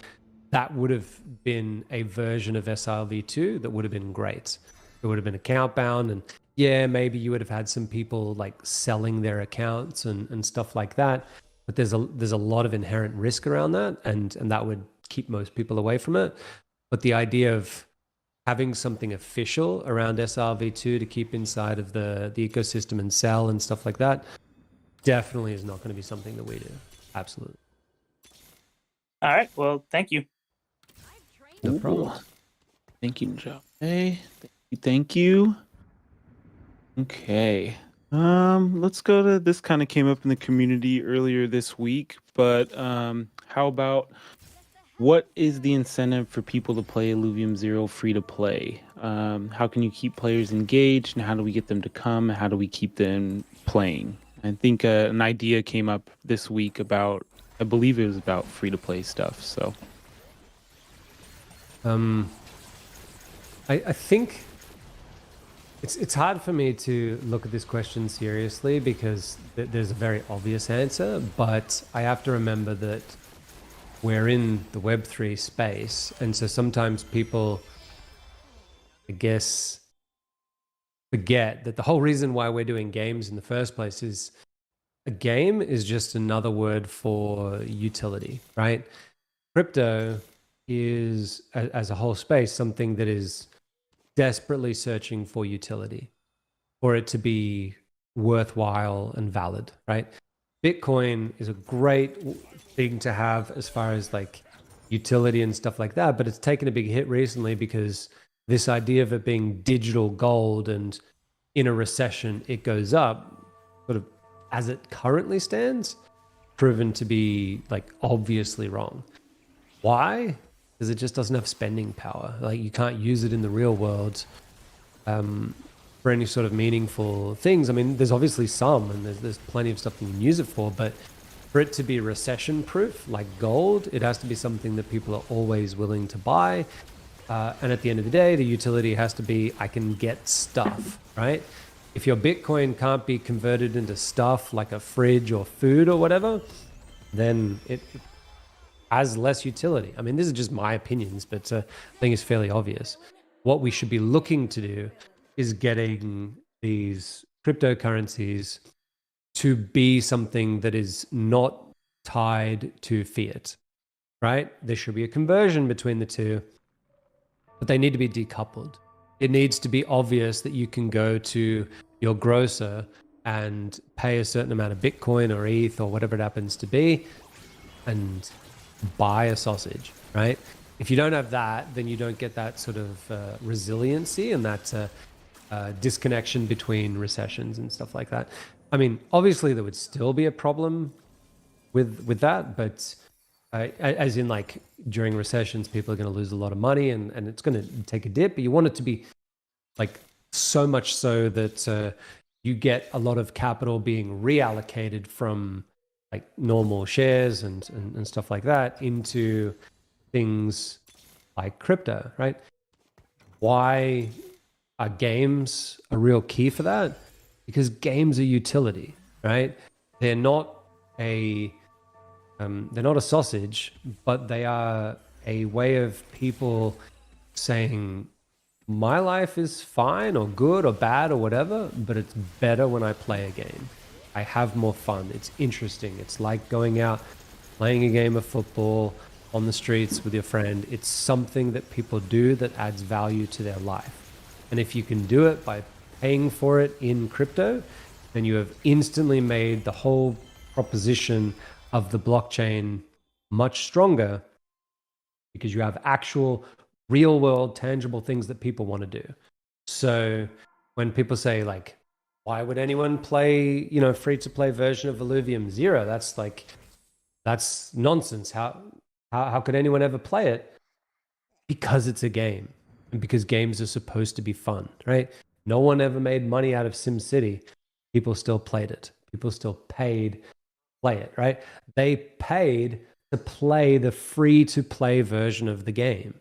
that would have been a version of SILV2 that would have been great. It would have been account bound, and yeah, maybe you would have had some people like selling their accounts and stuff like that. But there's a lot of inherent risk around that, and that would keep most people away from it. But the idea of having something official around SRV2 to keep inside of the ecosystem and sell and stuff like that definitely is not going to be something that we do. Absolutely. All right. Well, thank you. No problem. Thank you, Joe. Hey, thank you. Okay. Let's go to this. Kind of came up in the community earlier this week, but how about what is the incentive for people to play Illuvium Zero free to play? How can you keep players engaged, and how do we get them to come? How do we keep them playing? I think an idea came up this week about, I believe it was about free to play stuff. So, I think it's hard for me to look at this question seriously because there's a very obvious answer, but I have to remember that we're in the Web3 space, and so sometimes people, I guess, forget that the whole reason why we're doing games in the first place is a game is just another word for utility, right? Crypto is, as a whole space, something that is desperately searching for utility, for it to be worthwhile and valid, right? Bitcoin is a great thing to have as far as like utility and stuff like that, but it's taken a big hit recently because this idea of it being digital gold and in a recession it goes up, sort of as it currently stands, proven to be like obviously wrong. Why? Because it just doesn't have spending power. Like, you can't use it in the real world for any sort of meaningful things. I mean, there's obviously some, and there's plenty of stuff you can use it for, but for it to be recession proof, like gold, it has to be something that people are always willing to buy. And at the end of the day, the utility has to be, I can get stuff, right? If your Bitcoin can't be converted into stuff like a fridge or food or whatever, then it has less utility. I mean, this is just my opinions, but I think it's fairly obvious. What we should be looking to do is getting these cryptocurrencies to be something that is not tied to fiat, right? There should be a conversion between the two, but they need to be decoupled. It needs to be obvious that you can go to your grocer and pay a certain amount of Bitcoin or ETH or whatever it happens to be and buy a sausage, right? If you don't have that, then you don't get that sort of resiliency and that disconnection between recessions and stuff like that. I mean, obviously there would still be a problem with that, but as in, like, during recessions, people are going to lose a lot of money and it's going to take a dip, but you want it to be like so much so that you get a lot of capital being reallocated from like normal shares and stuff like that into things like crypto, right? Why are games a real key for that? Because games are utility, right? They're not a They're not a sausage, but they are a way of people saying, my life is fine or good or bad or whatever, but it's better when I play a game. I have more fun. It's interesting. It's like going out, playing a game of football on the streets with your friend. It's something that people do that adds value to their life. And if you can do it by paying for it in crypto, then you have instantly made the whole proposition of the blockchain much stronger, because you have actual real world tangible things that people want to do. So when people say like, why would anyone play, free to play version of Illuvium 0? That's nonsense. How could anyone ever play it? Because it's a game, and because games are supposed to be fun, right? No one ever made money out of SimCity. People still played it. People still paid to play it, right? They paid to play the free to play version of the game,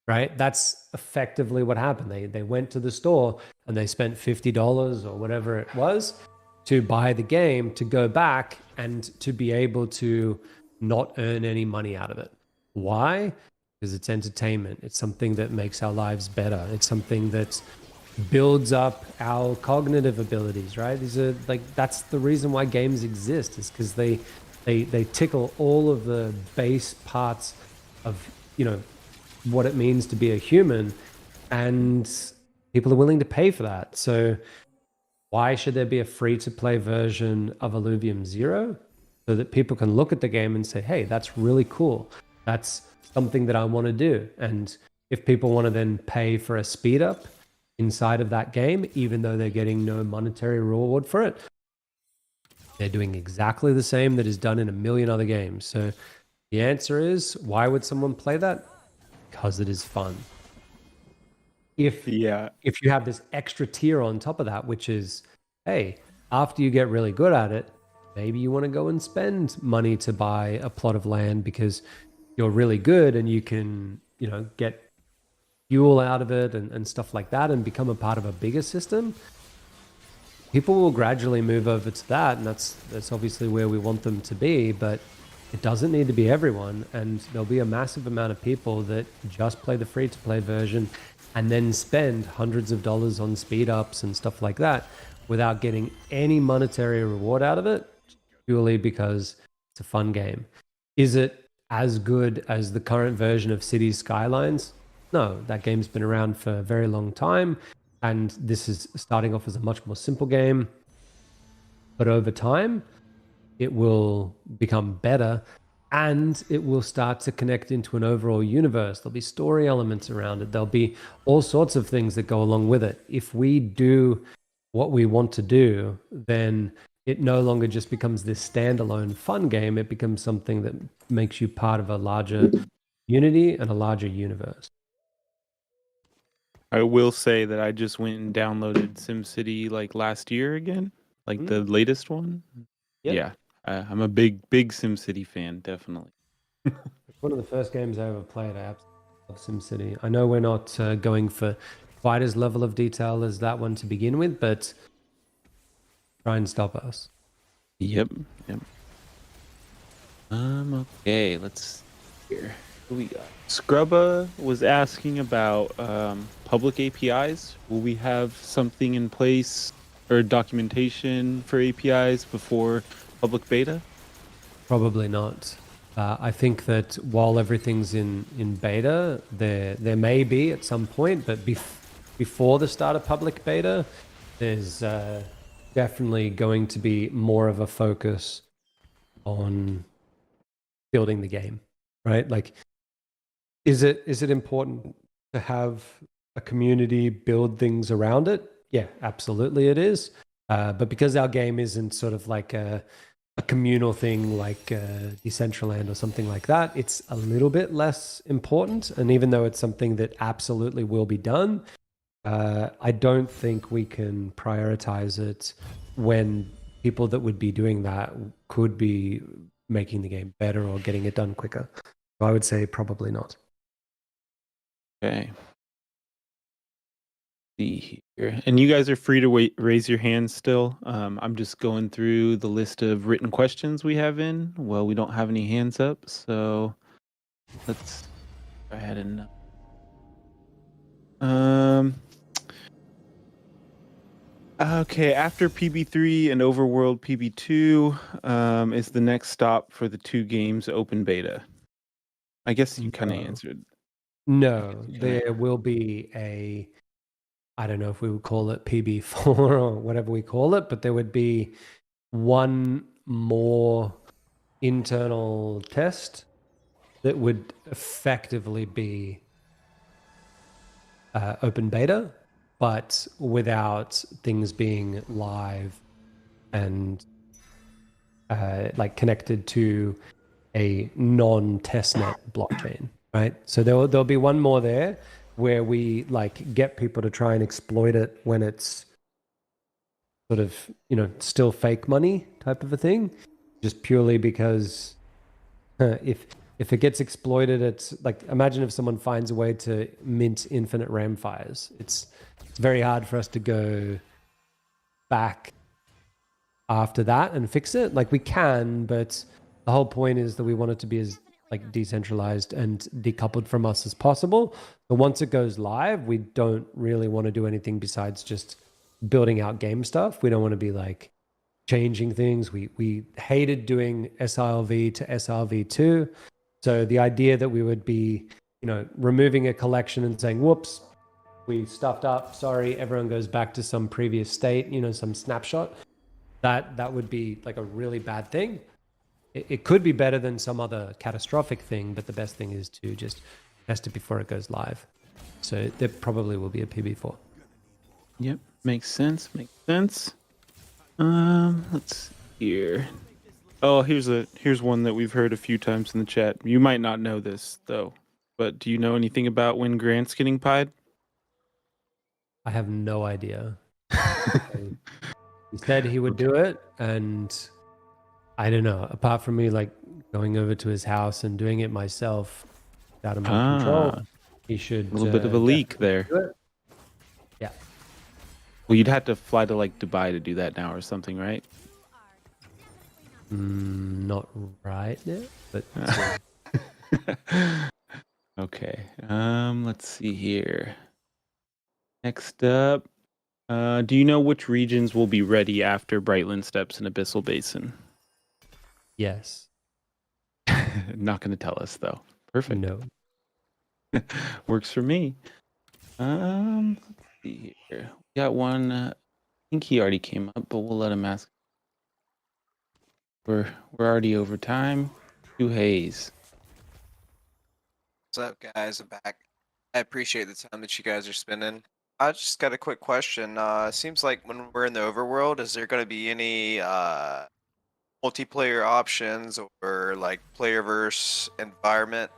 right? That's effectively what happened. They went to the store and they spent $50 or whatever it was to buy the game, to go back and to be able to not earn any money out of it. Why? Because it's entertainment. It's something that makes our lives better. It's something that builds up our cognitive abilities, right? That's the reason why games exist, is because they tickle all of the base parts of, what it means to be a human, and people are willing to pay for that. So why should there be a free to play version of Illuvium 0? So that people can look at the game and say, hey, that's really cool. That's something that I want to do. And if people want to then pay for a speed up inside of that game, even though they're getting no monetary reward for it, they're doing exactly the same that is done in a million other games. So the answer is, why would someone play that? Because it is fun. If you have this extra tier on top of that, which is, hey, after you get really good at it, maybe you want to go and spend money to buy a plot of land because you're really good and you can, get fuel out of it and stuff like that and become a part of a bigger system. People will gradually move over to that, and that's obviously where we want them to be, but it doesn't need to be everyone, and there'll be a massive amount of people that just play the free-to-play version and then spend hundreds of dollars on speed-ups and stuff like that without getting any monetary reward out of it, purely because it's a fun game. Is it as good as the current version of Cities Skylines? No, that game's been around for a very long time, and this is starting off as a much more simple game. But over time, it will become better, and it will start to connect into an overall universe. There'll be story elements around it. There'll be all sorts of things that go along with it. If we do what we want to do, then it no longer just becomes this standalone fun game. It becomes something that makes you part of a larger unity and a larger universe. I will say that I just went and downloaded SimCity like last year again, like the latest one. Yep. Yeah, I'm a big SimCity fan, definitely. It's one of the first games I ever played. I absolutely love SimCity. I know we're not going for quite as level of detail as that one to begin with, but try and stop us. Yep. Okay, let's see here. Who we got? Scrubba was asking about public APIs. Will we have something in place or documentation for APIs before public beta? Probably not. I think that while everything's in beta, there may be at some point, but before the start of public beta, there's definitely going to be more of a focus on building the game, right? Like, is it important to have a community build things around it? Yeah, absolutely it is. But because our game isn't sort of like a communal thing like Decentraland or something like that, it's a little bit less important. And even though it's something that absolutely will be done, I don't think we can prioritize it when people that would be doing that could be making the game better or getting it done quicker. So I would say probably not. Okay. see here. And you guys are free to raise your hands still. I'm just going through the list of written questions we have in. Well, we don't have any hands up, so let's go ahead and okay, after PB3 and Overworld PB2 is the next stop for the 2 games open beta. I guess you kind of answered. No, there will be a, I don't know if we would call it PB4 or whatever we call it, but there would be one more internal test that would effectively be open beta, but without things being live and like connected to a non-testnet blockchain, right? So there'll be one more there where we like get people to try and exploit it when it's sort of, you know, still fake money type of a thing, just purely because if it gets exploited, it's like, imagine if someone finds a way to mint infinite RAM fires. It's very hard for us to go back after that and fix it. Like we can, but the whole point is that we want it to be as like decentralized and decoupled from us as possible. But once it goes live, we don't really want to do anything besides just building out game stuff. We don't want to be like changing things. We hated doing SRV to SRV2. So the idea that we would be, you know, removing a collection and saying, whoops, we stuffed up, sorry, everyone goes back to some previous state, you know, some snapshot, that would be like a really bad thing. It could be better than some other catastrophic thing, but the best thing is to just test it before it goes live. So there probably will be a PB4. Yep, makes sense. Let's see here. Oh, here's one that we've heard a few times in the chat. You might not know this though, but do you know anything about when Grant's getting pied? I have no idea. He said he would do it, and I don't know. Apart from me like going over to his house and doing it myself out of my control, he should. A little bit of a leak there. Yeah. Well, you'd have to fly to like Dubai to do that now or something, right? Not right now, but okay. Let's see here. Next up, do you know which regions will be ready after Brightland steps in Abyssal Basin? Yes. Not going to tell us though. Perfect. No. Works for me. Let's see here. We got one. I think he already came up, but we'll let him ask. We're already over time. Two Hayes. What's up, guys? I'm back. I appreciate the time that you guys are spending. I just got a quick question. Seems like when we're in the overworld, is there going to be any multiplayer options or like playerverse environment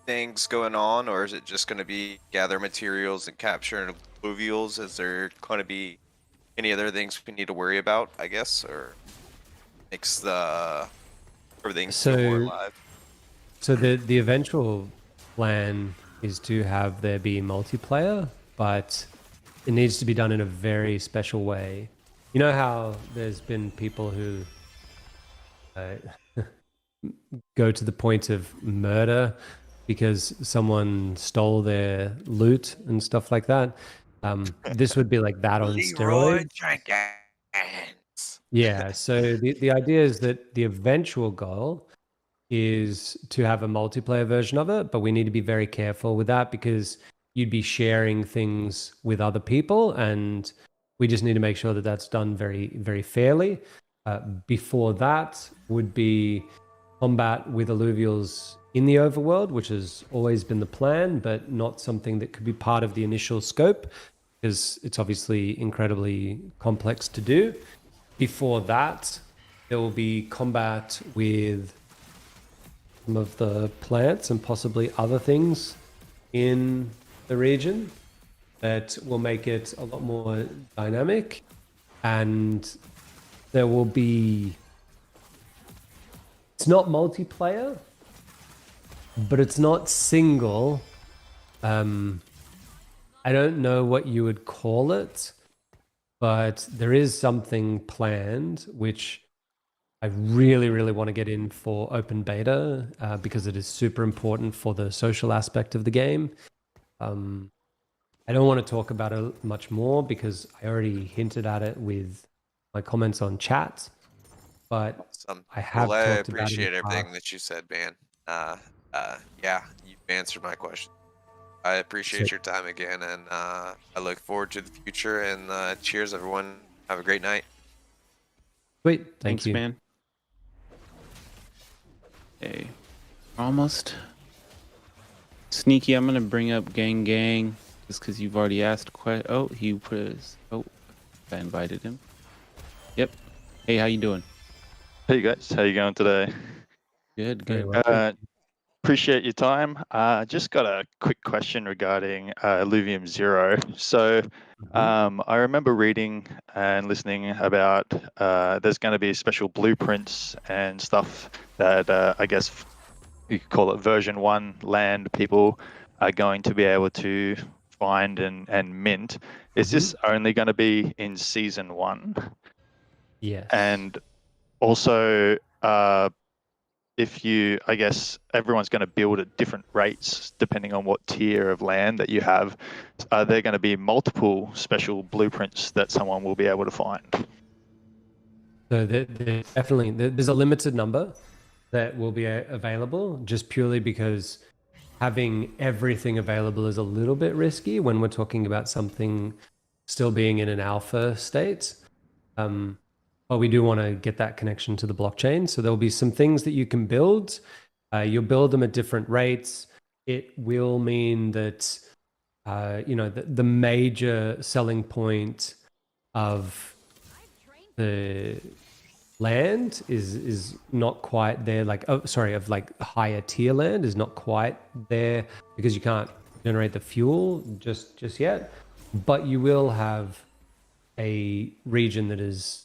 things going on, or is it just going to be gather materials and capture alluvials? Is there going to be any other things we need to worry about, I guess, or makes the everything so more alive? So the eventual plan is to have there be multiplayer, but it needs to be done in a very special way. You know how there's been people who go to the point of murder because someone stole their loot and stuff like that. This would be like that on steroids. Yeah, so the idea is that the eventual goal is to have a multiplayer version of it, but we need to be very careful with that because you'd be sharing things with other people, and we just need to make sure that that's done very, very fairly. Before that would be combat with alluvials in the overworld, which has always been the plan, but not something that could be part of the initial scope because it's obviously incredibly complex to do. Before that, there will be combat with some of the plants and possibly other things in the region that will make it a lot more dynamic. And there will be, it's not multiplayer, but it's not single. I don't know what you would call it, but there is something planned, which I really, really want to get in for open beta because it is super important for the social aspect of the game. I don't want to talk about it much more because I already hinted at it with my comments on chat, but I have Well, I talked about it in appreciate the everything past. that you said, man. Yeah, you've answered my question. I appreciate your time again, and I look forward to the future. And cheers, everyone. Have a great night. Sweet, Thanks, thank you. man. Hey, almost. Sneaky, I'm gonna bring up gang just because you've already asked. Oh, he put his. Oh, I invited him. Yep. Hey, how you doing? Hey guys, how you going today? Good, Very good. well. Appreciate your time. Just got a quick question regarding Illuvium Zero. So I remember reading and listening about there's going to be special blueprints and stuff that I guess you could call it version 1 land people are going to be able to find and mint. Is this only going to be in season 1? Yes. And also, if you, I guess everyone's going to build at different rates depending on what tier of land that you have. Are there going to be multiple special blueprints that someone will be able to find? So definitely, there's a limited number that will be available just purely because having everything available is a little bit risky when we're talking about something still being in an alpha state. But we do want to get that connection to the blockchain. So there'll be some things that you can build. You'll build them at different rates. It will mean that, the major selling point of the land is not quite there. Of higher tier land is not quite there because you can't generate the fuel just yet. But you will have a region that is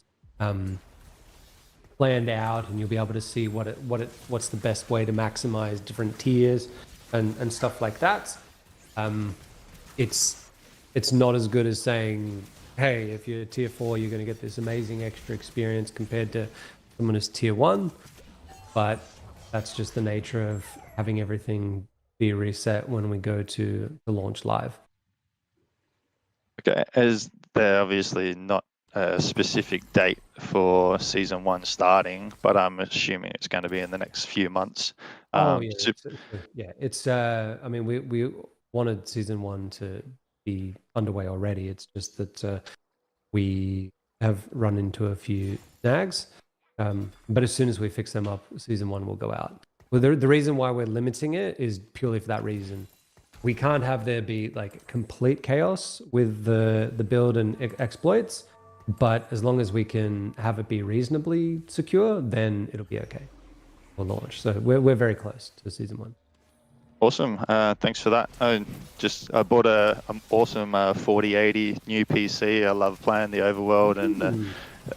planned out, and you'll be able to see what's the best way to maximize different tiers and stuff like that. It's not as good as saying, hey, if you're tier 4, you're going to get this amazing extra experience compared to someone who's tier 1. But that's just the nature of having everything be reset when we go to the launch live. Okay, as they're obviously not a specific date for season 1 starting, but I'm assuming it's going to be in the next few months. It's I mean, we wanted season 1 to be underway already. It's just that we have run into a few snags, but as soon as we fix them up, season 1 will go out. Well, the reason why we're limiting it is purely for that reason. We can't have there be like complete chaos with the build and exploits, but as long as we can have it be reasonably secure, then it'll be okay. We'll launch. So we're very close to season 1. Awesome. Thanks for that. I bought an awesome 4080 new PC. I love playing the overworld, and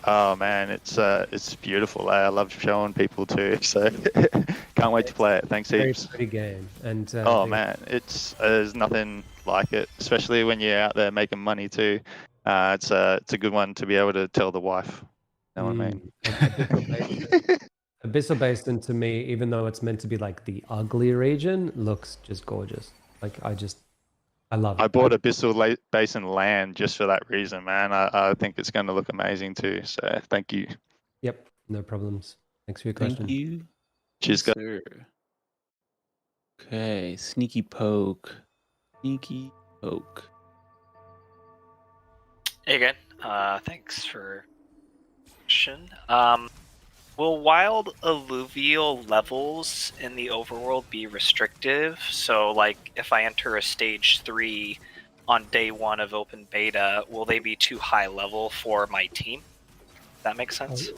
oh man, it's beautiful. I love showing people too. So can't wait to play it. Thanks heaps. Very pretty game. And man, there's nothing like it, especially when you're out there making money too. It's a good one to be able to tell the wife. Know what I mean? Abyssal Basin, to me, even though it's meant to be like the ugly region, looks just gorgeous. Like I love it. I bought Abyssal Basin land just for that reason, man. I think it's going to look amazing too. So thank you. Yep, no problems. Thanks for your question. Thank you. Cheers, guys. Sir. Okay, Sneaky Poke. Sneaky Poke. Hey again. Thanks for the question. Will wild alluvial levels in the overworld be restrictive? So, like, if I enter a stage 3 on day 1 of open beta, will they be too high level for my team? Does that make sense?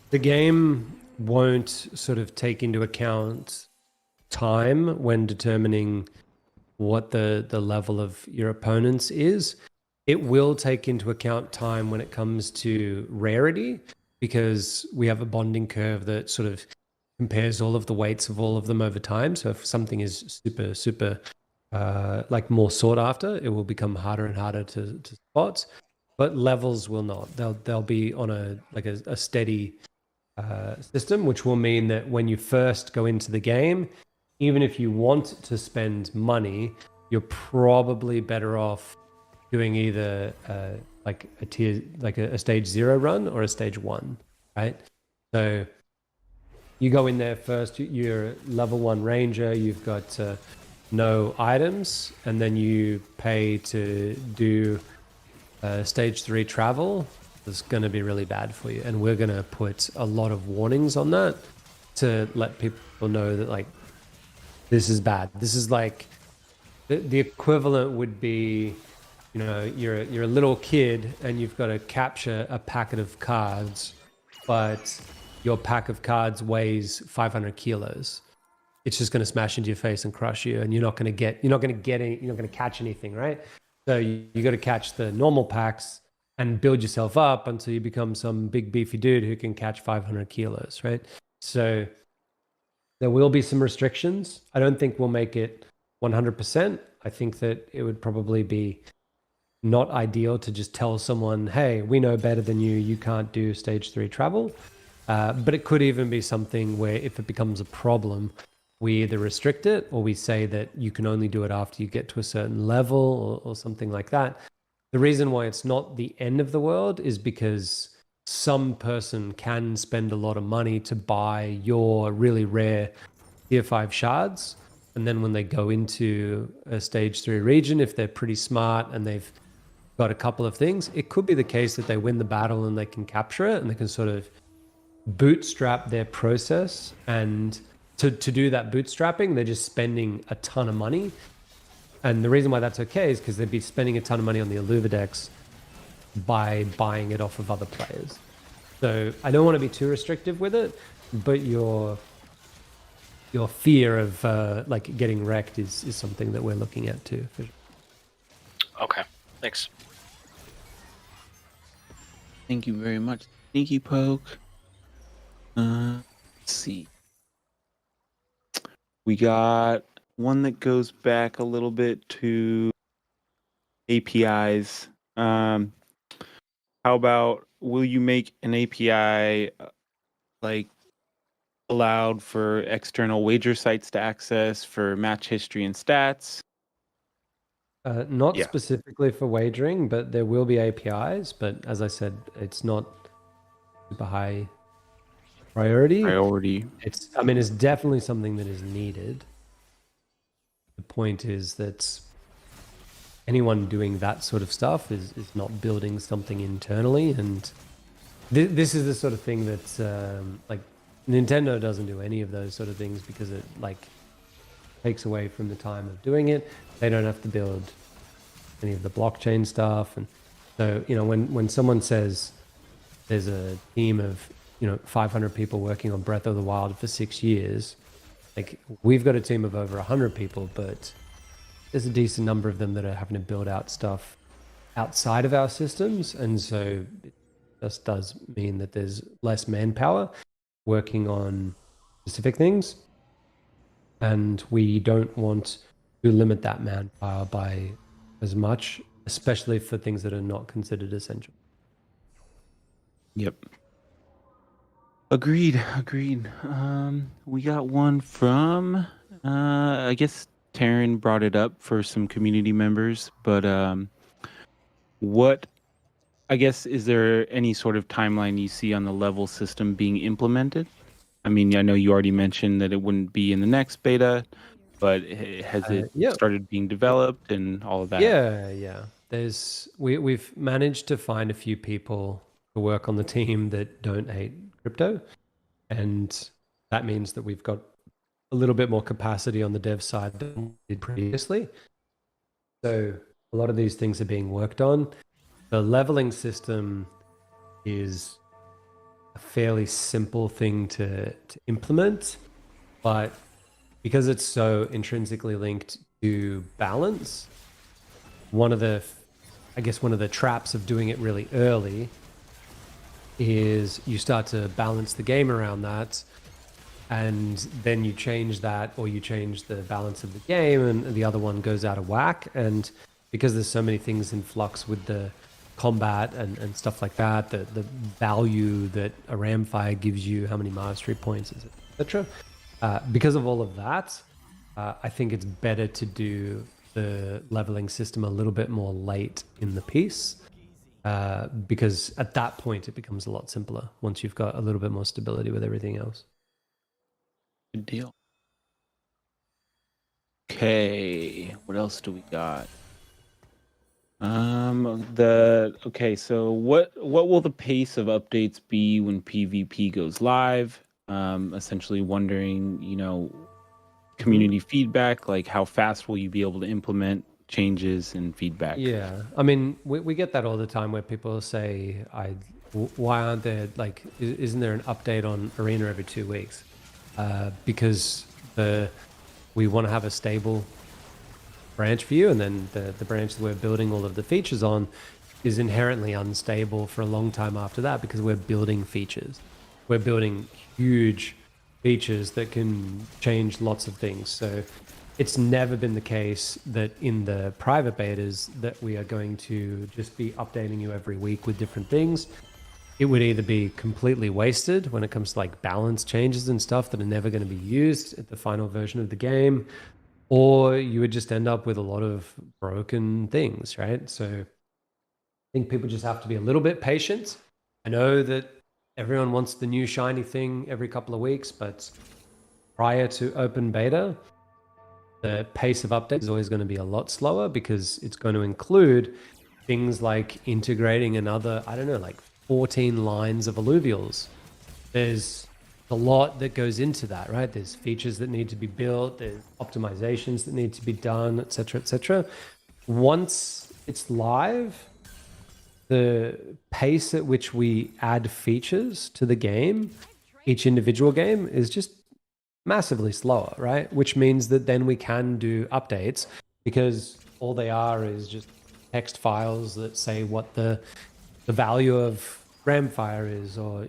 The game won't sort of take into account time when determining what the level of your opponents is. It will take into account time when it comes to rarity, because we have a bonding curve that sort of compares all of the weights of all of them over time. So if something is super, super like more sought after. It will become harder and harder to spot, but levels will not. They'll be on a steady system, which will mean that when you first go into the game, even if you want to spend money, you're probably better off doing either like a tier, like a stage 0 run or a stage 1, right? So you go in there first, you're level 1 ranger, you've got no items, and then you pay to do stage 3 travel. It's going to be really bad for you, and we're going to put a lot of warnings on that to let people know that like this is bad. This is like the equivalent would be, you know, you're a little kid and you've got to capture a packet of cards, but your pack of cards weighs 500 kilos. It's just going to smash into your face and crush you, and you're not going to catch anything, right? So you got to catch the normal packs and build yourself up until you become some big beefy dude who can catch 500 kilos, right? So there will be some restrictions. I don't think we'll make it 100%. I think that it would probably be not ideal to just tell someone, hey, we know better than you, you can't do stage 3 travel. But it could even be something where if it becomes a problem, we either restrict it or we say that you can only do it after you get to a certain level or something like that. The reason why it's not the end of the world is because some person can spend a lot of money to buy your really rare tier 5 shards. And then when they go into a stage 3 region, if they're pretty smart and they've got a couple of things, it could be the case that they win the battle and they can capture it and they can sort of bootstrap their process. And to do that bootstrapping, they're just spending a ton of money. And the reason why that's okay is because they'd be spending a ton of money on the Illuvidex by buying it off of other players. So I don't want to be too restrictive with it, but your fear of like getting wrecked is something that we're looking at too. Okay, thanks. Thank you very much, Sneaky Poke. Let's see. We got one that goes back a little bit to APIs. How about, will you make an API like allowed for external wager sites to access for match history and stats? Not specifically for wagering, but there will be APIs. But as I said, it's not super high priority. It's definitely something that is needed. The point is that anyone doing that sort of stuff is not building something internally, and this is the sort of thing that like Nintendo doesn't do any of those sort of things because it like takes away from the time of doing it. They don't have to build any of the blockchain stuff, and so you know when someone says there's a team of 500 people working on Breath of the Wild for 6 years. Like, we've got a team of over 100 people, but there's a decent number of them that are having to build out stuff outside of our systems. And so it just does mean that there's less manpower working on specific things. And we don't want to limit that manpower by as much, especially for things that are not considered essential. Yep. Agreed. We got one from, I guess Taryn brought it up for some community members, but what, I guess, is there any sort of timeline you see on the level system being implemented? I mean, I know you already mentioned that it wouldn't be in the next beta, but has it started being developed and all of that? Yeah. We've managed to find a few people to work on the team that don't hate crypto, and that means that we've got a little bit more capacity on the dev side than we did previously. So a lot of these things are being worked on. The leveling system is a fairly simple thing to implement, but because it's so intrinsically linked to balance, one of the traps of doing it really early is you start to balance the game around that, and then you change that, or you change the balance of the game, and the other one goes out of whack. And because there's so many things in flux with the combat and stuff like that, the value that a Ramfire gives you, how many mastery points, etc. Because of all of that, I think it's better to do the leveling system a little bit more late in the piece, because at that point it becomes a lot simpler once you've got a little bit more stability with everything else. Good deal. Okay, what else do we got? So what will the pace of updates be when PvP goes live? Essentially wondering, community feedback, like how fast will you be able to implement changes and feedback? Yeah, I mean, we get that all the time where people say, why aren't there, like, isn't there an update on Arena every 2 weeks? Because we want to have a stable branch view, and then the branch that we're building all of the features on is inherently unstable for a long time after that, because we're building features. We're building huge features that can change lots of things. So it's never been the case that in the private betas that we are going to just be updating you every week with different things. It would either be completely wasted when it comes to like balance changes and stuff that are never going to be used at the final version of the game, or you would just end up with a lot of broken things, right? So I think people just have to be a little bit patient. I know that everyone wants the new shiny thing every couple of weeks, but prior to open beta, the pace of updates is always going to be a lot slower, because it's going to include things like integrating another, 14 lines of alluvials. There's a lot that goes into that, right? There's features that need to be built, there's optimizations that need to be done, etc., etc. Once it's live, the pace at which we add features to the game, each individual game, is just massively slower, right? Which means that then we can do updates, because all they are is just text files that say what the value of Ramfire is, or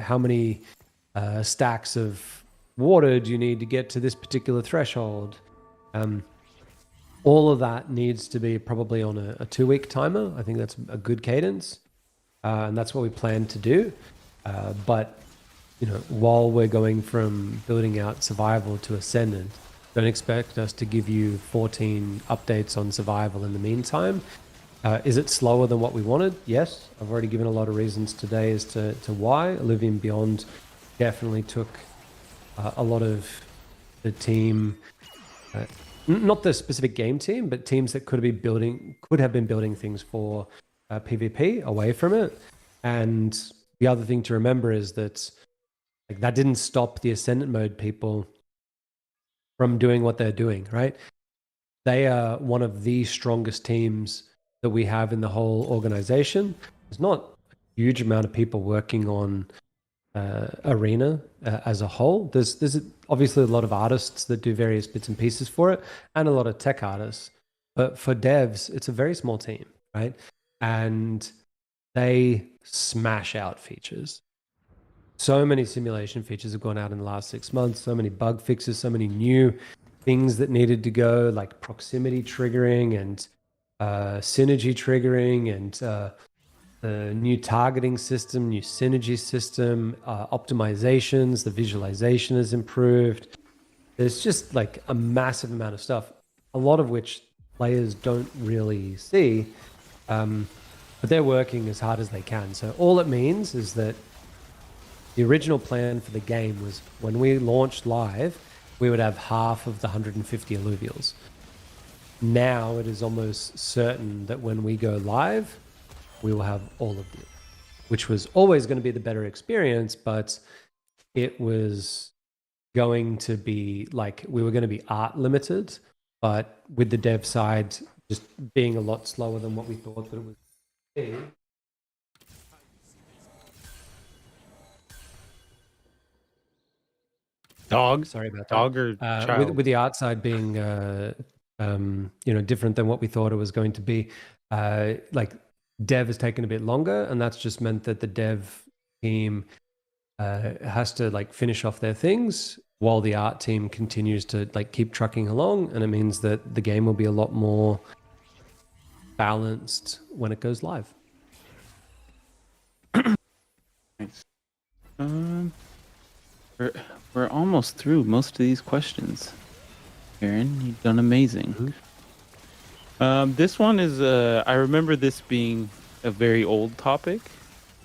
how many stacks of water do you need to get to this particular threshold. All of that needs to be probably on a 2-week timer. I think that's a good cadence, and that's what we plan to do. But while we're going from building out survival to ascendant, don't expect us to give you 14 updates on survival in the meantime. Is it slower than what we wanted? Yes. I've already given a lot of reasons today as to why. Illuvium Beyond definitely took a lot of the team, not the specific game team, but teams that could have been building things for PvP away from it. And the other thing to remember is that that didn't stop the Ascendant mode people from doing what they're doing, right? They are one of the strongest teams that we have in the whole organization. There's not a huge amount of people working on Arena as a whole. There's obviously a lot of artists that do various bits and pieces for it, and a lot of tech artists. But for devs, it's a very small team, right? And they smash out features. So many simulation features have gone out in the last 6 months, so many bug fixes, so many new things that needed to go, like proximity triggering and synergy triggering, and the new targeting system, new synergy system, optimizations, the visualization has improved. There's just like a massive amount of stuff, a lot of which players don't really see, but they're working as hard as they can. So all it means is that the original plan for the game was when we launched live, we would have half of the 150 alluvials. Now it is almost certain that when we go live, we will have all of them, which was always going to be the better experience, but it was going to be like, we were going to be art limited, but with the dev side just being a lot slower than what we thought that it was going to be. Dog? Sorry about that. Dog or child? With the art side being, different than what we thought it was going to be. Like dev has taken a bit longer, and that's just meant that the dev team has to like finish off their things while the art team continues to like keep trucking along, and it means that the game will be a lot more balanced when it goes live. Nice. We're almost through most of these questions. Aaron, you've done amazing. This one is I remember this being a very old topic,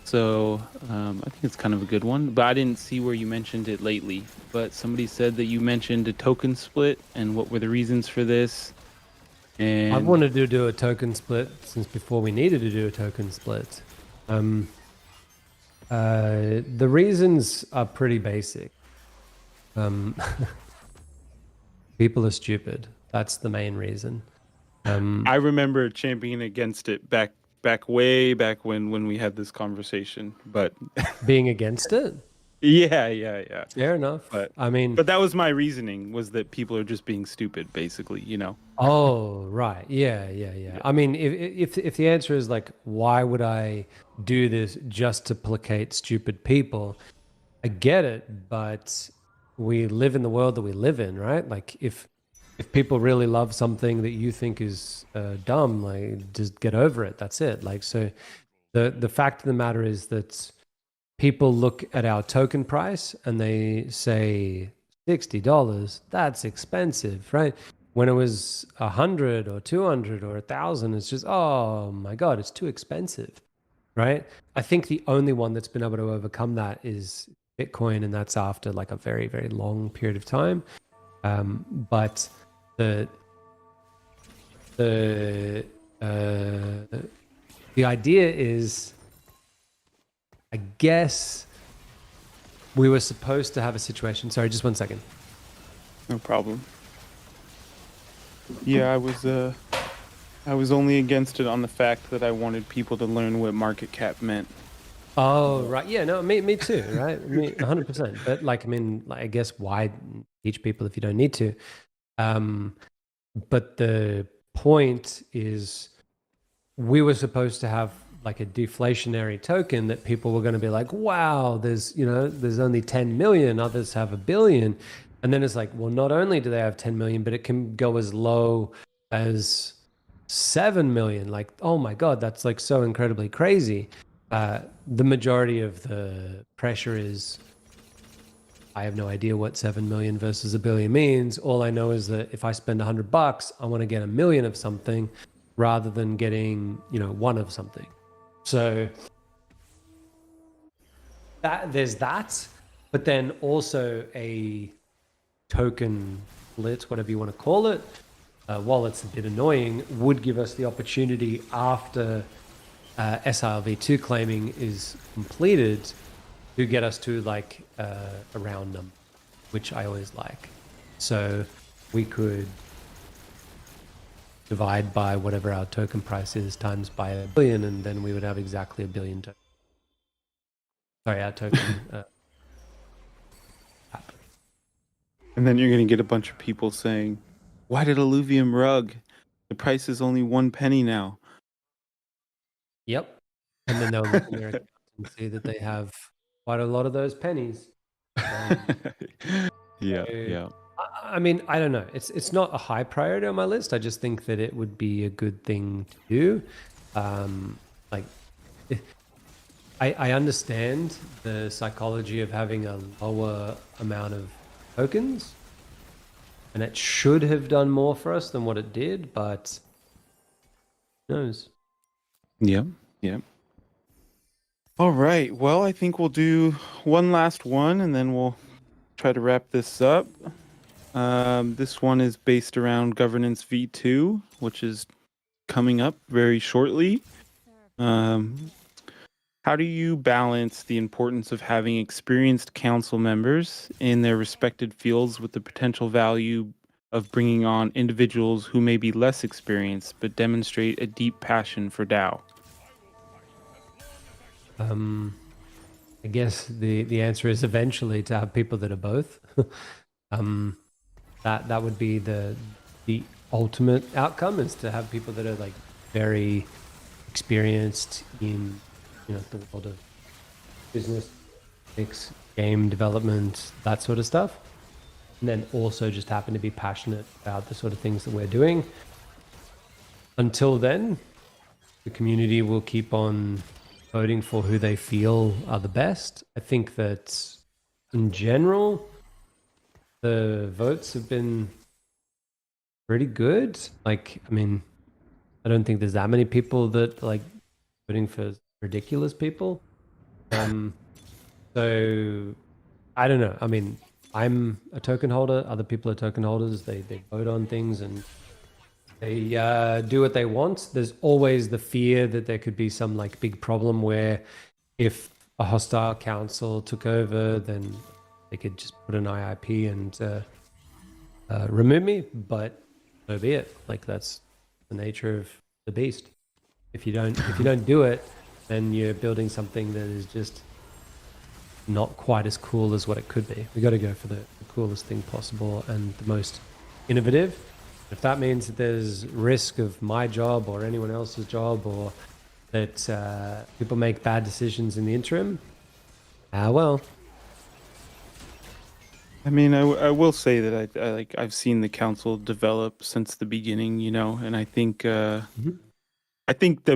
so I think it's kind of a good one, but I didn't see where you mentioned it lately. But somebody said that you mentioned a token split, and what were the reasons for this? And I've wanted to do a token split since before we needed to do a token split. The reasons are pretty basic. People are stupid. That's the main reason. I remember championing against it way back when we had this conversation, but being against it? Yeah. Fair enough. But but that was my reasoning, was that people are just being stupid, basically, you know. Oh, right. Yeah. I mean, if the answer is like, why would I do this just to placate stupid people? I get it, but we live in the world that we live in, right? Like if people really love something that you think is dumb, like just get over it. That's it. Like, so the fact of the matter is that people look at our token price and they say $60, that's expensive, right? When it was 100 or 200 or 1,000, it's just, oh my God, it's too expensive, right? I think the only one that's been able to overcome that is Bitcoin, and that's after like a very, very long period of time. But the idea is, I guess we were supposed to have a situation. Sorry, just 1 second. No problem. Yeah, I was only against it on the fact that I wanted people to learn what market cap meant. Oh, right. Yeah, no, me too, right? Me 100%. But like, I mean, like, I guess why teach people if you don't need to? But the point is, we were supposed to have like a deflationary token that people were going to be like, wow, there's only 10 million, others have 1 billion. And then it's like, well, not only do they have 10 million, but it can go as low as 7 million. Like, oh my God, that's like so incredibly crazy. The majority of the pressure is, I have no idea what 7 million versus 1 billion means. All I know is that if I spend $100, I want to get 1 million of something rather than getting, one of something. So there's that, but then also a token split, whatever you want to call it, while it's a bit annoying, would give us the opportunity after SRV2 claiming is completed to get us to like a round number, which I always like. So we could divide by whatever our token price is times by 1 billion, and then we would have exactly 1 billion tokens. Sorry, our token. And then you're going to get a bunch of people saying, why did Illuvium rug? The price is only 1 penny now. Yep. And then they'll look in their account and see that they have quite a lot of those pennies. Yeah. I mean, I don't know. It's not a high priority on my list. I just think that it would be a good thing to do. I understand the psychology of having a lower amount of tokens, and it should have done more for us than what it did, but who knows? Yep. All right. Well, I think we'll do one last one, and then we'll try to wrap this up. This one is based around Governance V2, which is coming up very shortly. How do you balance the importance of having experienced council members in their respected fields with the potential value of bringing on individuals who may be less experienced but demonstrate a deep passion for DAO? I guess the answer is eventually to have people that are both. That would be the ultimate outcome, is to have people that are like very experienced in the world of business mix, game development, that sort of stuff. And then also just happen to be passionate about the sort of things that we're doing. Until then, the community will keep on voting for who they feel are the best. I think that in general, the votes have been pretty good. Like, I mean, I don't think there's that many people that like voting for ridiculous people. So I don't know. I mean, I'm a token holder. Other people are token holders. They vote on things and they do what they want. There's always the fear that there could be some like big problem where if a hostile council took over, then they could just put an IIP and remove me. But so be it. Like that's the nature of the beast. If you don't do it, then you're building something that is just not quite as cool as what it could be. We got to go for the coolest thing possible and the most innovative. If that means that there's risk of my job or anyone else's job, or that people make bad decisions in the interim, well. I mean, I will say that I've seen the council develop since the beginning, you know, and I think I think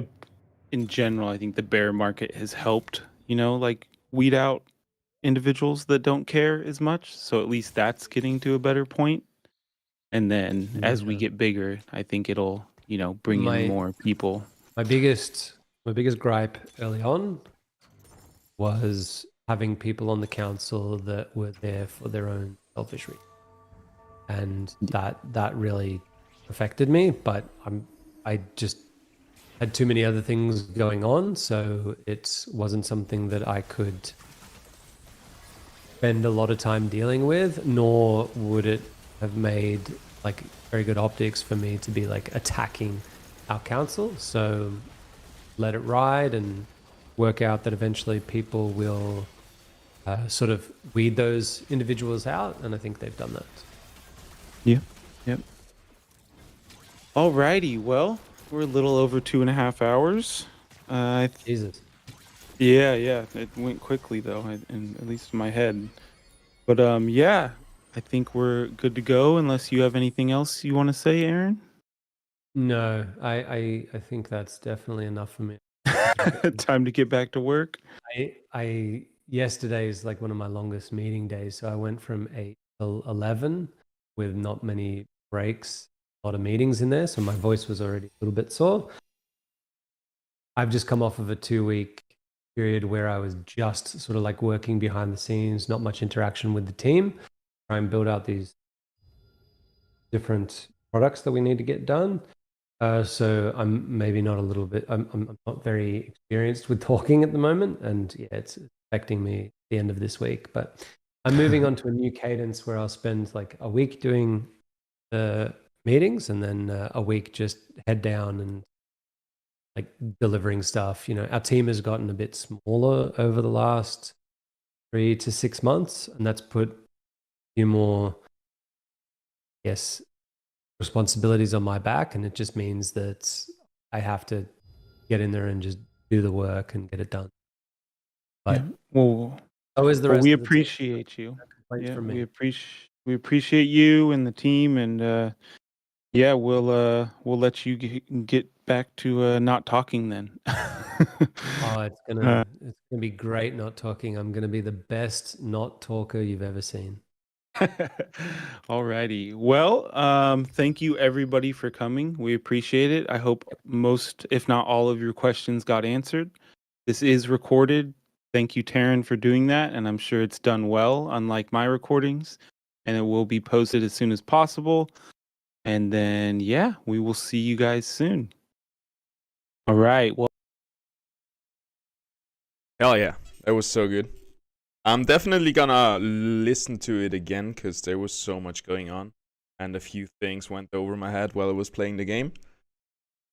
in general, I think the bear market has helped, you know, like weed out individuals that don't care as much. So at least that's getting to a better point. And then as we get bigger, I think it'll, you know, bring in more people. My biggest gripe early on was having people on the council that were there for their own selfish reasons. And that really affected me, but I just had too many other things going on, so it wasn't something that I could spend a lot of time dealing with, nor would it have made like very good optics for me to be like attacking our council. So let it ride and work out that eventually people will sort of weed those individuals out, and I think they've done that. Yeah. Yep. Alrighty, well, we're a little over 2.5 hours. Jesus. Yeah, it went quickly though, at least in my head. But yeah, I think we're good to go unless you have anything else you want to say, Aaron. No, I think that's definitely enough for me. Time to get back to work. I yesterday is like one of my longest meeting days, so I went from 8 till 11 with not many breaks, a lot of meetings in there, so my voice was already a little bit sore. I've just come off of a 2-week period where I was just sort of like working behind the scenes, not much interaction with the team, try and build out these different products that we need to get done. So I'm maybe not a little bit, I'm not very experienced with talking at the moment, and yeah, it's affecting me at the end of this week, but I'm moving on to a new cadence where I'll spend like a week doing the meetings and then a week just head down and like delivering stuff. You know, our team has gotten a bit smaller over the last 3 to 6 months, and that's put a few more, yes, responsibilities on my back, and it just means that I have to get in there and just do the work and get it done. But well, is the rest we of the appreciate team. you. Yeah, from me. we appreciate you and the team, and yeah, we'll let you get back to not talking then. Oh, it's gonna be great not talking. I'm gonna be the best not talker you've ever seen. Alrighty. Well, thank you everybody for coming. We appreciate it. I hope most, if not all, of your questions got answered. This is recorded. Thank you, Taryn, for doing that, and I'm sure it's done well, unlike my recordings, and it will be posted as soon as possible. And then, yeah, we will see you guys soon. All right. Well, hell yeah, that was so good. I'm definitely gonna listen to it again because there was so much going on and a few things went over my head while I was playing the game.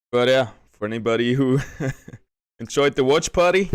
But yeah, for anybody who enjoyed the watch party,